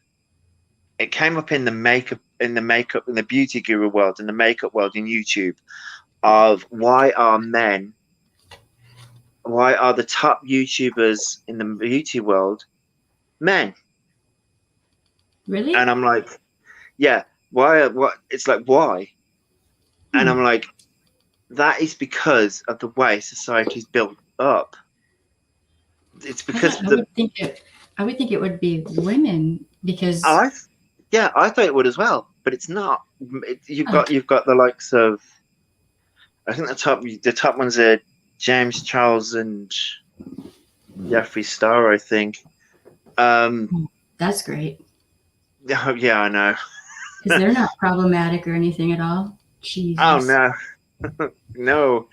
it came up in the beauty guru world, in the makeup world, in YouTube, of why are the top YouTubers in the beauty world men? Really? And I'm like, yeah, what it's like, why? And Hmm. I'm like, that is because of the way society's built up. It's I because thought I would think it would be women because I yeah, I thought it would as well, but it's not. uh, You've got the likes of, I think the top ones are James Charles and Jeffree Star, I think. that's great Yeah, I know. because they're not problematic or anything at all. Oh Jesus. no, no.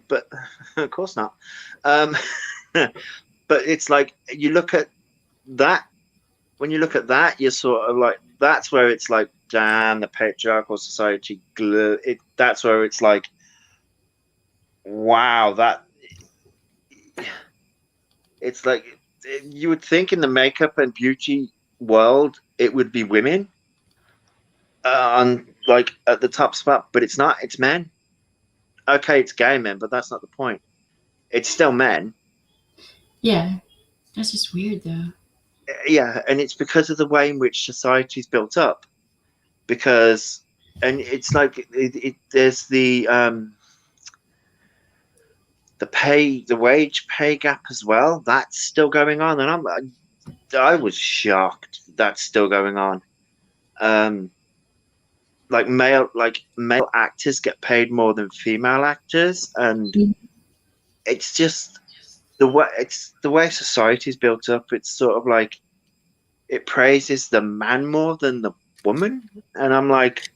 But of course not. Um, but it's like you look at that. When you look at that, you're sort of like, that's where it's like, damn, the patriarchal society. That's where it's like, wow, that it's like you would think in the makeup and beauty world it would be women on like at the top spot, but it's not. It's men. Okay, it's gay men, but that's not the point. It's still men. Yeah, that's just weird though. Yeah, and it's because of the way in which society is built up. Because, and it's like there's the wage pay gap as well. That's still going on, and I was shocked that's still going on. Um, male actors get paid more than female actors, and Mhm. it's just the way society's built up. It's sort of like it praises the man more than the woman, and I'm like,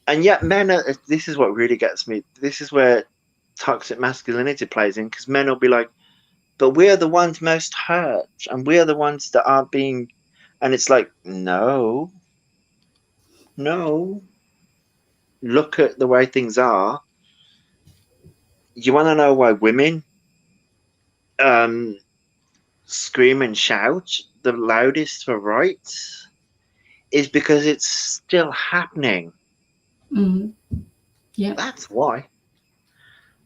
and yet men are. This is what really gets me. This is where toxic masculinity plays in, because men will be like, but we're the ones most hurt, and we're the ones that aren't being, and it's like, no, no, look at the way things are. You want to know why women um scream and shout the loudest for rights is because it's still happening. Mm-hmm. Yep. That's why.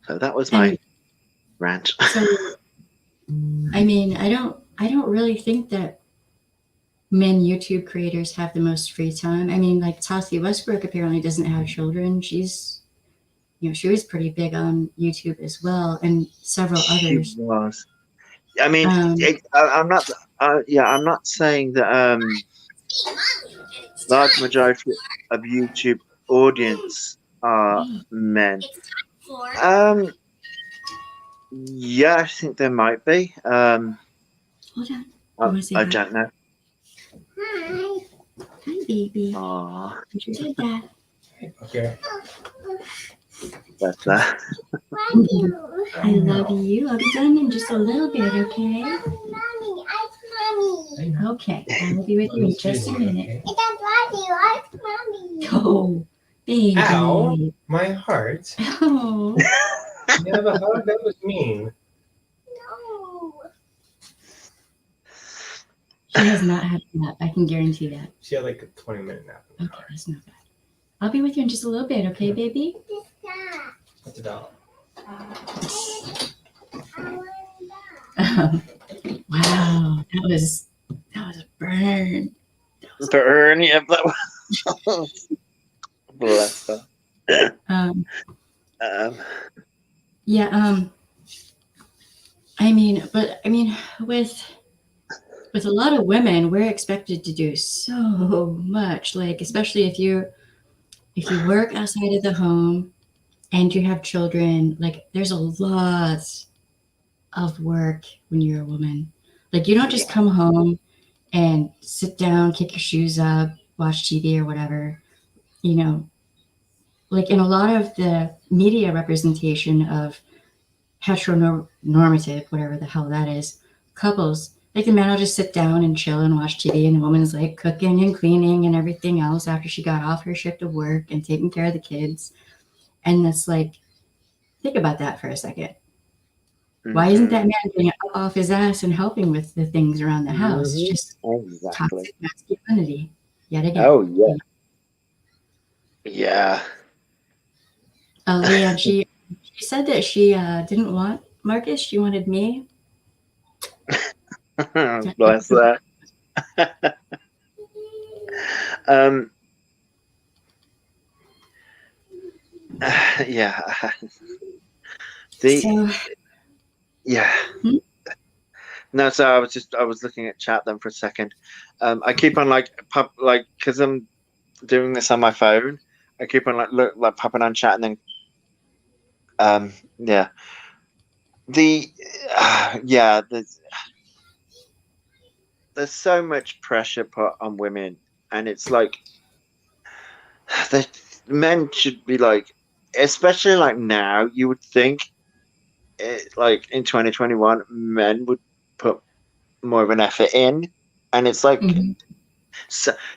So that was And my rant. so, I mean, I don't really think that men YouTube creators have the most free time. I mean, like Tati Westbrook apparently doesn't have children. She's, she was pretty big on YouTube as well, and several She others. was. I mean, Um, I'm not. Yeah, I'm not saying that. Large majority of YouTube audience are men. Um, yeah, I think there might be. Hold on. You want to say I hi? don't know. Hi. Hi, baby. Aw, You did that. Okay. but I love you. I'll be done in just a little bit, okay? Okay. I will be with you in just a minute. Oh, baby. Ow, my heart. Oh. You have a hug? That was mean. She has not had a nap. I can guarantee that. She had like a 20-minute nap. Okay, that's not bad. I'll be with you in just a little bit, okay, baby? What's it all? Wow, that was a burn. burn. Yeah, that was. Bless her. Um, Um, yeah. I mean, with a lot of women, we're expected to do so much. Like, especially if you work outside of the home and you have children, like there's a lot of work when you're a woman. Like you don't just come home and sit down, kick your shoes up, watch TV or whatever. Like in a lot of the media representation of heteronormative, whatever the hell that is, couples, like the man will just sit down and chill and watch TV, and the woman's like cooking and cleaning and everything else after she got off her shift of work and taking care of the kids. And that's like, think about that for a second. Why isn't that man getting up off his ass and helping with the things around the house? Mhm. Just Exactly. toxic masculinity yet again. Oh yeah. Yeah. Leanne, she said that she didn't want Marcus. She wanted me. Bless that. um. Yeah. So, Yeah. Hmm? No, so I was looking at chat then for a second. I keep on because I'm doing this on my phone. I keep on popping on chat and then yeah. There's so much pressure put on women, and it's like the men should be like, especially like now, you would think like in 2021 men would put more of an effort in, and it's like mhm.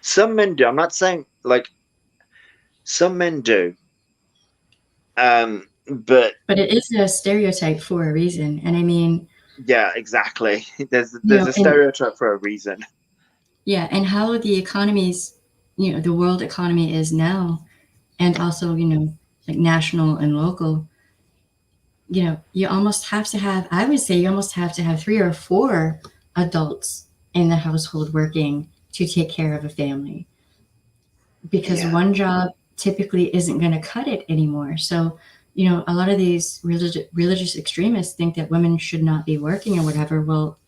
some men do. I'm not saying like some men do, but But it is a stereotype for a reason. And I mean, yeah, exactly. There's and a stereotype for a reason. yeah, and how the economies, the world economy is now, and also, like national and local, you almost have to have, I would say you almost have to have 3 or 4 adults in the household working to take care of a family. Because one job typically isn't going to cut it anymore. So, a lot of these religious extremists think that women should not be working or whatever. Well,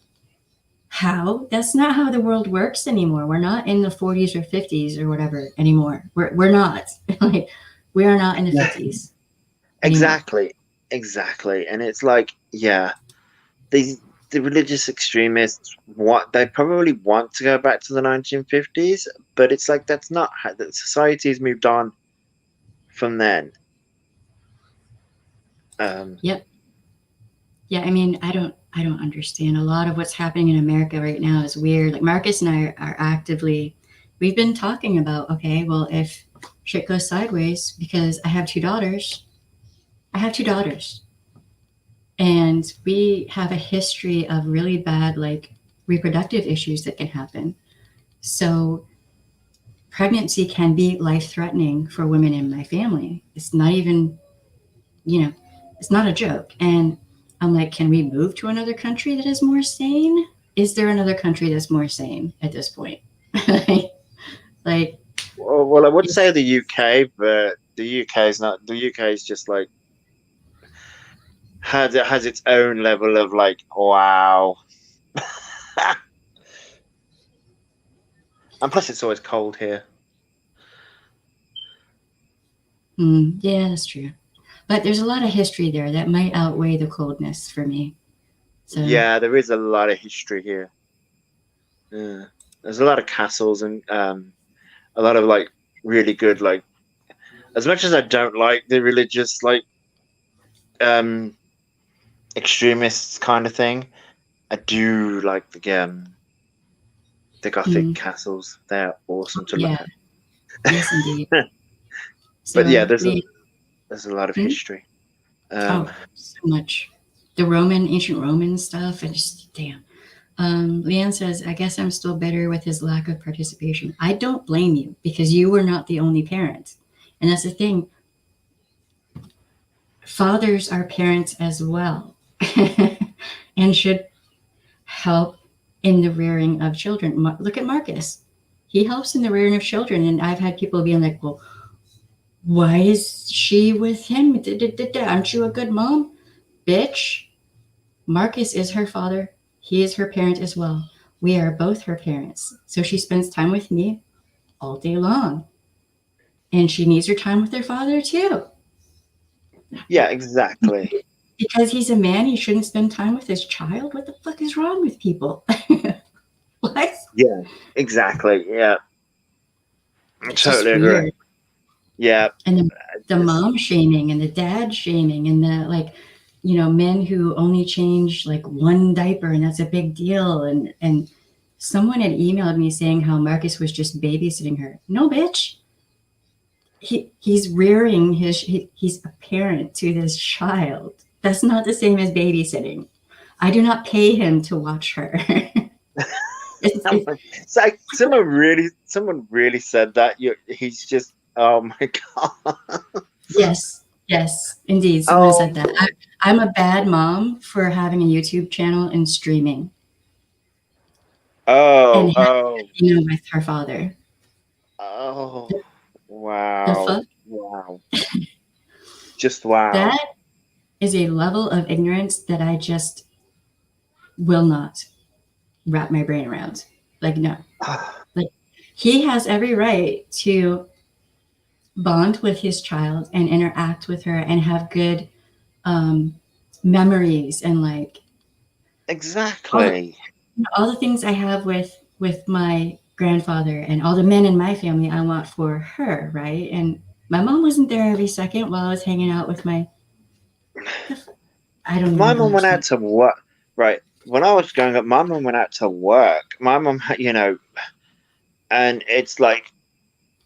how? That's not how the world works anymore. We're not in the 40s or 50s or whatever anymore. We're not. Like, we are not in the 50s. Exactly. And it's like, yeah, the religious extremists they probably want to go back to the 1950s, but it's like that's not how the society's moved on from then. Yep. Yeah, I mean, I don't understand. A lot of what's happening in America right now is weird. Like Marcus and I are actively, we've been talking about, okay, well, if shit goes sideways, because I have 2 daughters. And we have a history of really bad, like, reproductive issues that can happen. So pregnancy can be life-threatening for women in my family. It's not even, it's not a joke. And I'm like, can we move to another country that is more sane? Is there another country that's more sane at this point? like, Well, I would say the UK, but the UK is not. The UK is just like has its own level of like wow. And plus, it's always cold here. Yeah, that's true. But there's a lot of history there that might outweigh the coldness for me. So Yeah, there is a lot of history here. Yeah. There's a lot of castles and a lot of like really good like. As much as I don't like the religious like extremists kind of thing, I do like the Gothic castles. They're awesome to look yeah, at. yes, indeed. But yeah, So there's a lot of history. oh, so much. The ancient Roman stuff, and just damn. Leanne says, I guess I'm still bitter with his lack of participation. I don't blame you because you were not the only parent. And that's the thing. Fathers are parents as well and should help in the rearing of children. Look at Marcus. He helps in the rearing of children. And I've had people being like, well, why is she with him? Aren't you a good mom? Bitch. Marcus is her father. He is her parent as well. We are both her parents. So she spends time with me all day long. And she needs her time with her father too. Yeah, exactly. Because he's a man, he shouldn't spend time with his child? What the fuck is wrong with people? What? Yeah, exactly. Yeah. I It's totally just agree. weird. Yeah. And the mom shaming and the dad shaming and the like, men who only change like one diaper and that's a big deal. And someone had emailed me saying how Marcus was just babysitting her. No, bitch. He's rearing he's a parent to this child. That's not the same as babysitting. I do not pay him to watch her. It's like someone really said that. He's just oh my god. Yes, indeed. Someone said that. I'm a bad mom for having a YouTube channel and streaming. And with her father. Oh, The wow. fuck? Wow. Just wow. That is a level of ignorance that I just will not wrap my brain around. Like, no. Like, he has every right to bond with his child and interact with her and have good memories and like Exactly. all the things I have with my grandfather and all the men in my family I want for her, right? And my mom wasn't there every second while I was hanging out with my I don't My even mum went out understand. to work. Right. When I was growing up, my mum went out to work. My mum, and it's like,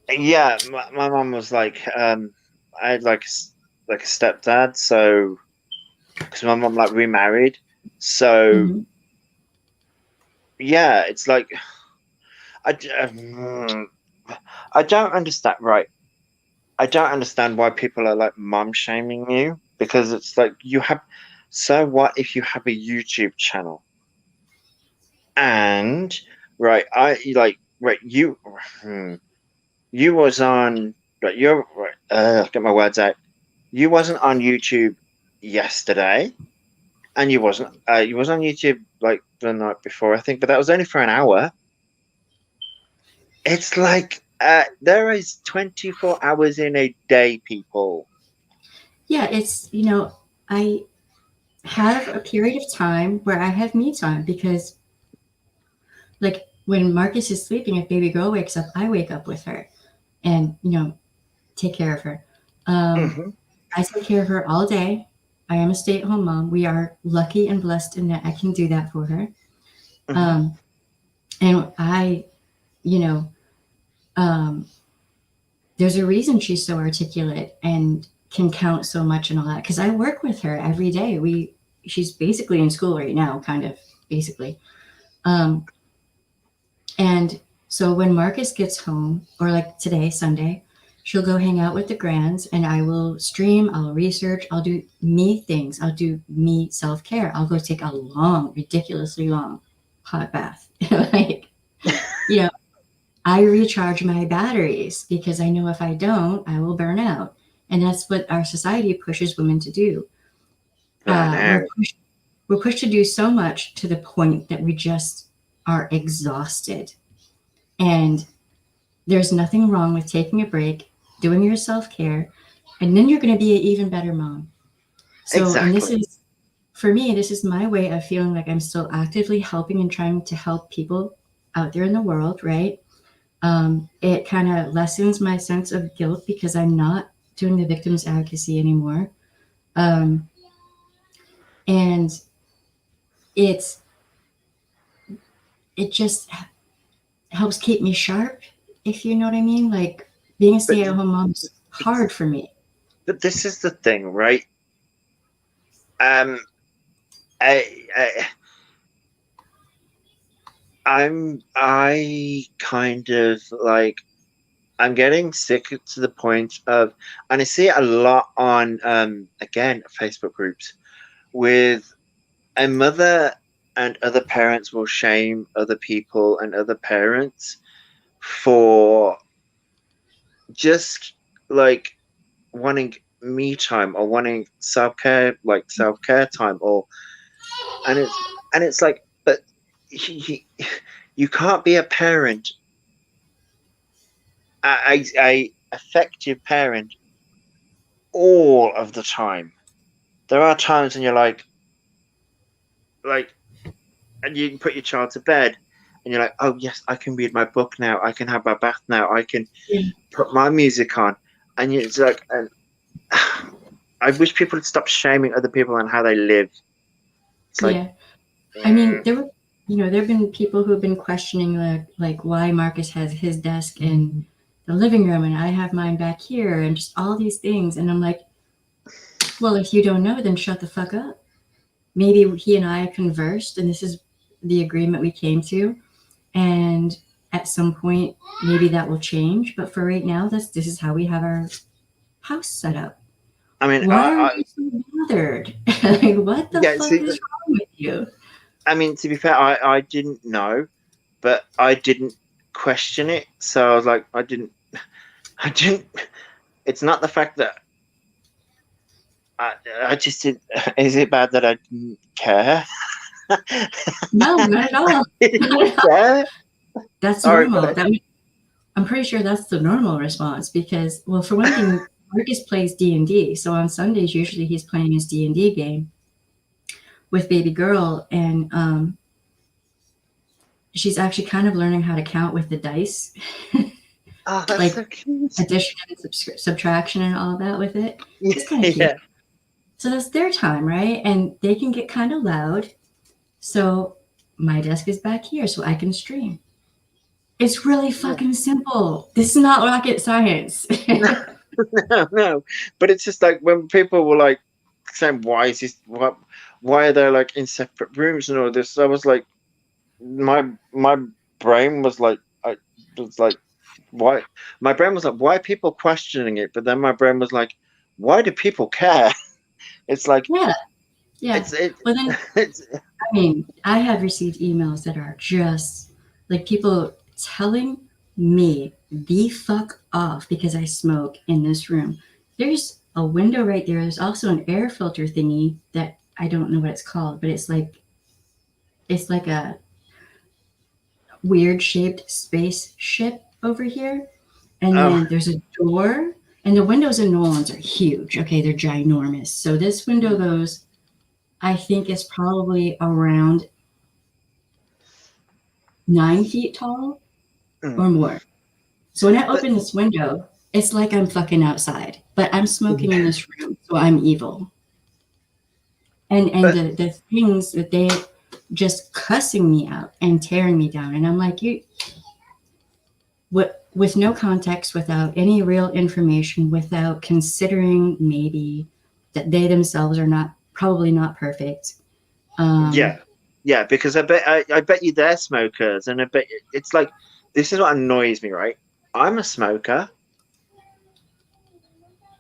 yeah, my mum was like, I had like a stepdad, so because my mum like remarried, so yeah, it's like I don't understand. Right, I don't understand why people are like mum shaming you because it's like you have. So what if you have a YouTube channel and right, you was on right, you're right, get my words out. You wasn't on YouTube yesterday, and you was on YouTube like the night before, I think, but that was only for an hour. It's like there is 24 hours in a day, people. Yeah, it's I have a period of time where I have me time because like when Marcus is sleeping, if baby girl wakes up, I wake up with her and take care of her. I take care of her all day. I am a stay-at-home mom. We are lucky and blessed in that I can do that for her. And I, there's a reason she's so articulate and can count so much and all that because I work with her every day. she's basically in school right now, kind of basically. And so when Marcus gets home, or like today, Sunday, she'll go hang out with the grands, and I will stream, I'll research, I'll do me things, I'll do me self-care. I'll go take a long, ridiculously long hot bath. Like, you know, I recharge my batteries because I know if I don't, I will burn out. And that's what our society pushes women to do. We're pushed to do so much to the point that we just are exhausted. And there's nothing wrong with taking a break, doing your self-care, and then you're going to be an even better mom. So, Exactly. and this is, for me, this is my way of feeling like I'm still actively helping and trying to help people out there in the world, right? It kind of lessens my sense of guilt because I'm not doing the victim's advocacy anymore. And it just helps keep me sharp, if you know what I mean. Like, being a stay-at-home mom is hard for me. But this is the thing, right? I kind of like, I'm getting sick to the point of, and I see it a lot on again Facebook groups, with a mother and other parents will shame other people and other parents for just like wanting me time or wanting self-care, like self-care time, or and it's like, but you can't be a parent, a effective parent all of the time. There are times when you're like, and you can put your child to bed and you're like, oh yes, I can read my book now, I can have my bath now, I can put my music on, and it's like, and I wish people would stop shaming other people and how they live. It's like, I mean, there have been people who've been questioning like why Marcus has his desk in the living room and I have mine back here and just all these things. And I'm like, well, if you don't know, then shut the fuck up. Maybe he and I conversed and this is the agreement we came to. And at some point, maybe that will change. But for right now, this is how we have our house set up. I mean, why are you so bothered? Like, what the fuck is wrong with you? I mean, to be fair, I didn't know, but I didn't question it. So I was like, I didn't. It's not the fact that I just didn't. Is it bad that I didn't care? No, not at all. Yeah. That's normal. I'm pretty sure that's the normal response because, well, for one thing, Marcus plays D&D. So on Sundays, usually he's playing his D&D game with baby girl. And she's actually kind of learning how to count with the dice. Oh, that's like so cute. addition and subtraction and all that with it. It's kind of cute. Yeah. So that's their time, right? And they can get kind of loud. So my desk is back here so I can stream. It's really fucking simple. This is not rocket science. No. But it's just like when people were like saying, why are they like in separate rooms and all this? I was like, my brain was like, why? My brain was like, why are people questioning it? But then my brain was like, why do people care? It's like, yeah. Well, then, I mean, I have received emails that are just like people telling me the fuck off because I smoke in this room. There's a window right there. There's also an air filter thingy that I don't know what it's called, but it's like a weird shaped spaceship over here. And then there's a door, and the windows in New Orleans are huge. Okay, they're ginormous. So this window goes, I think it's probably around 9 feet tall or more. So when I open this window, it's like I'm fucking outside, but I'm smoking in this room, so I'm evil. And the things that they just cussing me out and tearing me down, and I'm like, with no context, without any real information, without considering maybe that they themselves are not probably not perfect. Yeah, because I bet you they're smokers, and I bet it's like this is what annoys me, right? I'm a smoker.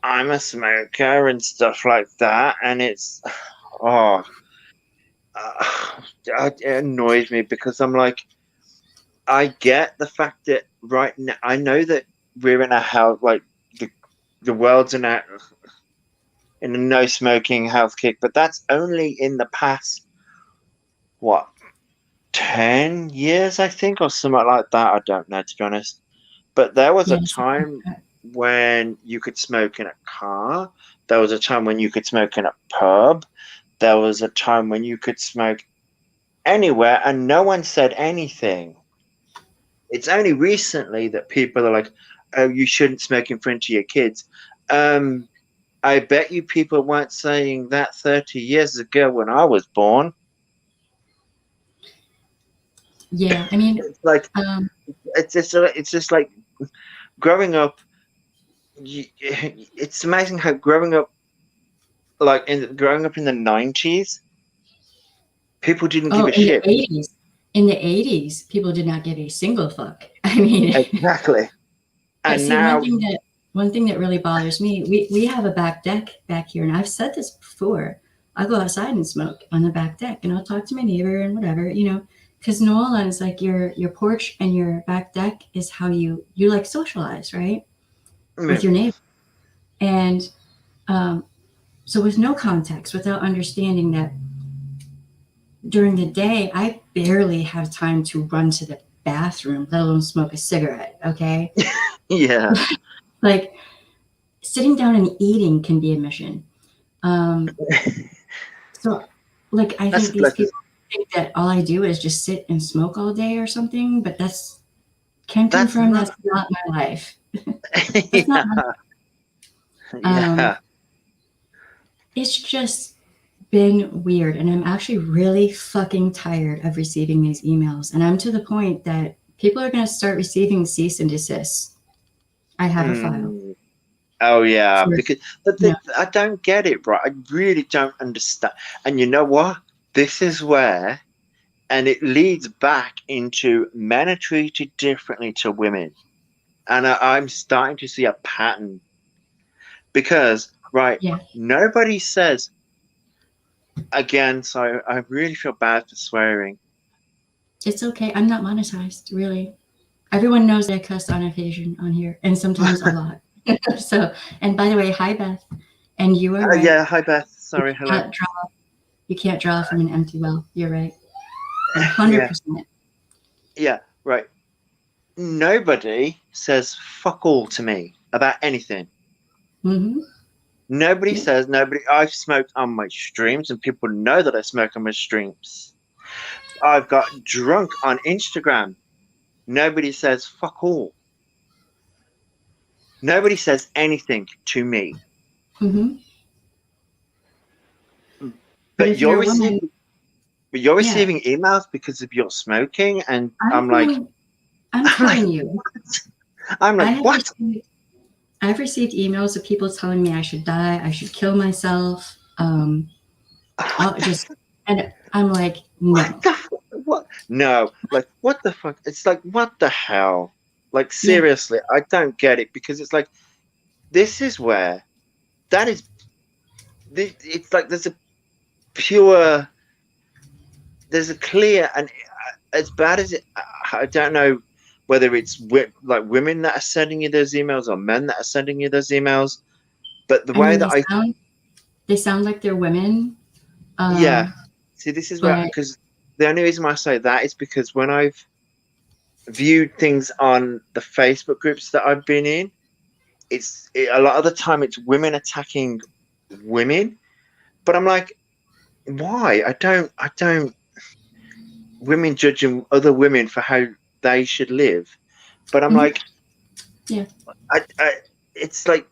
I'm a smoker and stuff like that, and it's oh, it annoys me because I'm like, I get the fact that right now I know that we're in a health like the world's in a no smoking health kick, but that's only in the past what 10 years, I think, or something like that. I don't know, to be honest. But there was a Yeah, something time like that. when you could smoke in a car. There was a time when you could smoke in a pub. There was a time when you could smoke anywhere and no one said anything. It's only recently that people are like, oh, you shouldn't smoke in front of your kids. Um, I bet you people weren't saying that 30 years ago when I was born. Yeah, I mean, It's like, um, it's just like growing up. It's amazing how growing up in the 90s, people didn't give oh, a shit. in the 80s, people did not give a single fuck. I mean, Exactly. but And see, now, one thing that really bothers me, we have a back deck back here, and I've said this before. I'll go outside and smoke on the back deck, and I'll talk to my neighbor and whatever, because New Orleans, like your porch and your back deck is how you like socialize, right, with your neighbor, and um, so with no context, without understanding that during the day, I barely have time to run to the bathroom, let alone smoke a cigarette. Okay, yeah, like sitting down and eating can be a mission. Um, so, like, I that's think a these blessing. people think that all I do is just sit and smoke all day or something, but can That's confirm not. that's not my life. That's not my. Yeah, Um, yeah. it's just been weird, and I'm actually really fucking tired of receiving these emails, and I'm to the point that people are going to start receiving cease and desist. I have a file Mm. Oh yeah, for because but you know. I don't get it, right? I really don't understand. And you know what? This is where, and it leads back into men are treated differently to women, and I'm starting to see a pattern because right, Yeah, nobody says again. So I really feel bad for swearing. it's okay. I'm not monetized, really. Everyone knows that I cuss on occasion on here, and sometimes a lot. So, and by the way, hi Beth. And you are right. Yeah, hi Beth. You Sorry, hello. can't draw. You can't draw from an empty well. You're right. Yeah, 100%. yeah, right. Nobody says fuck all to me about anything. Mm-hmm. Nobody Yeah. says nobody. I've smoked on my streams, and people know that I smoke on my streams. I've got drunk on Instagram. Nobody says fuck all. Nobody says anything to me. Mm-hmm. But But if you're a woman, you're yeah, receiving emails because of your smoking, and I'm I'm like, telling, I'm I'm like, telling you, I'm I like, have what? received, I've received emails of people telling me I should die, I should kill myself. What I'll the just, and I'm like, what no. the what? No, like what the fuck? It's like what the hell? Like Yeah, seriously, I don't get it because it's like this is where that is. It's like pure, there's a clear, and as bad as it, I don't know whether it's like women that are sending you those emails or men that are sending you those emails, but the I way mean, that they sound like they're women, yeah, see, this is where, but because the only reason why I say that is because when I've viewed things on the Facebook groups that I've been in, a lot of the time it's women attacking women, but I'm like, why? I don't women judging other women for how they should live. But I'm mhm, like, yeah, I it's like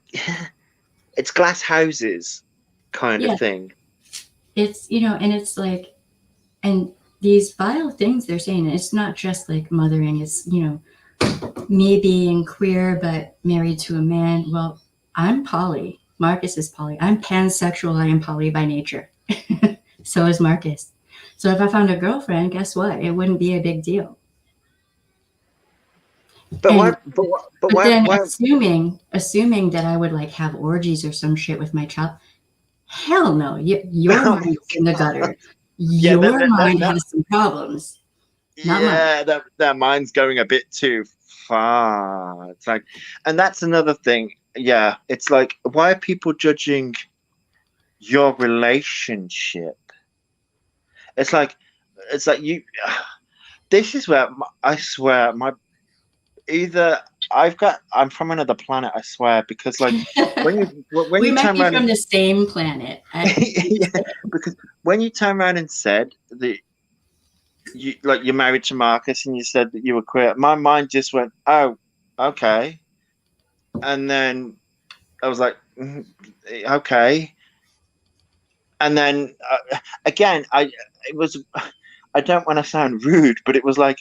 it's glass houses kind of yeah. thing. It's and it's like, and these vile things they're saying. It's not just like mothering. It's me being queer but married to a man. Well, I'm poly. Marcus is poly. I'm pansexual. I am poly by nature. So is Marcus. So if I found a girlfriend, guess what? It wouldn't be a big deal. But And but but then why assuming that I would like have orgies or some shit with my child, hell no. Your Oh mind is in the gutter. yeah, Your mind has some problems, not mine. yeah, that mind's going a bit too far. It's like, and that's another thing. Yeah, it's like, why are people judging your relationship? It's like, you. This is where I swear either I'm from another planet. I swear, because like when We you might turn be around from and the same planet. yeah, because when you turn around and said that you're married to Marcus and you said that you were queer, my mind just went, oh, okay, and then I was like, okay, and then again, it was, I don't want to sound rude, but it was like,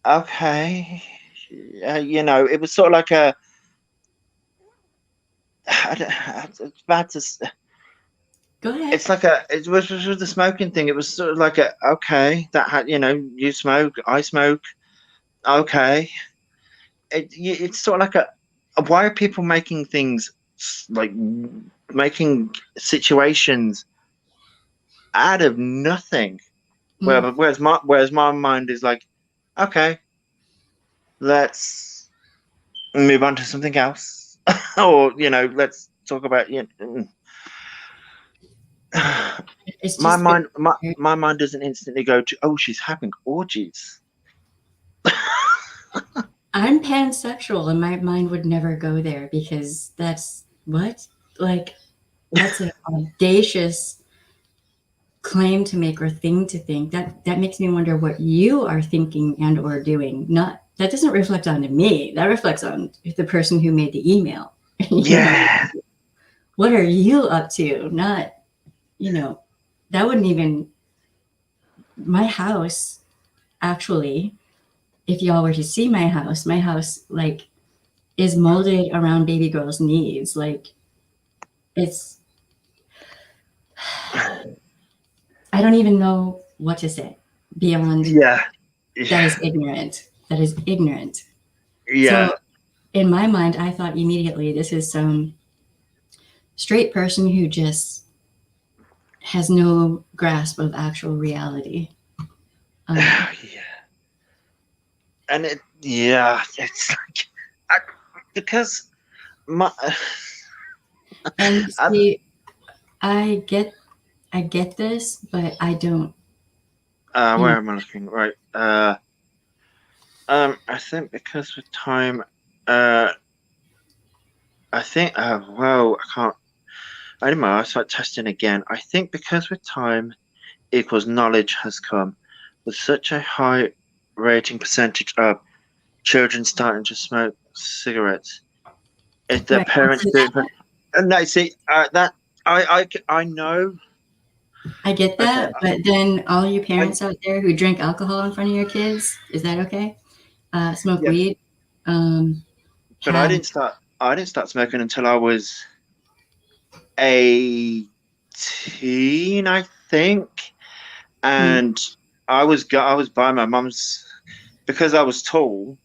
okay, it was sort of like a, I don't, it's bad to. Go ahead. It's like it was with the smoking thing. It was sort of like a, okay, that had, you smoke, I smoke, okay. It's sort of like why are people making things like making situations out of nothing? Mm. Whereas my mind is like, okay, let's move on to something else, or let's talk about It's my just very mind my, weird. my mind doesn't instantly go to, oh, she's having orgies. I'm pansexual and my mind would never go there because that's what? Like, that's an audacious claim to make or thing to think. That makes me wonder what you are thinking and or doing. Not that doesn't reflect on me. That reflects on the person who made the email. Yeah. What are you up to? Not, that wouldn't even my house actually, if y'all were to see my house like is molded around baby girls' needs. Like it's I don't even know what to say beyond Yeah. that Yeah. is ignorant. That is ignorant. Yeah. So in my mind, I thought immediately this is some straight person who just has no grasp of actual reality. Yeah. And it's like because my And I, see, I get this, but I don't. where am I looking? Right. I think because with time, I think, well, I can't. I don't know. I start testing again. I think because with time equals knowledge has come with such a high rating percentage of children starting to smoke cigarettes. If their Right. parents do, and no, see, that I know. I get Okay, that, but then all you I, parents out there who drink alcohol in front of your kids, is that okay? Smoke yeah, weed, but I have didn't start. I didn't start smoking until I was 18, I think, mm, and I was buying my mum's because I was tall.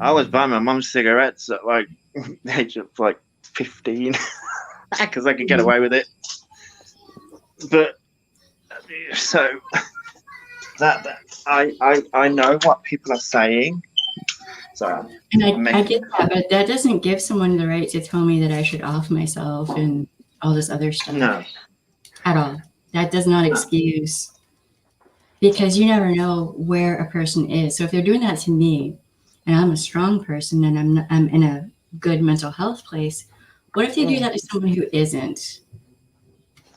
I was buying my mum's cigarettes at like the age of like 15 because I could get mm. away with it. But so that I know what people are saying. So And I'm I making get that, but that doesn't give someone the right to tell me that I should off myself and all this other stuff no, at all. That does not no. excuse because you never know where a person is. So if they're doing that to me, and I'm a strong person and I'm in a good mental health place, what if they do that to someone who isn't?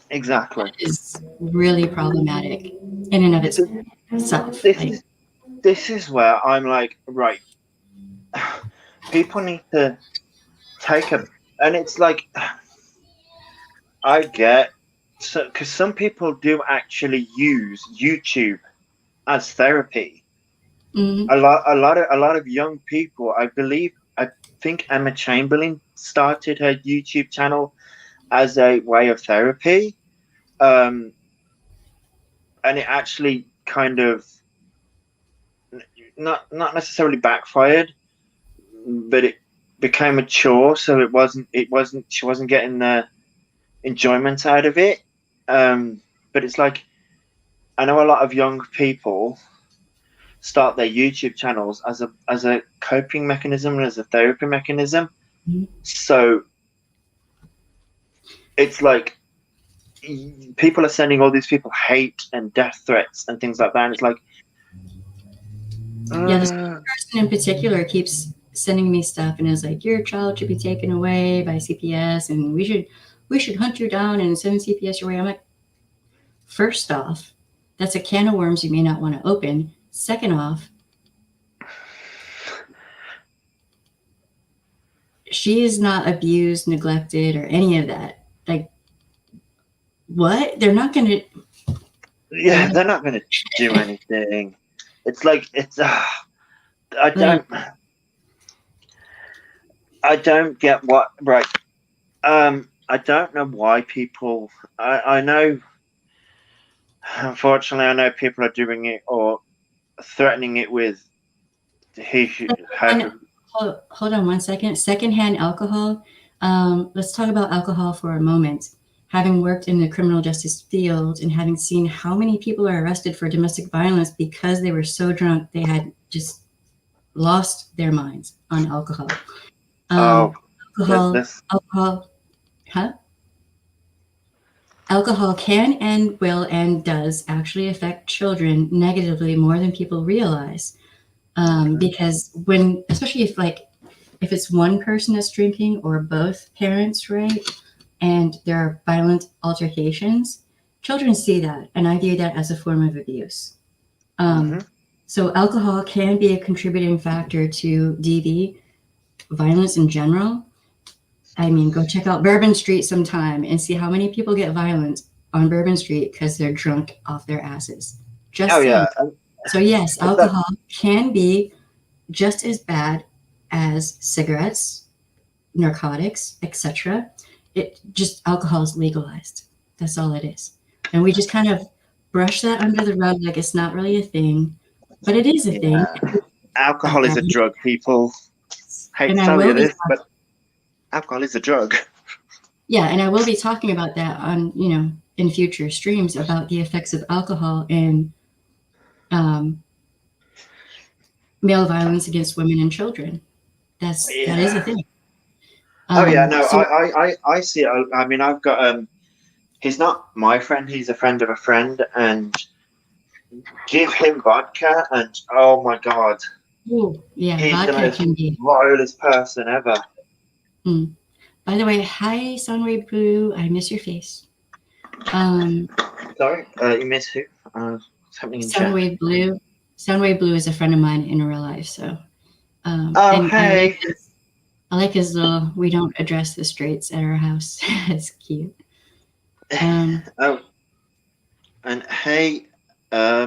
Exactly. Is really problematic in and of itself. This Like, is this is where I'm like, right, people need to take a, and it's like, I get, so because some people do actually use YouTube as therapy. mm, A lot of young people, I believe, I think Emma Chamberlain started her YouTube channel as a way of therapy, and it actually kind of not necessarily backfired, but it became a chore. So she wasn't getting the enjoyment out of it. But it's like, I know a lot of young people start their YouTube channels as a coping mechanism and as a therapy mechanism. Mhm. So it's like people are sending all these people hate and death threats and things like that, and it's like, Yeah, this person in particular keeps sending me stuff and is like, your child should be taken away by CPS, and we should hunt you down and send CPS your way. I'm like, first off, that's a can of worms you may not want to open. Second off, she is not abused, neglected, or any of that. Like, what? They're not going to. yeah, they're not going to do anything. It's like I don't get what, right. I don't know why people. I know. Unfortunately, I know people are doing it or threatening it with he should have. Hold on one second. Secondhand alcohol. Let's talk about alcohol for a moment. Having worked in the criminal justice field and having seen how many people are arrested for domestic violence because they were so drunk they had just lost their minds on alcohol. Oh, Alcohol, this. huh? Alcohol can and will and does actually affect children negatively more than people realize. Because when, especially if it's one person that's drinking or both parents, right, and there are violent altercations, children see that, and I view that as a form of abuse. So alcohol can be a contributing factor to DV, violence in general. I mean, go check out Bourbon Street sometime and see how many people get violent on Bourbon Street because they're drunk off their asses. Just Oh saying. yeah. So yes, alcohol can be just as bad as cigarettes, narcotics, etc. It just, alcohol is legalized. That's all it is. And we just kind of brush that under the rug like it's not really a thing, but it is a thing. Alcohol is a drug, people. Hate And to I tell will you be this, but alcohol is a drug. Yeah, and I will be talking about that on, in future streams about the effects of alcohol in male violence against women and children. That is a thing. Oh yeah, no, So, I see it. I mean, I've got he's not my friend, he's a friend of a friend, and give him vodka and oh my god. yeah, He's the vodka most can be. vilest person ever. By the way, hi Sunway Blue, I miss your face. Sorry, you miss who? Something in chat. Soundwave Blue is a friend of mine in real life, so and hey. I like his little "we don't address the straights at our house." It's cute. Oh, and hey, I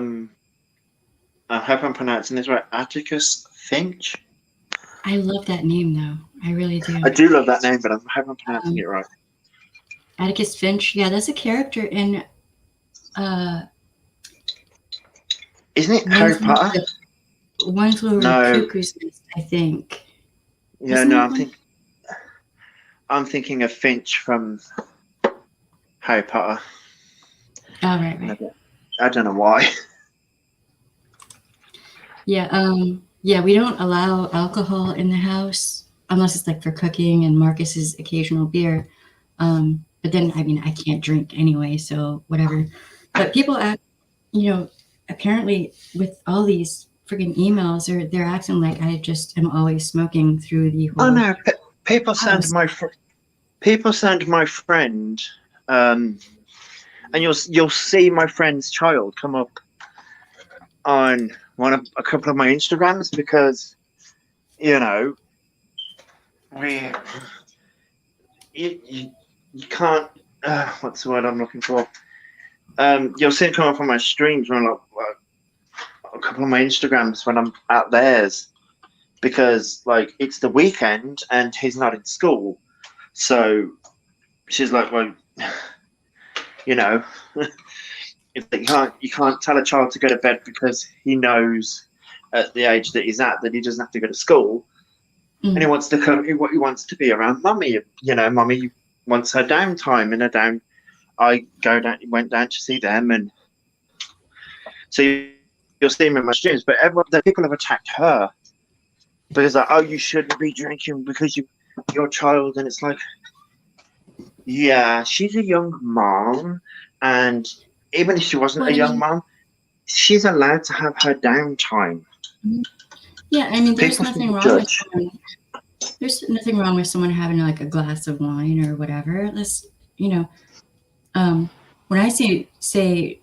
hope I'm pronouncing this right. Atticus Finch. I love that name, though. I really do. I do love that name, but I hope I'm pronouncing it right. Atticus Finch. Yeah, that's a character in. Isn't it Harry Potter? One Flew Over the Cuckoo's Nest, I think. Yeah, no, I'm thinking of Finch from Harry Potter. Oh, right. I don't know why. Yeah, we don't allow alcohol in the house unless it's like for cooking and Marcus's occasional beer. But then, I mean, I can't drink anyway, so whatever. But people act, apparently with all these freaking emails, they're acting like I just am always smoking through the whole. Oh no, people send my friend, and you'll see my friend's child come up on a couple of my Instagrams because you can't. What's the word I'm looking for? You'll see it come up on my streams when a couple of my Instagrams when I'm at theirs because like it's the weekend and he's not in school, so she's like, well, You know, it's like you can't tell a child to go to bed because he knows at the age that he's at that he doesn't have to go to school, and he Mm. wants to come. He wants to be around mummy. You know, mummy wants her downtime and her down. I went down to see them, and so you'll see him in my streams. But the people have attacked her because like, oh, you shouldn't be drinking because you're a child, and it's like, yeah, she's a young mom, and even if she wasn't Well, a I young mean, mom, she's allowed to have her downtime. yeah, I mean, People shouldn't judge. there's nothing wrong with someone having like a glass of wine or whatever. Let's, you know, when I say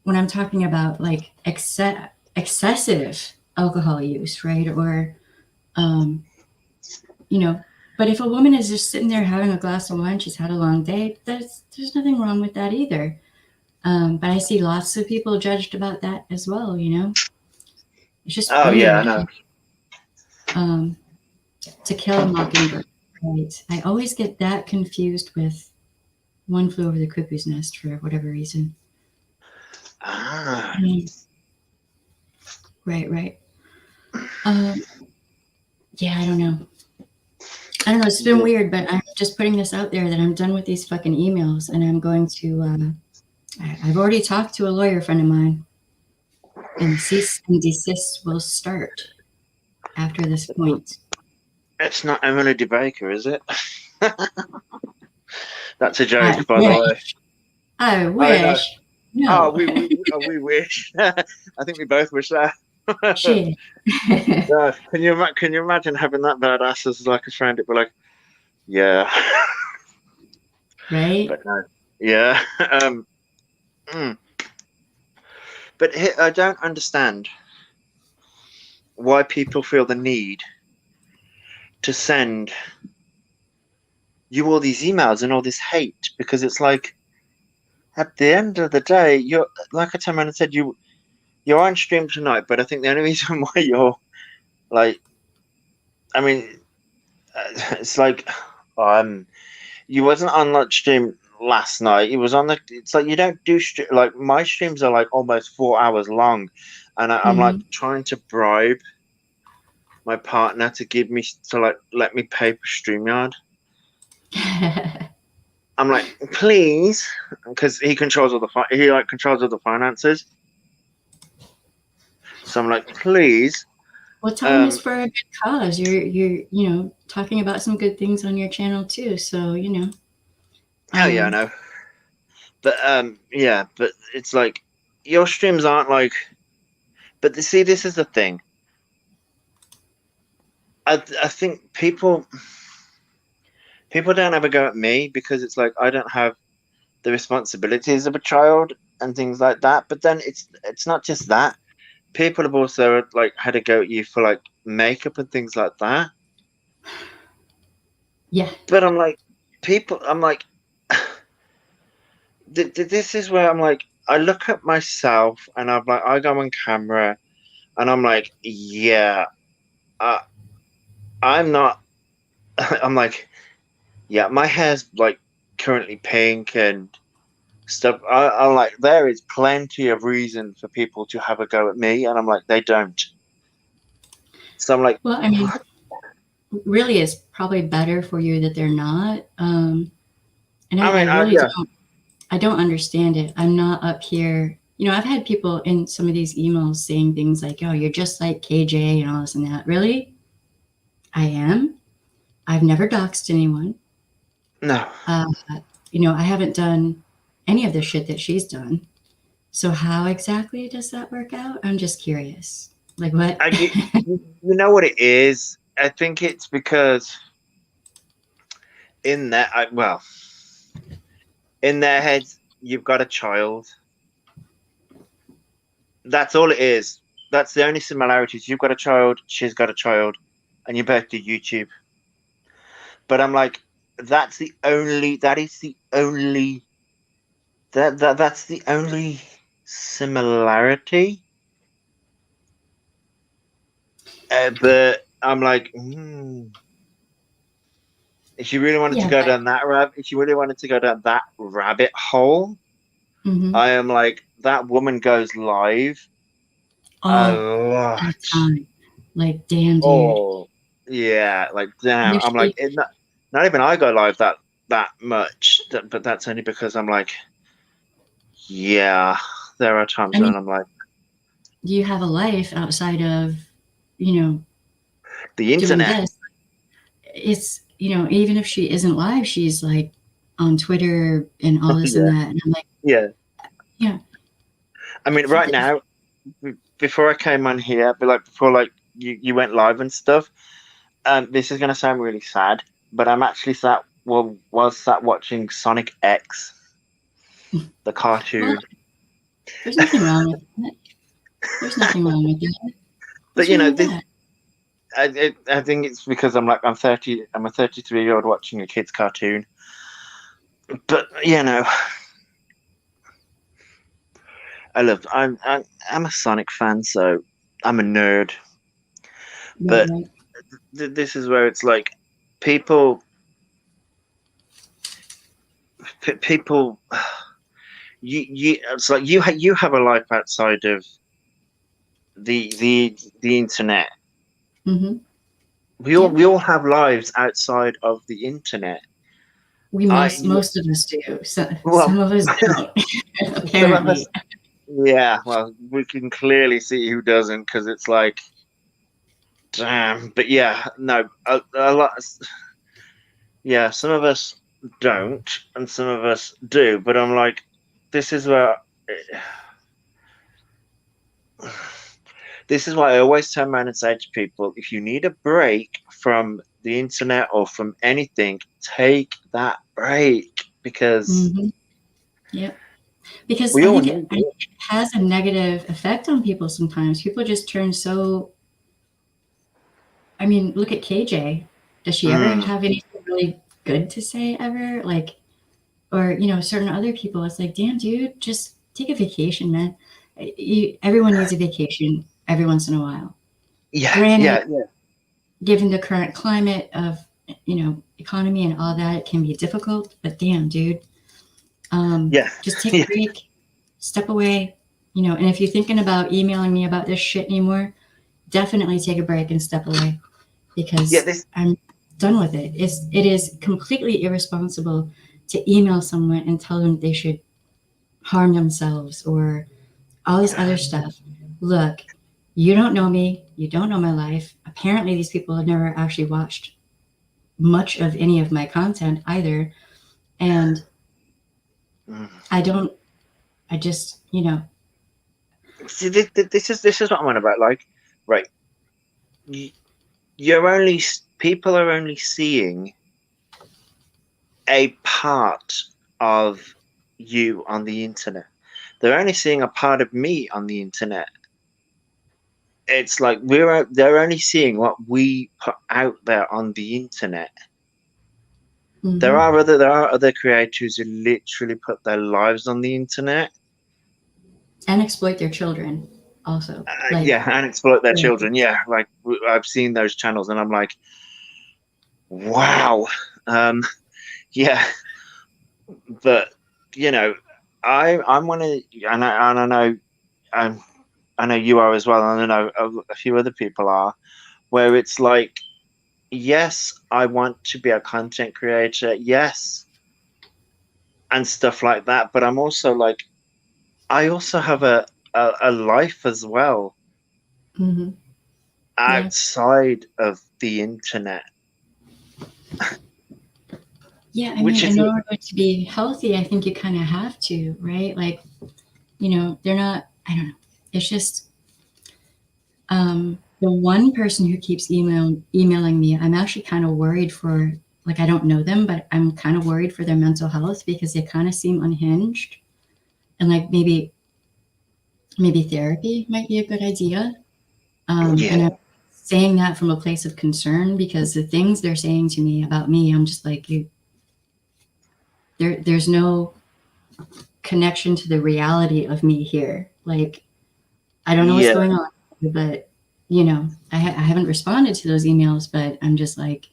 when I'm talking about like excessive alcohol use, right? Or, um, you know, but if a woman is just sitting there having a glass of wine, she's had a long day, there's nothing wrong with that either. But I see lots of people judged about that as well, you know? It's just Oh yeah, I weird. know. Um, to Kill a Mockingbird, right? I always get that confused with One Flew Over the Cuckoo's Nest for whatever reason. Ah, Right, right. Yeah, I don't know. It's been weird, but I'm just putting this out there that I'm done with these fucking emails, and I'm going to. I've already talked to a lawyer friend of mine, and cease and desist will start after this point. it's not Emily DeBaker, is it? That's a I joke, by the way. wish. I Oh no. wish. Oh, No. we wish. I think we both wish that. Shit. God, can you imagine having that badass as like a friend? It'd be like, yeah, Right? but no, yeah. Mm. But I don't understand why people feel the need to send you all these emails and all this hate, because it's like at the end of the day, you're like I turned around and said you're on stream tonight, but I think the only reason why you're like, I mean, it's like, you wasn't on like stream last night. You was on the. It's like you don't do like my streams are like almost 4 hours long, and I'm like trying to bribe my partner to give me to like let me pay for StreamYard. I'm like, please, because he controls all controls all the finances. So I'm like, please. Well, tell them it's for a good cause. You're talking about some good things on your channel too. So, Oh yeah, I know. But yeah, but it's like your streams aren't like. But see, this is the thing. I think people don't ever go at me because it's like I don't have the responsibilities of a child and things like that. But then it's not just that. People have also like had a go at you for like makeup and things like that. Yeah. But I'm like, I'm like, this is where I'm like, I look at myself and I'm like, I go on camera and I'm like, yeah, I'm not. I'm like, yeah, my hair's like currently pink and stuff. I'm like, there is plenty of reason for people to have a go at me, and I'm like, they don't. So I'm like, Well, I mean, really, it's probably better for you that they're not. And I really yeah, I don't understand it. I'm not up here. I've had people in some of these emails saying things like, "Oh, you're just like KJ and all this and that." Really? I am. I've never doxed anyone. no. I haven't done any of the shit that she's done. So how exactly does that work out? I'm just curious. Like what? You know what it is? I think it's because in that, in their heads, you've got a child. That's all it is. That's the only similarities. You've got a child, she's got a child, and you both do YouTube. But I'm like, that's the only. That is the only. That's the only similarity. But I'm like, if you really wanted to Yeah, go but down that if you really wanted to go down that rabbit hole, mhm. I am like, that woman goes live a All the lot. time. Like, damn, dude. Oh, yeah, like And damn. if I'm like, she, not even I go live that much, but that's only because I'm like, yeah. There are times I mean, when I'm like, you have a life outside of, you know, the doing internet. this. It's, even if she isn't live, she's like on Twitter and all this and Yeah, that. And I'm like, yeah. yeah, I mean, right now, before I came on here, but like before, like you went live and stuff. This is gonna sound really sad, but I'm actually was sat watching Sonic X, the well, cartoon. there's nothing wrong with that. There's nothing wrong with that. But What's wrong with this that? I think it's because I'm 30. I'm a 33-year-old watching a kid's cartoon. But I'm a Sonic fan, so I'm a nerd. Right, But right. this is where it's like people people you it's like you have a life outside of the internet. Mm-hmm. We all Yeah. we all have lives outside of the internet. We I most of us do. So, well, some of us don't, some of us, apparently. yeah. Well, we can clearly see who doesn't because it's like, damn. But yeah, no, a lot. Yeah, some of us don't, and some of us do. But I'm like, this is where. This is why I always turn around and say to people, if you need a break from the internet or from anything, take that break because Mm-hmm. Yep. Because we I all think need it it. has a negative effect on people sometimes. People just turn so. I mean, look at KJ. Does she ever Mm, have anything really good to say ever? Like, or certain other people, it's like, damn, dude, just take a vacation, man. Everyone needs a vacation every once in a while. yeah, Granted, yeah, yeah, given the current climate of economy and all that, it can be difficult. But damn, dude, yeah, just take a yeah, break, step away. And if you're thinking about emailing me about this shit anymore, definitely take a break and step away yeah. because This, I'm done with it. It is completely irresponsible to email someone and tell them they should harm themselves or all this other stuff. Look, you don't know me. You don't know my life. Apparently, these people have never actually watched much of any of my content either. And mm. I don't, I just, See, this is what I'm on about. Like, right, y- you're only people are only seeing a part of you on the internet. They're only seeing a part of me on the internet. It's like they're only seeing what we put out there on the internet. mm-hmm. There are other creators who literally put their lives on the internet, And exploit their children also. Like, yeah, and exploit their yeah. children. Yeah, like I've seen those channels, and I'm like, wow, um, yeah, but you know, I'm one of, and I know, um, I know you are as well, and I know a few other people are, where it's like, yes, I want to be a content creator, yes, and stuff like that, but I'm also like, I also have a life as well Mm-hmm. Yeah. outside of the internet, Yeah. I which mean, is in order to be healthy, I think you kind of have to, right? Like, they're not, I don't know. It's just the one person who keeps emailing me, I'm actually kind of worried for, like, I don't know them, but I'm kind of worried for their mental health because they kind of seem unhinged. And like maybe therapy might be a good idea. And yeah, I'm saying that from a place of concern because the things they're saying to me about me, I'm just like, there's no connection to the reality of me here. Like, I don't know what's yeah, going on, but I haven't responded to those emails, but I'm just like,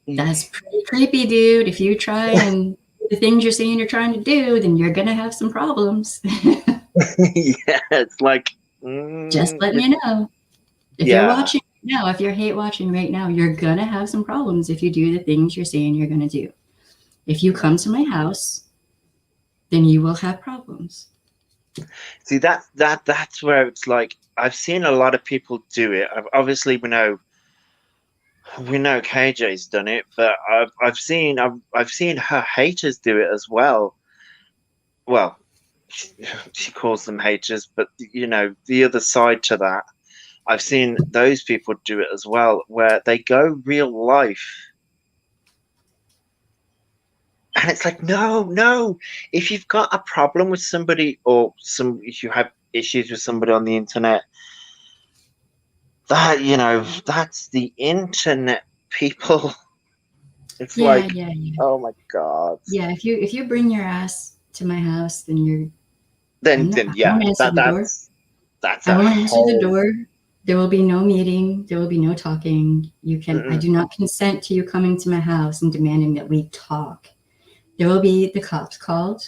That's pretty creepy, dude. If you try and do the things you're saying you're trying to do, then you're gonna have some problems. Yeah, it's like, Just let me know. If you're yeah, watching now, if you're hate watching right now, you're gonna have some problems if you do the things you're saying you're gonna do. If you come to my house, then you will have problems. see that's where it's like I've seen a lot of people do it. Obviously, we know KJ's done it, but I've seen her haters do it as well. Well, she calls them haters, but the other side to that, I've seen those people do it as well, where they go real life. And it's like, no, no. If you've got a problem with somebody, or if you have issues with somebody on the internet, that's the internet, people. It's Yeah, like, yeah, yeah. oh my God. Yeah, if you bring your ass to my house, then Then I yeah, won't answer the door. that's I a won't answer the whole. door. There will be no meeting. There will be no talking. I Mm-mm. do not consent to you coming to my house and demanding that we talk. There will be the cops called.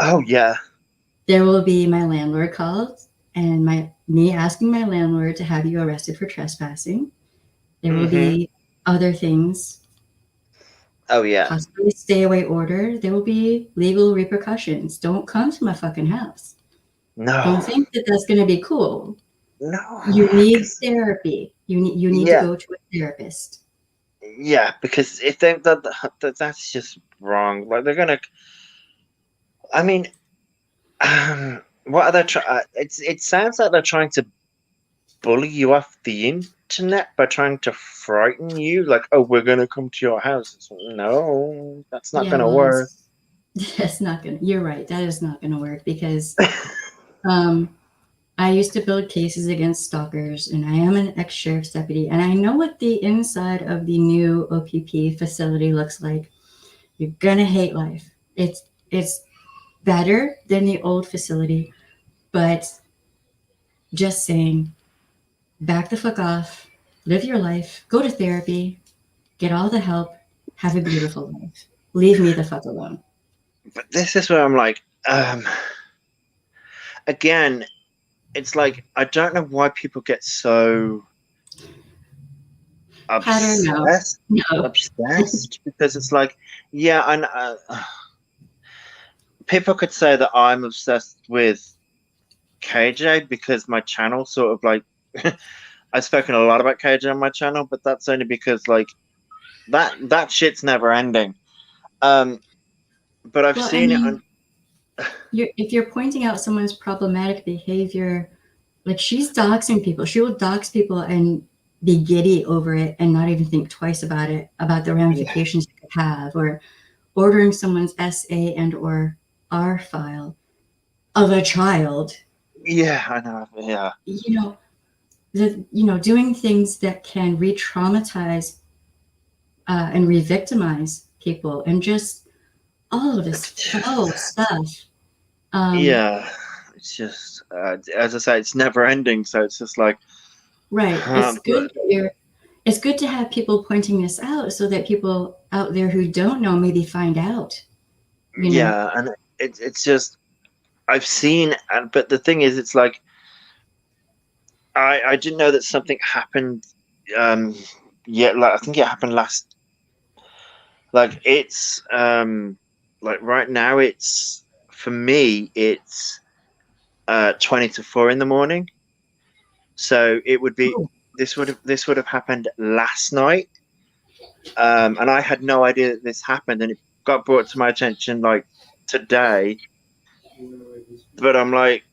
Oh yeah. There will be my landlord called and me asking my landlord to have you arrested for trespassing. There will Hmm. be other things, Oh yeah. possibly stay away order. There will be legal repercussions. Don't come to my fucking house. Don't No. think that that's going to be cool. No. You need 'Cause- therapy. You need to yeah. go to a therapist. Yeah. Because if that's just wrong. Like they're gonna. I mean, what are they trying? It sounds like they're trying to bully you off the internet by trying to frighten you. Like, oh, we're gonna come to your house. No, that's not Yeah, gonna well, work. that's not gonna. You're right. That is not gonna work because um, I used to build cases against stalkers, and I am an ex-sheriff's deputy, and I know what the inside of the new OPP facility looks like. You're gonna hate life. It's better than the old facility, but just saying, back the fuck off, live your life, go to therapy, get all the help, have a beautiful life. Leave me the fuck alone. But this is where I'm like, again, it's like I don't know why people get so Pattern, no. obsessed, No. obsessed, because it's like, yeah, and people could say that I'm obsessed with KJ because my channel sort of like I've spoken a lot about KJ on my channel, but that's only because like that shit's never ending. But I've Well, I seen it on. mean, if you're pointing out someone's problematic behavior, like she's doxing people, she will dox people and be giddy over it and not even think twice about it, about the Yeah, ramifications it could have, or ordering someone's SA and or R file of a child. yeah, I know. Yeah, Doing things that can re-traumatize and re-victimize people, and just all of this foul stuff. yeah. It's just as I say, it's never ending. So it's just like, Right. but It's good to have people pointing this out so that people out there who don't know maybe find out. You know. yeah, and it's just I've seen, and but the thing is, it's like I didn't know that something happened. Yet, like I think it happened last. Like it's like right now, it's for me, it's 20 to 4 in the morning. So it would be Oh, this would have happened last night, and I had no idea that this happened, and it got brought to my attention like today. But I'm like,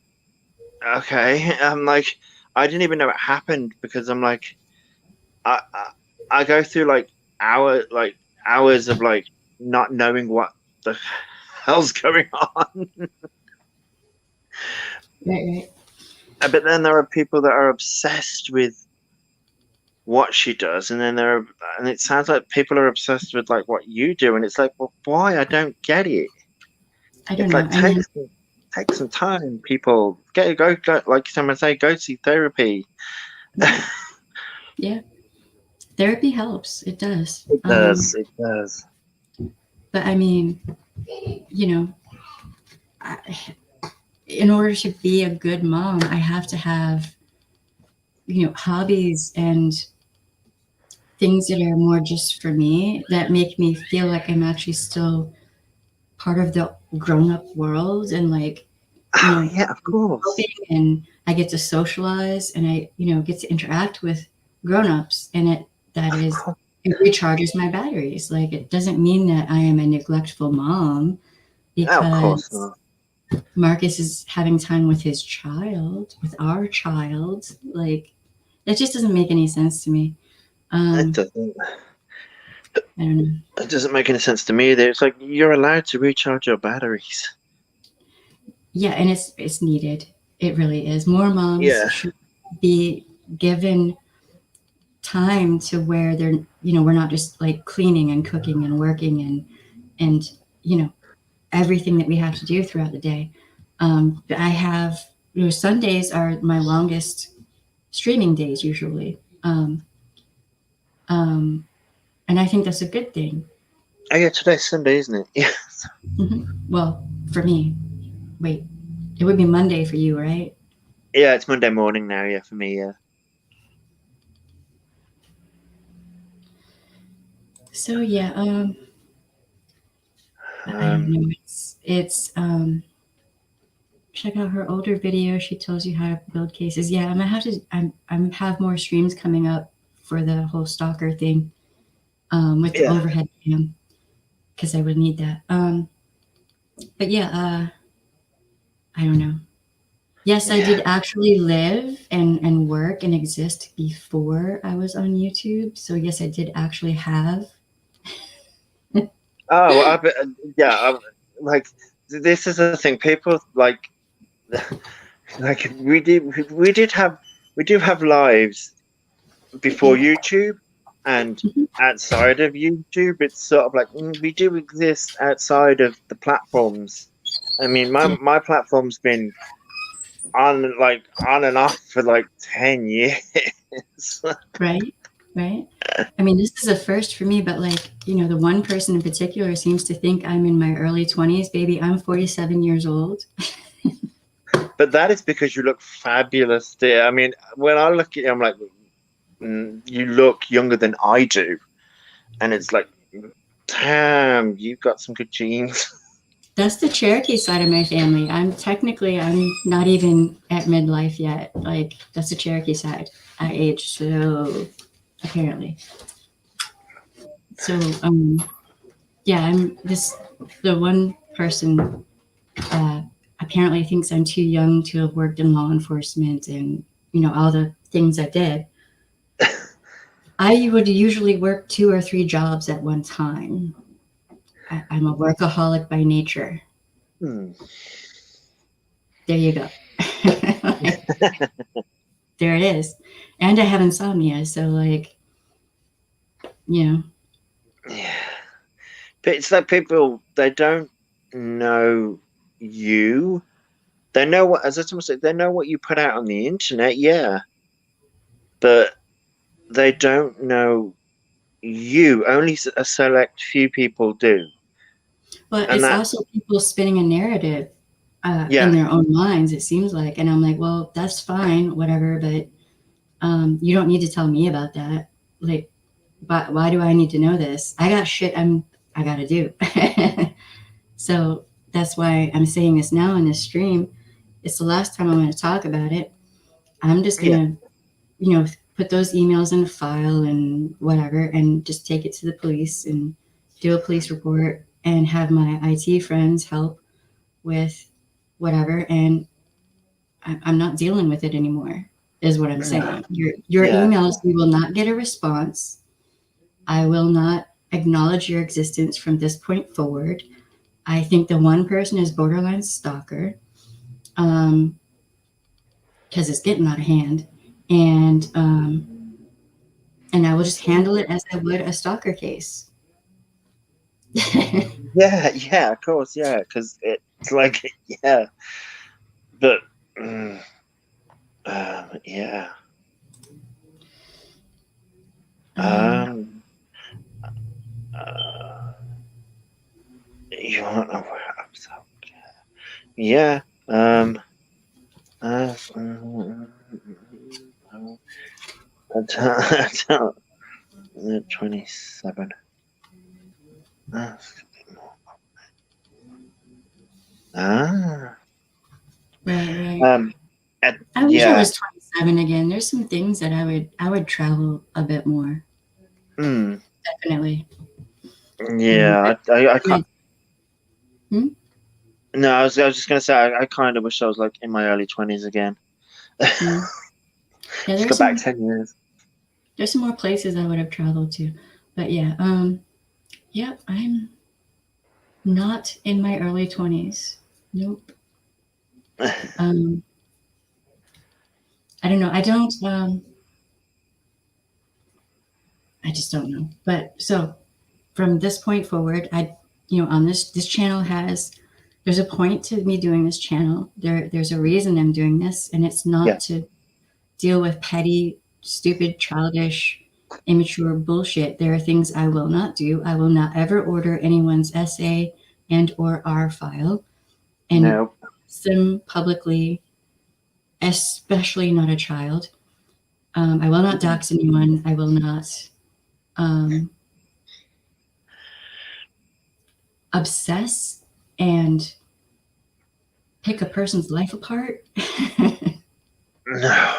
okay, I'm like, I didn't even know it happened because I'm like, I go through like hours of like not knowing what the hell's going on. right. But then there are people that are obsessed with what she does, and and it sounds like people are obsessed with like what you do, and it's like, well, why? I don't get it. I don't It's know. like I mean, take some time, people. Go like someone say, go see therapy. yeah. Therapy helps. It does. It does. It does. But I mean, you know, in order to be a good mom, I have to have, hobbies and things that are more just for me that make me feel like I'm actually still part of the grown up world and like, Oh, yeah, of course. helping and I get to socialize and I, get to interact with grown ups and it recharges my batteries. Like it doesn't mean that I am a neglectful mom Of course because not. Marcus is having time with his child, with our child. Like that just doesn't make any sense to me. It doesn't. I don't know. It doesn't make any sense to me either. It's like you're allowed to recharge your batteries. Yeah, and it's needed. It really is. More moms Yeah. should be given time to where they're, we're not just like cleaning and cooking and working and everything that we have to do throughout the day. But I have, Sundays are my longest streaming days usually. And I think that's a good thing. Oh yeah, today's Sunday, isn't it? Yeah. Well, for me, wait, it would be Monday for you, right? Yeah, it's Monday morning now. Yeah, for me. Yeah. So yeah, I don't know. It's check out her older video. She tells you how to build cases. Yeah, I'm gonna have to. I'm have more streams coming up for the whole stalker thing, with the overhead cam, because I would need that. But yeah, I don't know. Yes, I did actually live and work and exist before I was on YouTube. So yes, I did actually have. Oh, like this is the thing. People like we do have lives before YouTube and outside of YouTube. It's sort of like we do exist outside of the platforms. I mean, my platform's been on and off for like 10 years. Right. I mean, this is a first for me, but like, the one person in particular seems to think I'm in my early 20s. Baby, I'm 47 years old. But that is because you look fabulous, dear. I mean, when I look at you, I'm like, you look younger than I do. And it's like, damn, you've got some good genes. That's the Cherokee side of my family. I'm not even at midlife yet. Like, that's the Cherokee side. I age so apparently. So, yeah, the one person apparently thinks I'm too young to have worked in law enforcement and, all the things I did. I would usually work 2 or 3 jobs at one time. I'm a workaholic by nature. There you go. There it is. And I have insomnia, so like, Yeah. But it's like people, they don't know you. They know what, as I said, they know what you put out on the internet, yeah. But they don't know you. Only a select few people do. But And it's that's, also people spinning a narrative yeah. in their own minds, it seems like. And I'm like, well, that's fine, whatever, but you don't need to tell me about that. Like, but why do I need to know this? I got shit I gotta do. So that's why I'm saying this now in this stream. It's the last time I'm going to talk about it. I'm just going to, put those emails in a file and whatever, and just take it to the police and do a police report and have my IT friends help with whatever. And I'm not dealing with it anymore, is what I'm saying. Your emails, you will not get a response. I will not acknowledge your existence from this point forward. I think the one person is borderline stalker, because it's getting out of hand, and I will just handle it as I would a stalker case. Yeah, of course, yeah, because it's like, yeah, but yeah. You want to wear up so yeah. Until 27. Ah. Right. Um. I wish I Yeah. was 27 again. There's some things that I would travel a bit more. Mm, Definitely. yeah. I can't. Hmm? No, I was just gonna say I kind of wish I was like in my early 20s again. Yeah, Just go back 10 years. there's some more places I would have traveled to. But yeah, yeah, I'm not in my early 20s. Nope. Um, I don't know. I just don't know. But so from this point forward, on this channel there's a point to me doing this channel. There's a reason I'm doing this, and it's Yeah. not to deal with petty, stupid, childish, immature bullshit. There are things I will not do. I will not ever order anyone's SA and or R file and No. post them publicly, especially not a child. I will not dox anyone. I will not obsess and pick a person's life apart. No.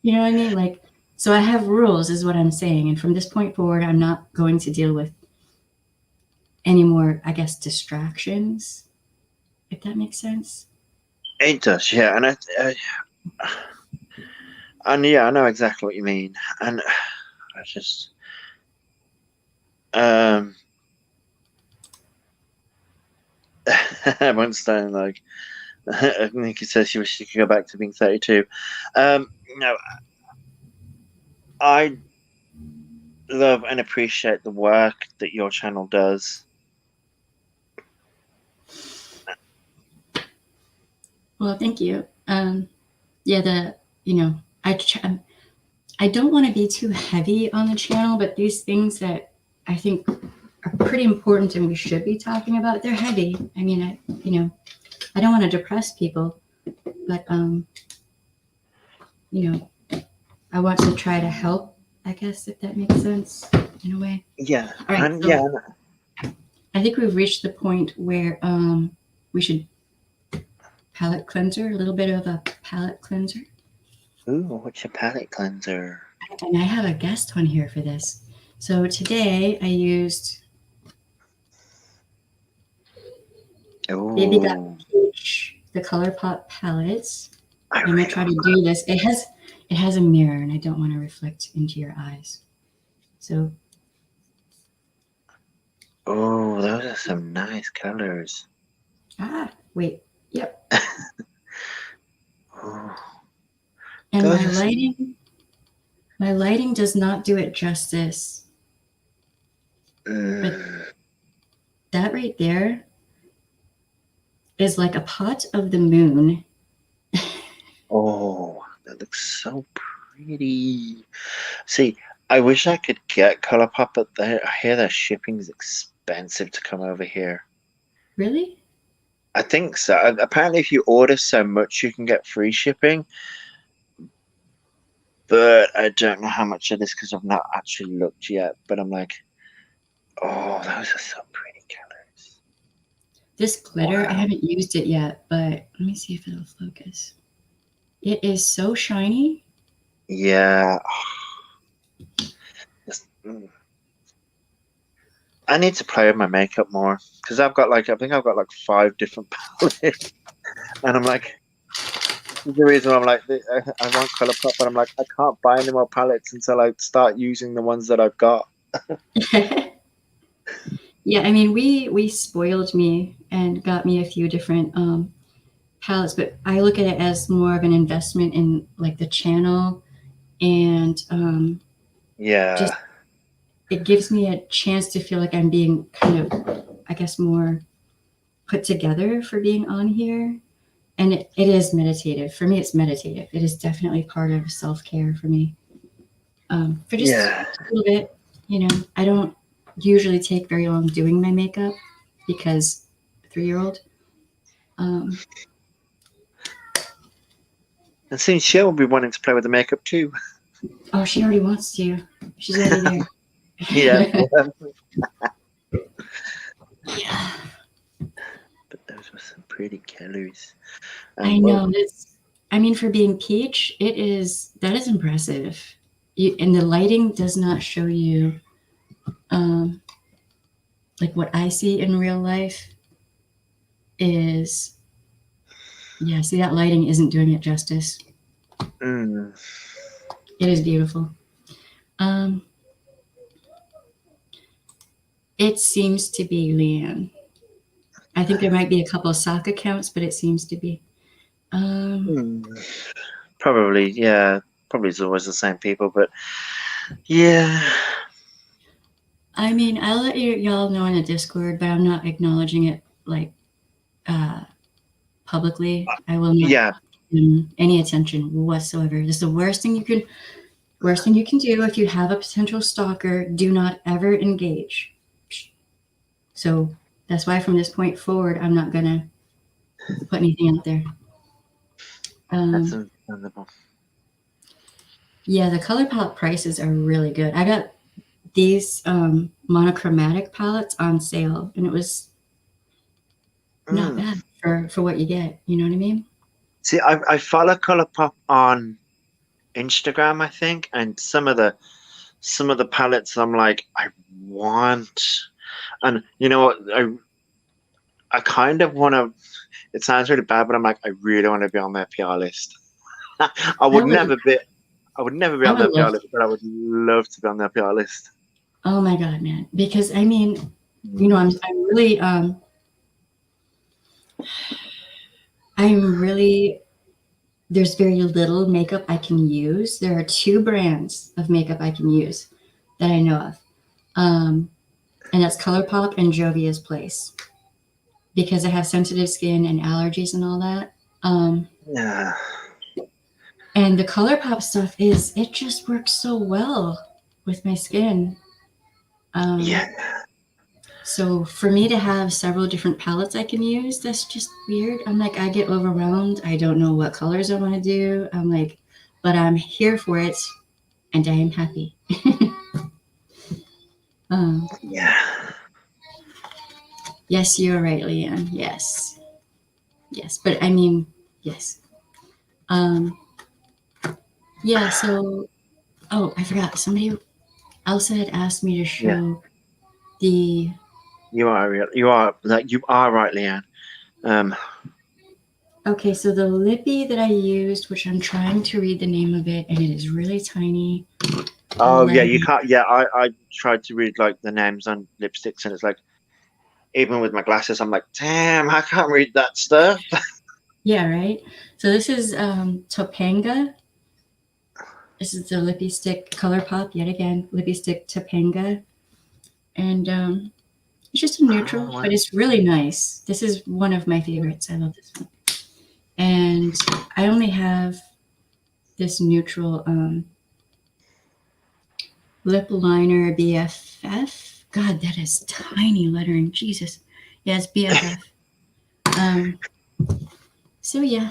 You know what I mean? Like, so I have rules, is what I'm saying. And from this point forward, I'm not going to deal with any more, I guess, distractions, if that makes sense. It does, yeah, and yeah, I know exactly what you mean, and I just everyone's saying like Nikki says she wishes she could go back to being 32. No, I love and appreciate the work that your channel does. Well, thank you. Yeah, I don't want to be too heavy on the channel, but these things that I think are pretty important and we should be talking about, they're heavy. I mean, I don't want to depress people, but I want to try to help, I guess, if that makes sense in a way. Yeah, All right, and so yeah, I think we've reached the point where we should palate cleanser, a little bit of a palate cleanser. ooh, what's your palate cleanser? And I have a guest on here for this. So today I used Baby Got Oh, Peach, the ColourPop palettes. I I'm gonna really try to do this. It has a mirror, and I don't want to reflect into your eyes. So oh, those are some nice colors. wait, yep. Oh, And those my lighting does not do it justice. But that right there is like a pot of the moon. oh, that looks so pretty. See, I wish I could get ColourPop, but I hear their shipping is expensive to come over here. Really? I think so. Apparently, if you order so much, you can get free shipping. But I don't know how much it is because I've not actually looked yet. But I'm like, oh, those are so pretty colors. This glitter, I Wow. haven't used it yet, but let me see if it'll focus. It is so shiny. Yeah. I need to play with my makeup more because I think I've got like 5 different palettes, and I'm like, this is the reason I'm like, I want ColourPop, but I'm like, I can't buy any more palettes until I start using the ones that I've got. Yeah, I mean, we spoiled me and got me a few different palettes, but I look at it as more of an investment in like the channel, and Yeah. just it gives me a chance to feel like I'm being kind of, I guess, more put together for being on here. And it is meditative. For me, it's meditative. It is definitely part of self-care for me. For just Yeah. a little bit, I don't usually take very long doing my makeup. because 3-year-old. And soon she'll be wanting to play with the makeup too. Oh, she already wants to. She's already there. Yeah. Yeah. But those were some pretty calories. I know. I mean, for being Peach, that is impressive. And the lighting does not show you like what I see in real life is, yeah, see, that lighting isn't doing it justice. Mm. It is beautiful. It seems to be Leanne. I think there might be a couple of sock accounts, but it seems to be. Probably, yeah. Probably it's always the same people, but yeah. I mean, I'll let y'all know in the Discord, but I'm not acknowledging it like publicly. I will not Yeah. give them any attention whatsoever. This is the worst thing you can do if you have a potential stalker. Do not ever engage. So that's why from this point forward, I'm not gonna put anything out there. That's understandable. Yeah, the color palette prices are really good. I got these monochromatic palettes on sale, and it was not bad for what you get. You know what I mean? See, I follow Colourpop on Instagram, I think, and some of the palettes I'm like, I want, and you know what, I kind of want to. It sounds really bad, but I'm like, I really want to be on their PR list. I would never be on their PR list, but I would love to be on their PR list. Oh my god, man! Because I mean, you know, I'm really. There's very little makeup I can use. There are 2 brands of makeup I can use that I know of, and that's ColourPop and Jovia's Place, because I have sensitive skin and allergies and all that. Yeah. And the ColourPop stuff it just works so well with my skin. Yeah. So for me to have several different palettes I can use, that's just weird. I'm like, I get overwhelmed. I don't know what colors I want to do. I'm like, but I'm here for it, and I am happy. Yeah. Yes, you're right, Leanne. Yes. But I mean, yes. Yeah. So, oh, I forgot. Elsa had asked me to show the. You are right, Leanne. Okay, so the lippy that I used, which I'm trying to read the name of it, and it is really tiny. Oh yeah, you can't. Yeah, I tried to read like the names on lipsticks, and it's like, even with my glasses, I'm like, damn, I can't read that stuff. Yeah, right. So this is Topanga. This is the lippy stick ColourPop yet again. Lippy stick Topanga, and it's just a neutral, but it's really nice. This is one of my favorites. I love this one. And I only have this neutral lip liner BFF. God, that is tiny lettering. Jesus. Yeah, it's BFF. So yeah,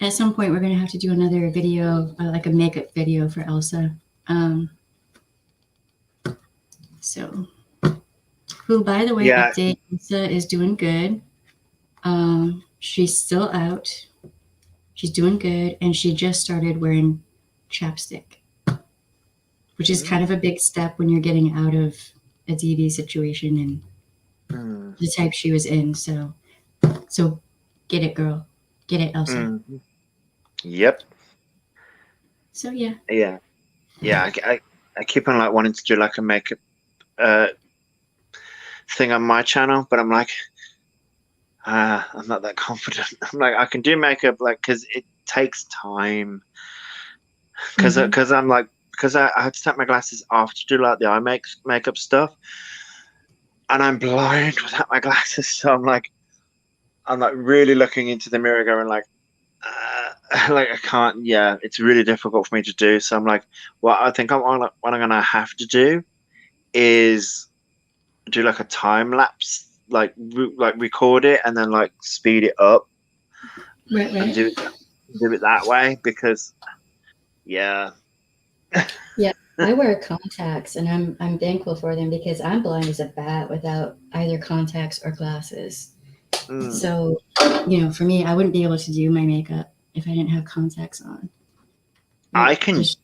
at some point we're gonna have to do another video, like a makeup video for Elsa. So, who, by the way, update, Elsa is doing good. She's still out. She's doing good, and she just started wearing chapstick, which is kind of a big step when you're getting out of a DV situation and the type she was in. So get it, girl. Get it, Elsa. Yep. So yeah. Yeah. I keep on like wanting to do like a makeup thing on my channel, but I'm like, I'm not that confident. I'm like, I can do makeup, like, because it takes time. Because I'm like, because I have to take my glasses off to do like the eye makeup stuff, and I'm blind without my glasses. So I'm like really looking into the mirror, going like I can't. Yeah, it's really difficult for me to do. So I'm like, well, I think what I'm gonna have to do is do like a time lapse record it and then like speed it up Right, and right. do it that way because yeah. Yeah, I wear contacts, and I'm thankful for them because I'm blind as a bat without either contacts or glasses. Mm. So, for me, I wouldn't be able to do my makeup if I didn't have contacts on. I Like, can just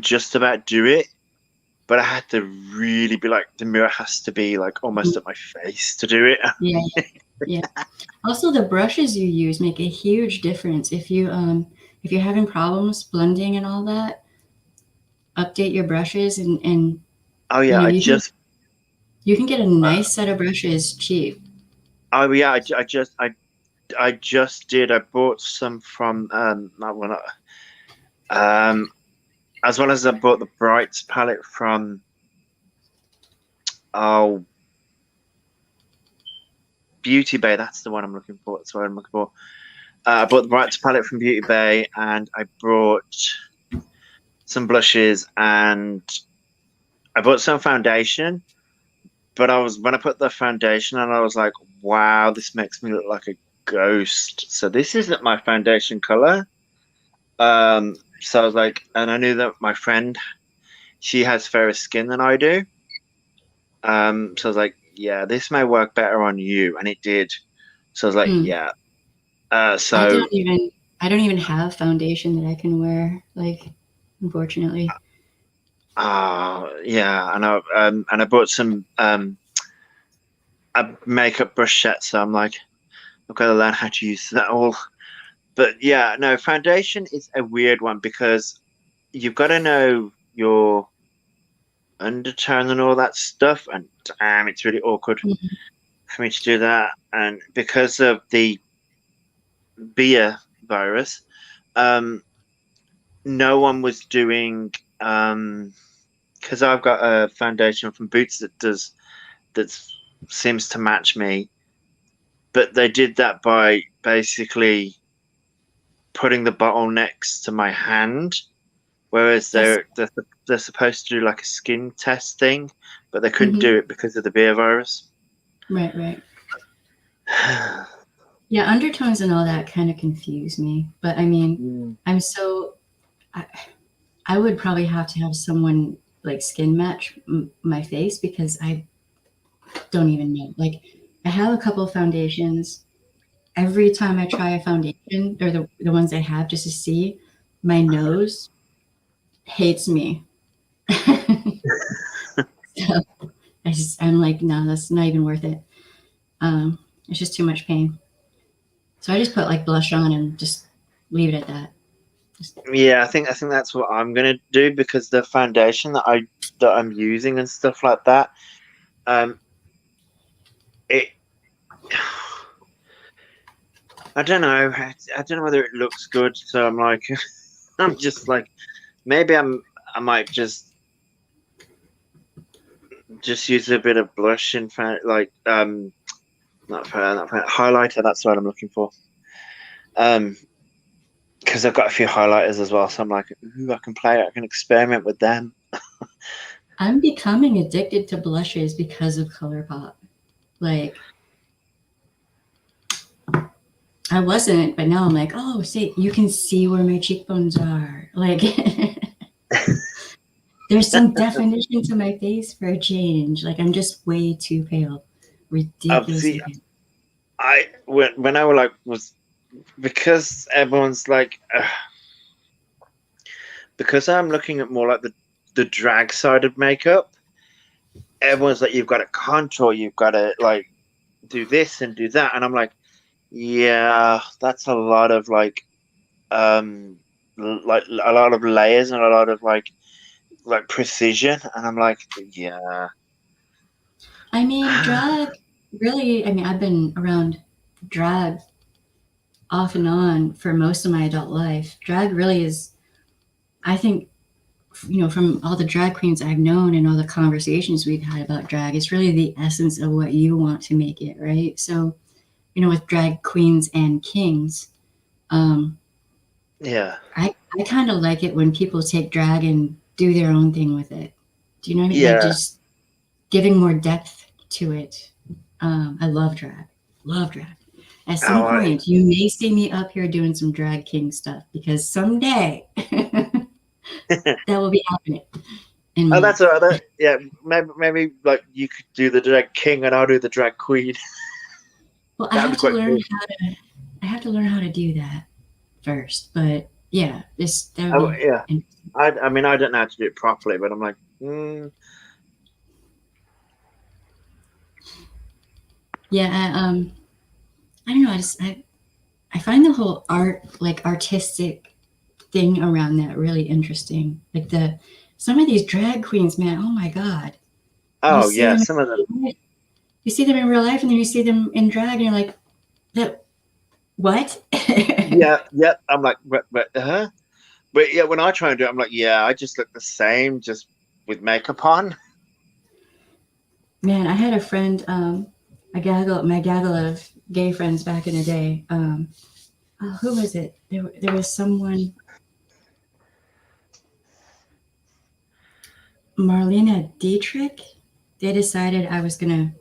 just about do it, but I had to really be like the mirror has to be like almost at my face to do it. yeah, yeah. Also, the brushes you use make a huge difference. If you're having problems blending and all that, update your brushes and Oh yeah, you can get a uh, nice set of brushes cheap. oh yeah, I just did. I bought some from not one, as well as I bought the Brights palette from oh Beauty Bay. That's the one I'm looking for. That's what I'm looking for. I bought the Brights palette from Beauty Bay, and I brought some blushes, and I bought some foundation. But when I put the foundation on, I was like, wow, this makes me look like a ghost. So this isn't my foundation color. So I was like, and I knew that my friend, she has fairer skin than I do. So I was like, yeah, this may work better on you, and it did. So I was like, Hmm. yeah. I So don't even have foundation that I can wear, like, unfortunately. yeah, and I bought some a makeup brush set. So I'm like, I've got to learn how to use that all. But yeah, no, foundation is a weird one because you've got to know your undertone and all that stuff, and damn, it's really awkward Mhm. for me to do that. And because of the beer virus, um, no one was doing because I've got a foundation from Boots that seems to match me, but they did that by basically putting the bottle next to my hand, whereas That's they're supposed to do like a skin test thing, but they couldn't mhm. do it because of the beer virus. Right, right. Yeah, undertones and all that kind of confuse me. But I mean, Mm. I'm so I, I would probably have to have someone like skin match my face because I don't even know. Like, I have a couple of foundations. Every time I try a foundation or the ones I have just to see, my nose hates me. So I'm like, no, that's not even worth it. It's just too much pain. So I just put like blush on and just leave it at that. Just, Yeah, I think that's what I'm gonna do because the foundation that I'm using and stuff like that, um, it I don't know. I don't know whether it looks good. So I'm like, I'm just like, maybe I might just use a bit of blush and like not highlighter. That's what I'm looking for. Um, because I've got a few highlighters as well. So I'm like, ooh, I can play. I can experiment with them. I'm becoming addicted to blushes because of ColourPop. Like, I wasn't, but now I'm like, oh, see, you can see where my cheekbones are. Like, there's some definition to my face for a change. Like, I'm just way too pale, See, ridiculously pale. when I was because everyone's like because I'm looking at more like the drag side of makeup. Everyone's like, you've got to contour, you've got to like do this and do that, and I'm like, yeah, that's a lot of like a lot of layers and a lot of like precision, and I'm like, yeah, I mean, drag really, I mean, I've been around drag off and on for most of my adult life. Drag really is, I think, from all the drag queens I've known and all the conversations we've had about drag, it's really the essence of what you want to make it, right? So, with drag queens and kings, um, yeah, I kind of like it when people take drag and do their own thing with it. Do you know what I mean? Like yeah, just giving more depth to it. I love drag. Love drag. At Oh, some point, you may see me up here doing some drag king stuff because someday that will be happening. In Oh, me. that's all right. Yeah, maybe like you could do the drag king and I'll do the drag queen. Well, I That'd have be to quite learn cool. how to. I have to learn how to do that first. But yeah, that would Oh, be. yeah. I mean, I don't know how to do it properly, but I'm like, Yeah, I don't know. I find the whole artistic thing around that really interesting. Like some of these drag queens, man. Oh my god, you oh see yeah, them. some of them. You see them in real life, and then you see them in drag, and you're like, that what? Yeah. I'm like, but yeah, when I try and do it, I'm like, yeah, I just look the same, just with makeup on. Man, I had a friend, my gaggle of gay friends back in the day. Who was it? There was someone, Marlena Dietrich. They decided I was gonna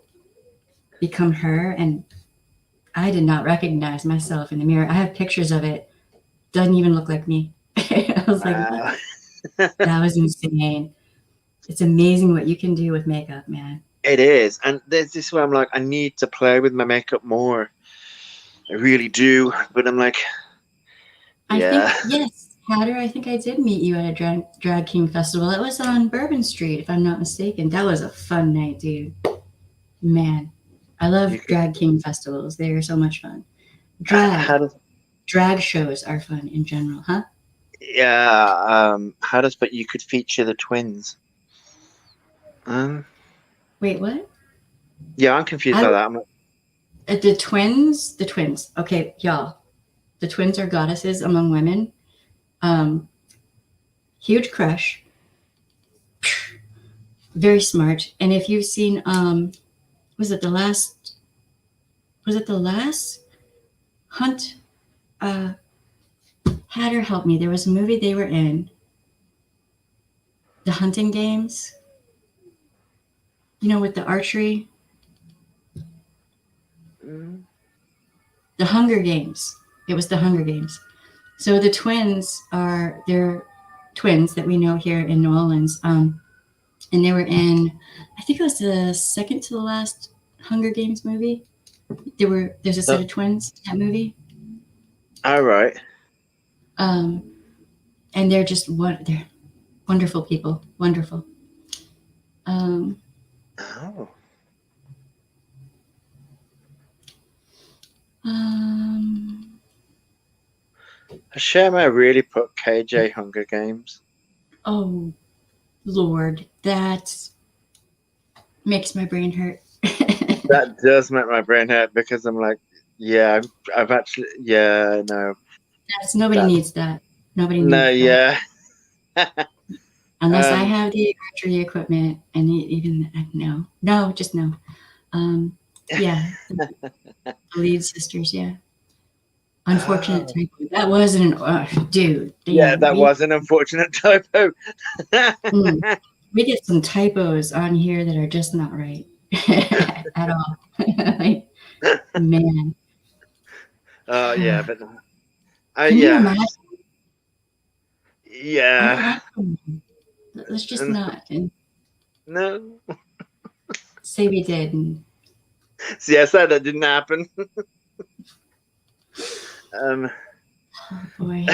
become her, and I did not recognize myself in the mirror. I have pictures of it. Doesn't even look like me. I was like, what? Uh, That was insane. It's amazing what you can do with makeup, man. it is, and there's this where I'm like, I need to play with my makeup more. I really do, but I'm like, I think, yeah. yes, Hatter, I think I did meet you at a Drag King festival. That was on Bourbon Street, if I'm not mistaken. That was a fun night, dude. Man, I You love could, Drag King festivals. They are so much fun. how does Drag shows are fun in general, huh? how does but you could feature the twins. Um, Wait, what? yeah, I'm confused I by that. I'm like, The twins. Okay, y'all. The twins are goddesses among women. Um, Huge crush. Very smart. And if you've seen, was it the last? Was it the last Hunt? Hatter, help me. There was a movie they were in. The Hunting Games. You know, with the archery. mm, The Hunger Games. It was the Hunger Games. So the twins they're twins that we know here in New Orleans. And they were in, I think it was the second to the last Hunger Games movie. There's a set oh, of twins in that movie. all right. Um, and they're wonderful people. Wonderful. Um, Oh, um, has Sherma really put KJ Hunger Games? oh Lord, that makes my brain hurt. That does make my brain hurt because I'm like, yeah, I've actually, yeah, no, Nobody that, needs that. Nobody no, needs that. yeah. Unless I um, have the archery equipment, and even no, just no. Yeah, the lead sisters. Yeah, unfortunate oh, typo. That wasn't dude. yeah, Damn, that was an unfortunate typo. mm, we get some typos on here that are just not right at all. Like, man, Oh, yeah, but can you yeah, imagine? yeah, I don't know. Let's just and not and no, say we did. And, yes, that didn't happen. Um, oh boy,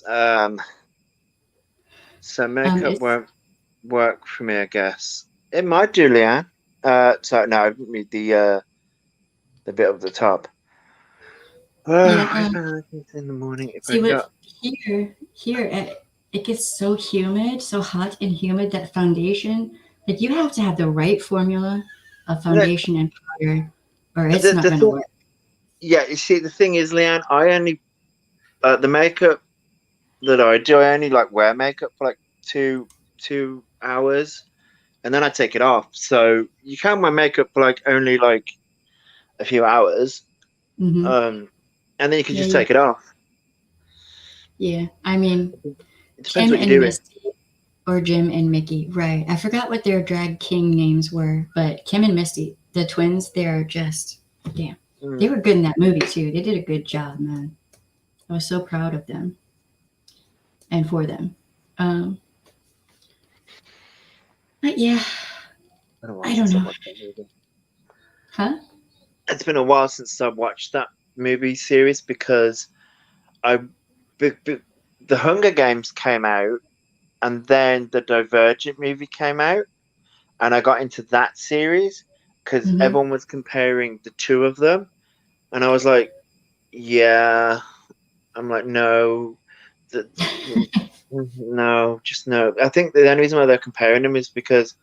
um, so makeup it's won't work for me, I guess. It might do, Leanne. So no, I didn't mean the bit of the top. yeah. Where's my license in the morning? If I See what got here it gets so humid, so hot and humid that foundation, like you have to have the right formula of no, foundation and powder, or it's not the going to thing, work. yeah, you see, the thing is, Leanne, I only the makeup that I do, I only like wear makeup for like two hours, and then I take it off. So you can wear makeup for like only like a few hours, Hmm. and then you can Yeah, just take it off. yeah. I mean, It depends Kim what you're and doing. Misty, or Jim and Mickey. Right. I forgot what their drag king names were, but Kim and Misty, the twins, they're just damn. They were good in that movie too. They did a good job, man. I was so proud of them and for them. But yeah, I don't know. Huh? It's been a while since I watched that movie series because the Hunger Games came out, and then the Divergent movie came out, and I got into that series because Mm-hmm. everyone was comparing the two of them, and I was like, yeah. I'm like, no, no, just no. I think the only reason why they're comparing them is because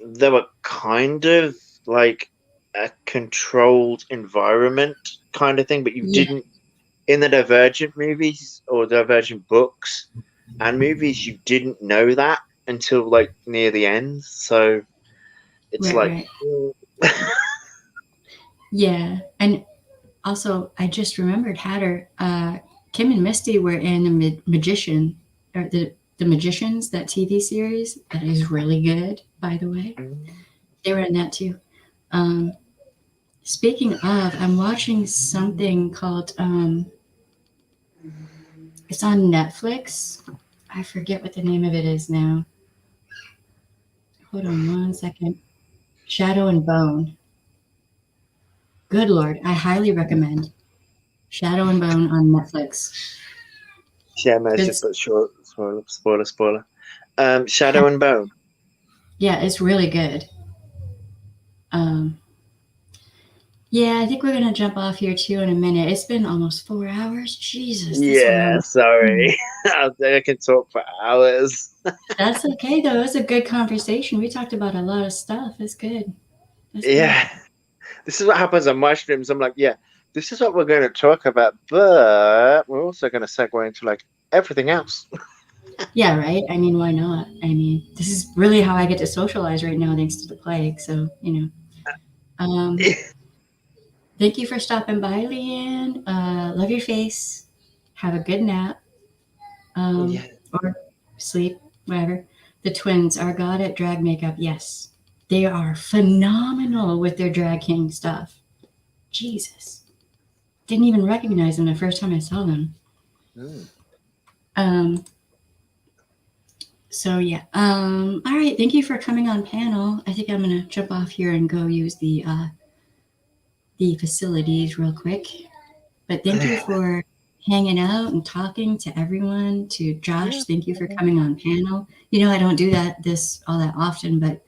they were kind of like a controlled environment kind of thing, but you Yeah. didn't in the Divergent movies or Divergent books and movies, you didn't know that until like near the end. So it's Right. Yeah. And also, I just remembered Hatter. Kim and Misty were in the Magician, or the Magicians, that TV series that is really good, by the way. They were in that too. Speaking of, I'm watching something called it's on Netflix. I forget what the name of it is now. Hold on one second. Shadow and Bone. Good Lord, I highly recommend Shadow and Bone on Netflix. Yeah, just but short. Spoiler. Shadow and Bone. Yeah, it's really good. Yeah, I think we're gonna jump off here too in a minute. It's been almost 4 hours. Jesus, that's a Yeah, long. sorry. I can talk for hours. That's okay though. It was a good conversation. We talked about a lot of stuff. It's good. That's Yeah. This is what happens on my streams. I'm like, yeah, this is what we're going to talk about, but we're also going to segue into like everything else. Yeah, right. I mean, why not? I mean, this is really how I get to socialize right now, thanks to the plague. So thank you for stopping by, Leanne. Love your face. Have a good nap. Yeah. Or sleep, whatever. The twins are god at drag makeup. Yes, they are phenomenal with their drag king stuff. Jesus, didn't even recognize them the first time I saw them. So yeah. All right. Thank you for coming on panel. I think I'm gonna jump off here and go use the facilities real quick. But thank you for hanging out and talking to everyone. To Josh, thank you for coming on panel. You know, I don't do this all that often, but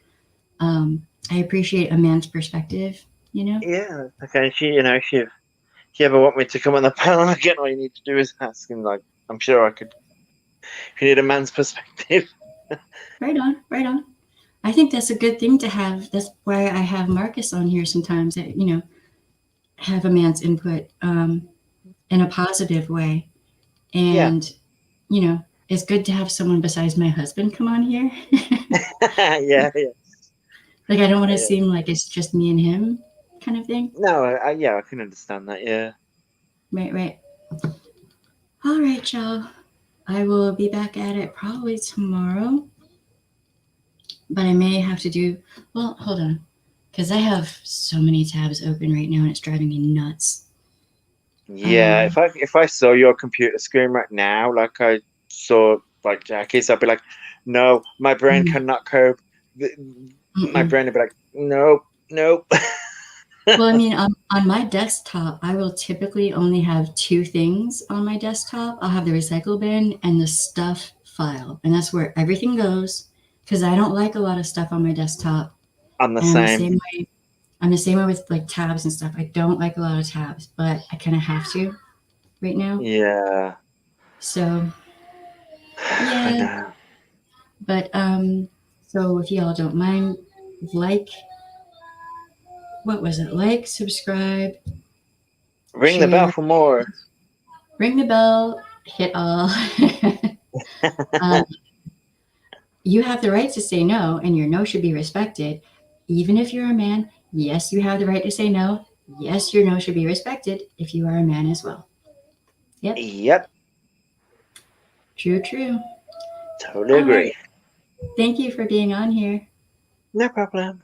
I appreciate a man's perspective. You know. Yeah. Okay. If you ever want me to come on the panel again, all you need to do is ask, and like, I'm sure I could. If you need a man's perspective. Right on. Right on. I think that's a good thing to have. That's why I have Marcus on here sometimes. That have a man's input in a positive way, and it's good to have someone besides my husband come on here. Yeah. Like I don't want to seem like it's just me and him kind of thing. No, I can understand that. Yeah. Right. All right, y'all. I will be back at it probably tomorrow, but I may have to do. Well, hold on, because I have so many tabs open right now, and it's driving me nuts. Yeah, if I saw your computer screen right now, like I saw like Jackie's, I'd be like, no, my brain cannot cope. My brain would be like, nope. Well, I mean, on my desktop, I will typically only have two things on my desktop. I'll have the recycle bin and the stuff file, and that's where everything goes. Because I don't like a lot of stuff on my desktop. I'm the and same. I'm the same way with like tabs and stuff. I don't like a lot of tabs, but I kind of have to right now. Yeah. So yeah. I know. But so if y'all don't mind, what was it? Like, subscribe, Ring share, the bell for more. ring the bell, hit all. You have the right to say no, and your no should be respected. Even if you're a man, yes, you have the right to say no. Yes, your no should be respected if you are a man as well. Yep. Yep. True. Totally agree. Right. Thank you for being on here. No problem.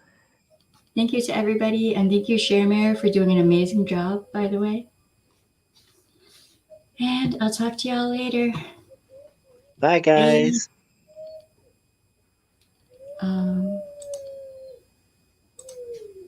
Thank you to everybody, and thank you, Sharemare, for doing an amazing job, by the way. And I'll talk to y'all later. Bye, guys. Um,